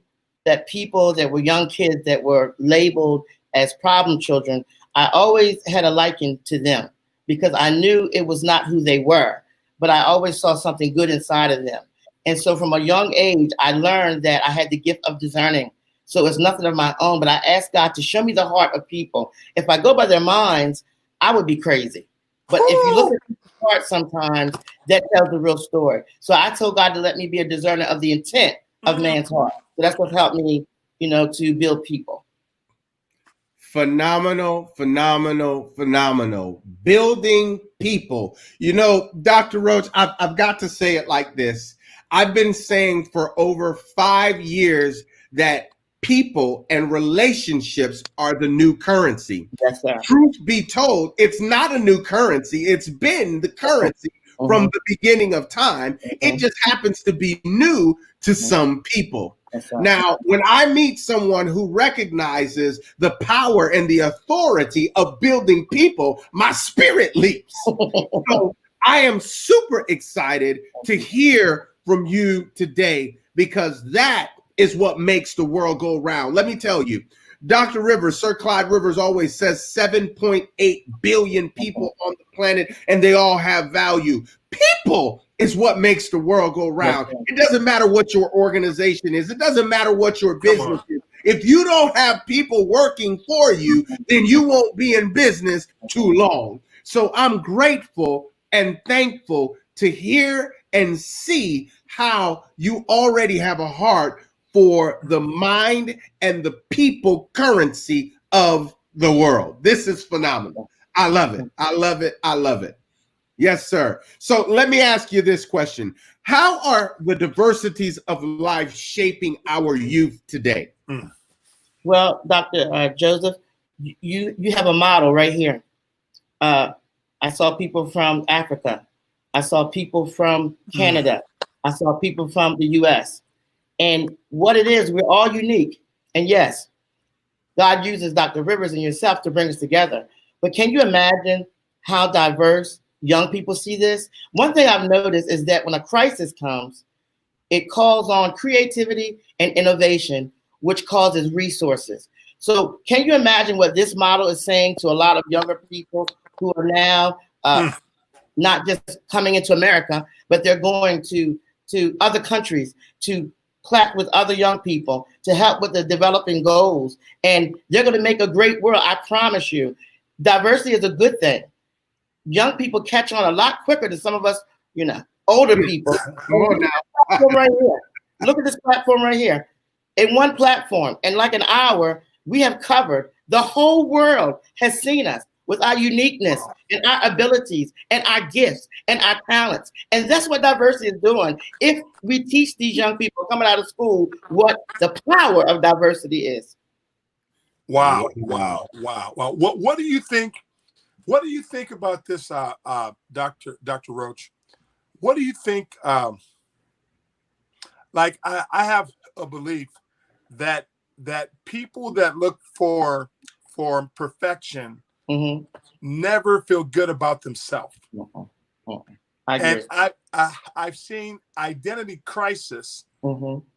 that people that were young kids that were labeled as problem children, I always had a liking to them because I knew it was not who they were, but I always saw something good inside of them. And so from a young age, I learned that I had the gift of discerning. So it's nothing of my own, but I asked God to show me the heart of people. If I go by their minds, I would be crazy. But if you look at the heart sometimes, that tells the real story. So I told God to let me be a discerner of the intent of man's heart. So that's what helped me, to build people. Phenomenal, phenomenal, phenomenal. Building people. Dr. Roach, I've got to say it like this. I've been saying for over 5 years that people and relationships are the new currency. Yes, sir. Truth be told, it's not a new currency. It's been the currency from the beginning of time. It just happens to be new to some people. Now, when I meet someone who recognizes the power and the authority of building people, my spirit leaps. So I am super excited to hear from you today because that is what makes the world go round. Let me tell you, Dr. Rivers, Sir Clyde Rivers always says 7.8 billion people on the planet, and they all have value. People is what makes the world go round. It doesn't matter what your organization is. It doesn't matter what your business is. If you don't have people working for you, then you won't be in business too long. So I'm grateful and thankful to hear and see how you already have a heart for the mind and the people currency of the world. This is phenomenal. I love it. I love it. I love it. Yes, sir. So let me ask you this question. How are the diversities of life shaping our youth today? Well, Dr. Joseph, you have a model right here. I saw people from Africa. I saw people from Canada. I saw people from the US. And what it is, we're all unique. And yes, God uses Dr. Rivers and yourself to bring us together. But can you imagine how diverse young people see this? One thing I've noticed is that when a crisis comes, it calls on creativity and innovation, which causes resources. So can you imagine what this model is saying to a lot of younger people who are now not just coming into America, but they're going to other countries to clap with other young people to help with the developing goals. And they're going to make a great world. I promise you, diversity is a good thing. Young people catch on a lot quicker than some of us, older people. Come on now. Right here. Look at this platform right here. In one platform, in like an hour, we have covered the whole world has seen us with our uniqueness and our abilities and our gifts and our talents. And that's what diversity is doing. If we teach these young people coming out of school what the power of diversity is. Wow. What do you think? What do you think about this, Dr. Roach? What do you think? I have a belief that people that look for perfection never feel good about themselves. And I've seen identity crisis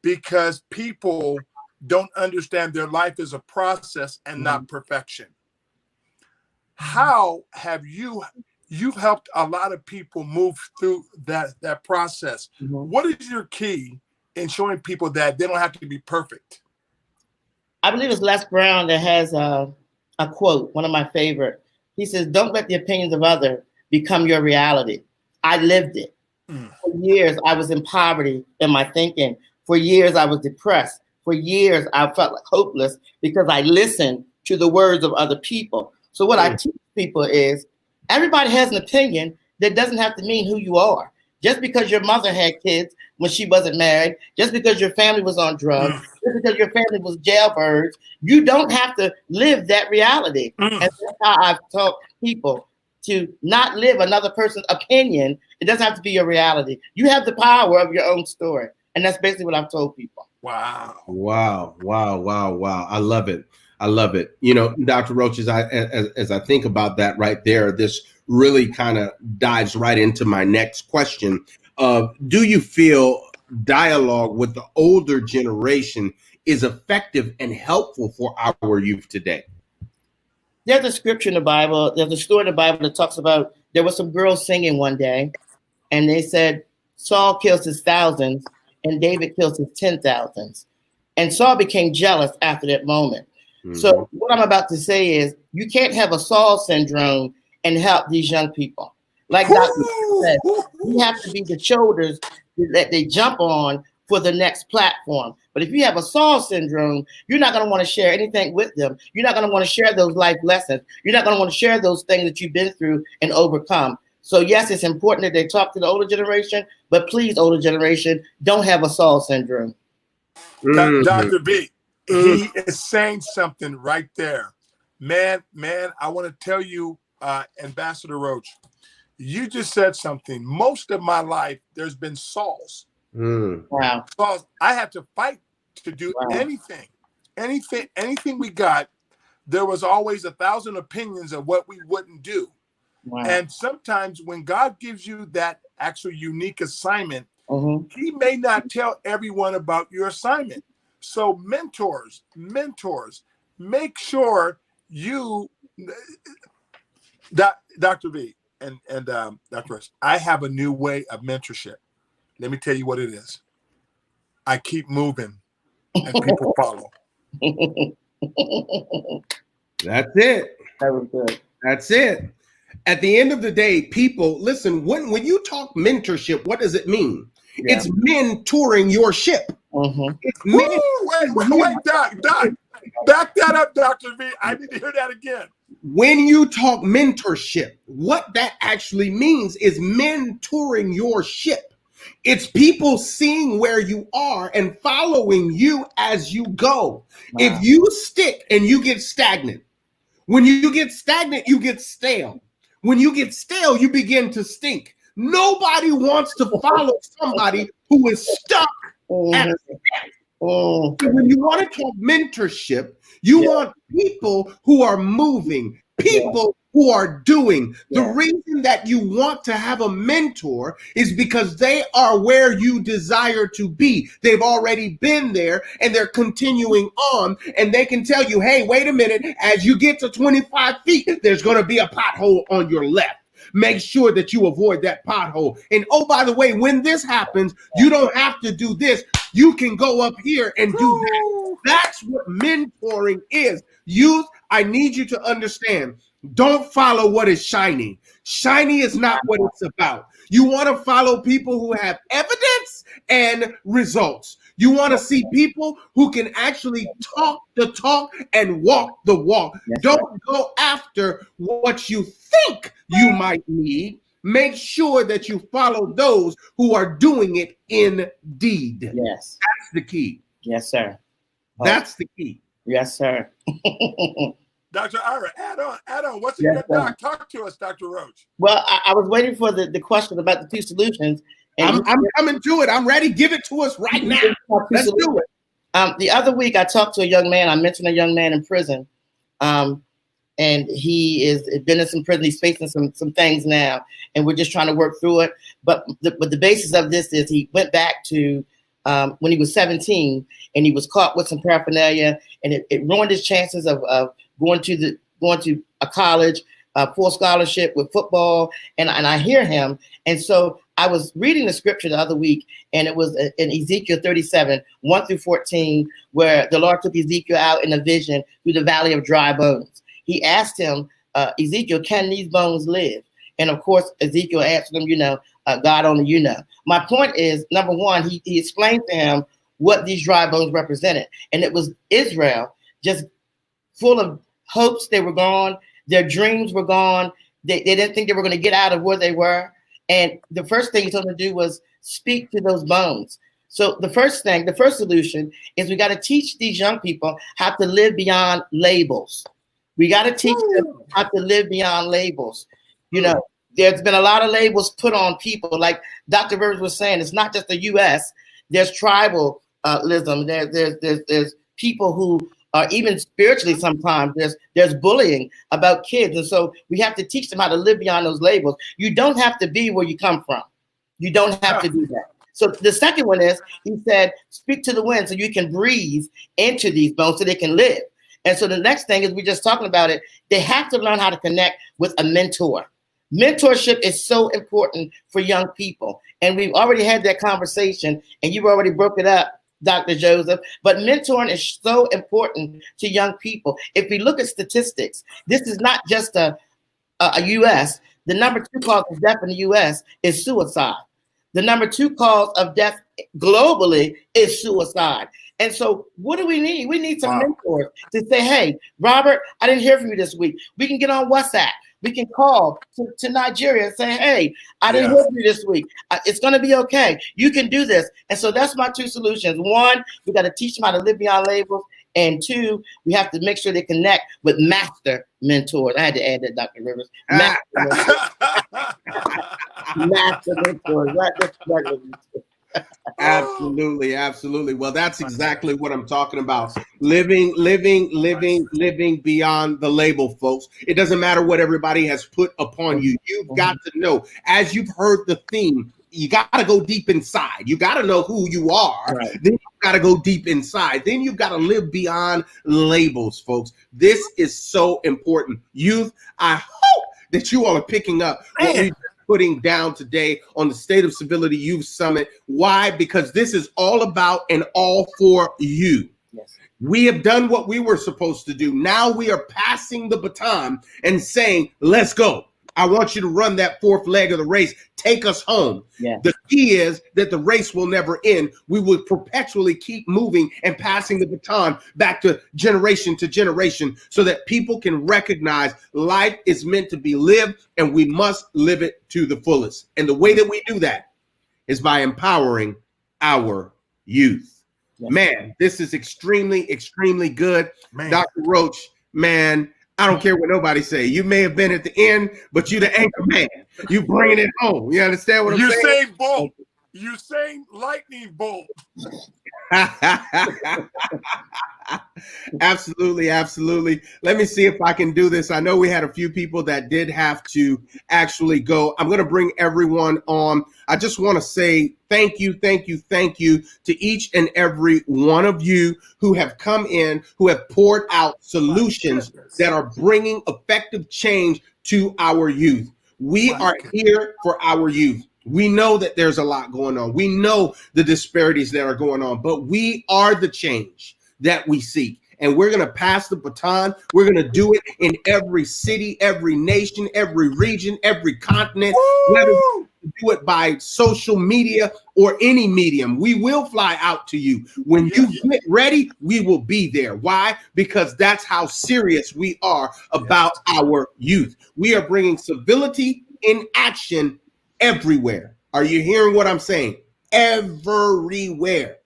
because people don't understand their life is a process and not perfection. How have you've helped a lot of people move through that process? What is your key in showing people that they don't have to be perfect? I believe it's Les Brown that has a quote, one of my favorite. He says, "Don't let the opinions of others become your reality." I lived it. For years, I was in poverty in my thinking. For years, I was depressed. For years, I felt like hopeless because I listened to the words of other people. So what I teach people is everybody has an opinion that doesn't have to mean who you are. Just because your mother had kids when she wasn't married, just because your family was on drugs, just because your family was jailbirds, you don't have to live that reality. And that's how I've taught people to not live another person's opinion. It doesn't have to be your reality. You have the power of your own story. And that's basically what I've told people. Wow. I love it. I love it. Dr. Roach, as I think about that right there, this really kind of dives right into my next question of, do you feel dialogue with the older generation is effective and helpful for our youth today? There's a scripture in the Bible, there's a story in the Bible that talks about there were some girls singing one day, and they said, Saul kills his thousands and David kills his 10,000s. And Saul became jealous after that moment. Mm-hmm. So what I'm about to say is, you can't have a Saul syndrome and help these young people. Like Dr. said, you have to be the shoulders that they jump on for the next platform. But if you have a Saul syndrome, you're not going to want to share anything with them. You're not going to want to share those life lessons. You're not going to want to share those things that you've been through and overcome. So yes, it's important that they talk to the older generation, but please, older generation, don't have a Saul syndrome. Dr. B, he is saying something right there. Man, I want to tell you, Ambassador Roach, you just said something. Most of my life, there's been Sauls. Wow. Sauls. I had to fight to do anything we got. There was always 1,000 opinions of what we wouldn't do. Wow. And sometimes when God gives you that actual unique assignment, he may not tell everyone about your assignment. So mentors, make sure you, Dr. V and Dr. S, I have a new way of mentorship. Let me tell you what it is. I keep moving and people follow. That's it. That was good. That's it. At the end of the day, people, listen, when you talk mentorship, what does it mean? Yeah. It's men touring your ship. It's men. Wait, Doc. Back that up, Dr. V. I need to hear that again. When you talk mentorship, what that actually means is men touring your ship. It's people seeing where you are and following you as you go. Wow. If you stick and you get stagnant, when you get stagnant, you get stale. When you get stale, you begin to stink. Nobody wants to follow somebody who is stuck at a step. So when you want to talk mentorship, you want people who are moving, people who are doing. The reason that you want to have a mentor is because they are where you desire to be. They've already been there and they're continuing on, and they can tell you, hey, wait a minute, as you get to 25 feet, there's going to be a pothole on your left. Make sure that you avoid that pothole. And oh, by the way, when this happens, you don't have to do this. You can go up here and do that. That's what mentoring is. Youth, I need you to understand. Don't follow what is shiny. Shiny is not what it's about. You want to follow people who have evidence and results. You want to see people who can actually talk the talk and walk the walk. Don't go after what you think you might need. Make sure that you follow those who are doing it indeed. Yes. That's the key. Yes, sir. That's the key. Yes, sir. Dr. Ira, add on. What's it good, Doc? Talk to us, Dr. Roach. Well, I was waiting for the question about the 2 solutions. And I'm coming to it. I'm ready. Give it to us right now. Let's do it. The other week, I talked to a young man. I mentioned a young man in prison. And he is been in some prison. He's facing some things now. And we're just trying to work through it. But the basis of this is he went back to when he was 17 and he was caught with some paraphernalia. And it ruined his chances of going to a college, full scholarship with football, and I hear him. And so I was reading the scripture the other week, and it was in Ezekiel 37, 1-14, where the Lord took Ezekiel out in a vision through the valley of dry bones. He asked him, Ezekiel, can these bones live? And of course, Ezekiel answered him, God only you know. My point is, number one, he explained to him what these dry bones represented. And it was Israel, just full of hopes. They were gone. Their dreams were gone. They didn't think they were going to get out of where they were. And the first thing he told them to do was speak to those bones. So the first solution is we got to teach these young people how to live beyond labels. We got to teach them how to live beyond labels. There's been a lot of labels put on people. Like Dr. Burns was saying, it's not just the U.S. There's tribalism. There's people who or even spiritually sometimes there's bullying about kids. And so we have to teach them how to live beyond those labels. You don't have to be where you come from. You don't have to do that. So the second one is, he said, speak to the wind so you can breathe into these bones so they can live. And so the next thing is, we're just talking about it, they have to learn how to connect with a mentor. Mentorship is so important for young people. And we've already had that conversation, and you've already broke it up, Dr. Joseph. But mentoring is so important to young people. If we look at statistics, this is not just a U.S. The number 2 cause of death in the U.S. is suicide. The number 2 cause of death globally is suicide. And so what do we need? We need some mentors to say, hey, Robert, I didn't hear from you this week. We can get on WhatsApp. We can call to Nigeria and say, hey, I didn't hear from you this week. It's going to be okay. You can do this. And so that's my 2 solutions. 1, we got to teach them how to live beyond labels. And 2, we have to make sure they connect with master mentors. I had to add that, Dr. Rivers. Master mentors. Right? Absolutely, absolutely. Well, that's exactly what I'm talking about. Living beyond the label, folks. It doesn't matter what everybody has put upon you. You've got to know, as you've heard the theme, you got to go deep inside. You got to know who you are. Right. Then you got to go deep inside. Then you've got to live beyond labels, folks. This is so important. Youth, I hope that you all are picking up what we putting down today on the State of Civility Youth Summit. Why? Because this is all about and all for you. Yes. We have done what we were supposed to do. Now we are passing the baton and saying, let's go. I want you to run that 4th leg of the race. Take us home. Yeah. The key is that the race will never end. We will perpetually keep moving and passing the baton back to generation so that people can recognize life is meant to be lived and we must live it to the fullest. And the way that we do that is by empowering our youth. Yeah. Man, this is extremely, extremely good. Man. Dr. Roach, man, I don't care what nobody say. You may have been at the end, but you the anchor man. You bringing it home. You understand what I'm saying? Usain Bolt. Usain Lightning Bolt. Absolutely, absolutely. Let me see if I can do this. I know we had a few people that did have to actually go. I'm going to bring everyone on. I just want to say thank you to each and every one of you who have come in, who have poured out solutions that are bringing effective change to our youth. We are here for our youth. We know that there's a lot going on. We know the disparities that are going on, but we are the change that we seek. And we're going to pass the baton. We're going to do it in every city, every nation, every region, every continent. Whether we do it by social media or any medium, we will fly out to you. When you get ready, we will be there. Why? Because that's how serious we are about our youth. We are bringing civility in action everywhere. Are you hearing what I'm saying? Everywhere.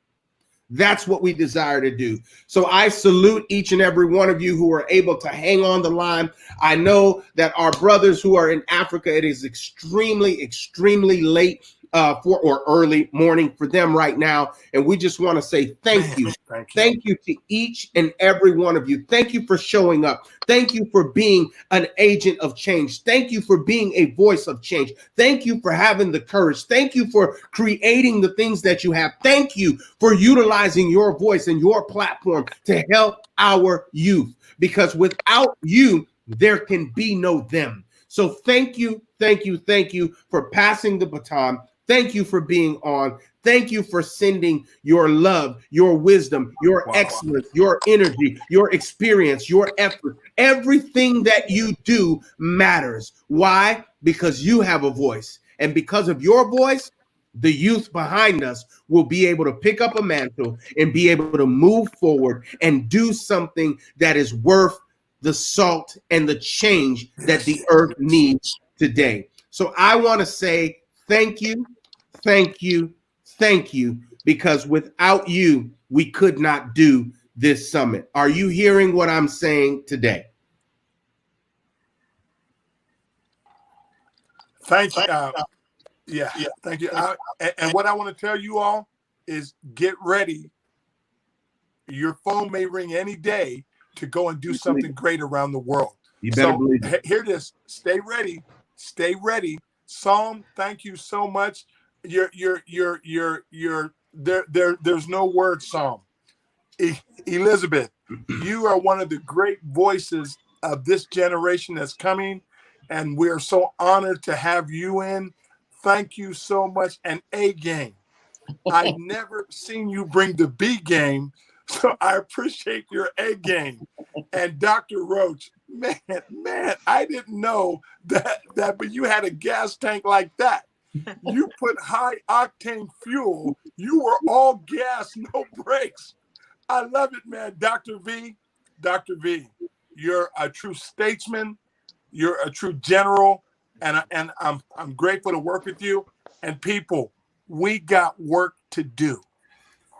That's what we desire to do. So I salute each and every one of you who are able to hang on the line. I know that our brothers who are in Africa, it is extremely, extremely late or early morning for them right now. And we just want to say thank you. Thank you to each and every one of you. Thank you for showing up. Thank you for being an agent of change. Thank you for being a voice of change. Thank you for having the courage. Thank you for creating the things that you have. Thank you for utilizing your voice and your platform to help our youth, because without you, there can be no them. So thank you for passing the baton. Thank you for being on. Thank you for sending your love, your wisdom, your excellence, your energy, your experience, your effort. Everything that you do matters. Why? Because you have a voice. And because of your voice, the youth behind us will be able to pick up a mantle and be able to move forward and do something that is worth the salt and the change that the earth needs today. So I want to say thank you, because without you, we could not do this summit. Are you hearing what I'm saying today? Thank you. Thank you. And what I want to tell you all is get ready your phone may ring any day to go and do something great around the world. You better So believe it. hear this. Stay ready. Stay ready. Psalm, thank you so much. There's no word, Psalm. Elizabeth, you are one of the great voices of this generation that's coming, and we're so honored to have you in. Thank you so much. And A game. I've never seen you bring the B game, so I appreciate your A game. And Dr. Roach, man, I didn't know that, but you had a gas tank like that. You put high octane fuel. You were all gas, no brakes. I love it, man. Dr. V, you're a true statesman. You're a true general, and I'm grateful to work with you. And people, we got work to do.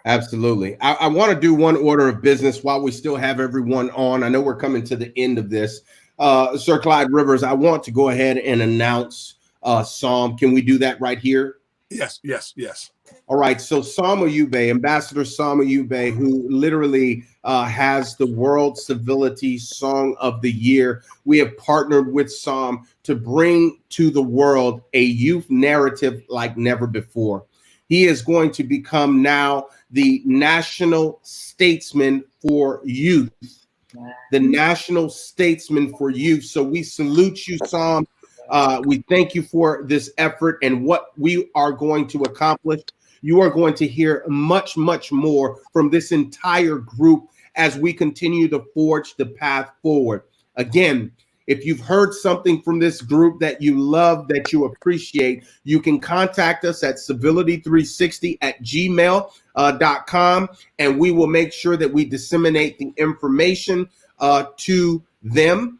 Absolutely. I want to do one order of business while we still have everyone on. I know we're coming to the end of this. Sir Clyde Rivers, I want to go ahead and announce Psalm. Can we do that right here? Yes. All right. So Sam Ayube, Ambassador Sam Ayube, who literally has the World Civility Song of the Year. We have partnered with Sam to bring to the world a youth narrative like never before. He is going to become now the national statesman for youth. The national statesman for youth. So we salute you, Sam. We thank you for this effort and what we are going to accomplish. You are going to hear much, much more from this entire group as we continue to forge the path forward. Again, if you've heard something from this group that you love, that you appreciate, you can contact us at civility360@gmail.com, and we will make sure that we disseminate the information to them.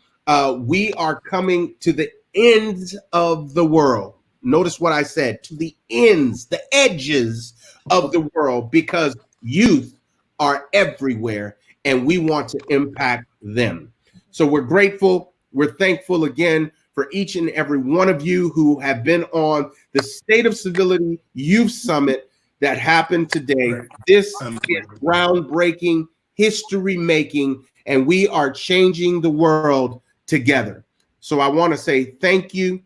We are coming to the ends of the world. Notice what I said, to the ends, the edges of the world, because youth are everywhere and we want to impact them. So we're grateful. We're thankful again for each and every one of you who have been on the State of Civility Youth Summit that happened today. This is groundbreaking, history making, and we are changing the world together. So I want to say thank you.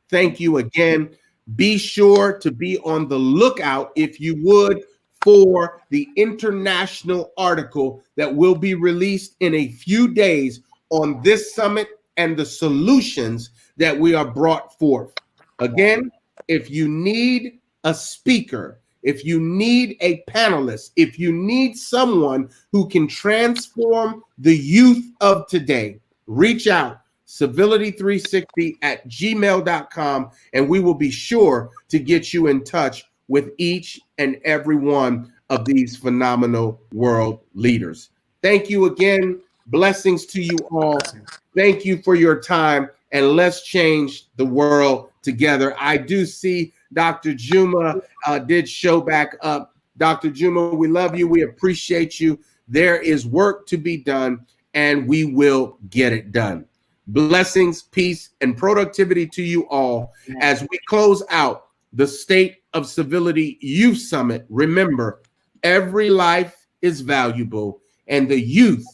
Thank you again. Be sure to be on the lookout, if you would, for the international article that will be released in a few days on this summit and the solutions that we are brought forth. Again, if you need a speaker, if you need a panelist, if you need someone who can transform the youth of today, reach out, civility360@gmail.com, and we will be sure to get you in touch with each and every one of these phenomenal world leaders. Thank you again. Blessings to you all. Thank you for your time, and let's change the world together. I do see Dr. Juma did show back up. Dr. Juma, we love you. We appreciate you. There is work to be done, and we will get it done. Blessings, peace, and productivity to you all. As we close out the State of Civility Youth Summit, remember, every life is valuable, and the youth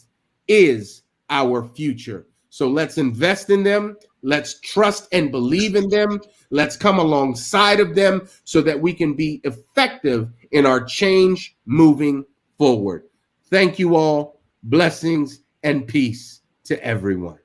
is our future. So let's invest in them. Let's trust and believe in them. Let's come alongside of them so that we can be effective in our change moving forward. Thank you all. Blessings and peace to everyone.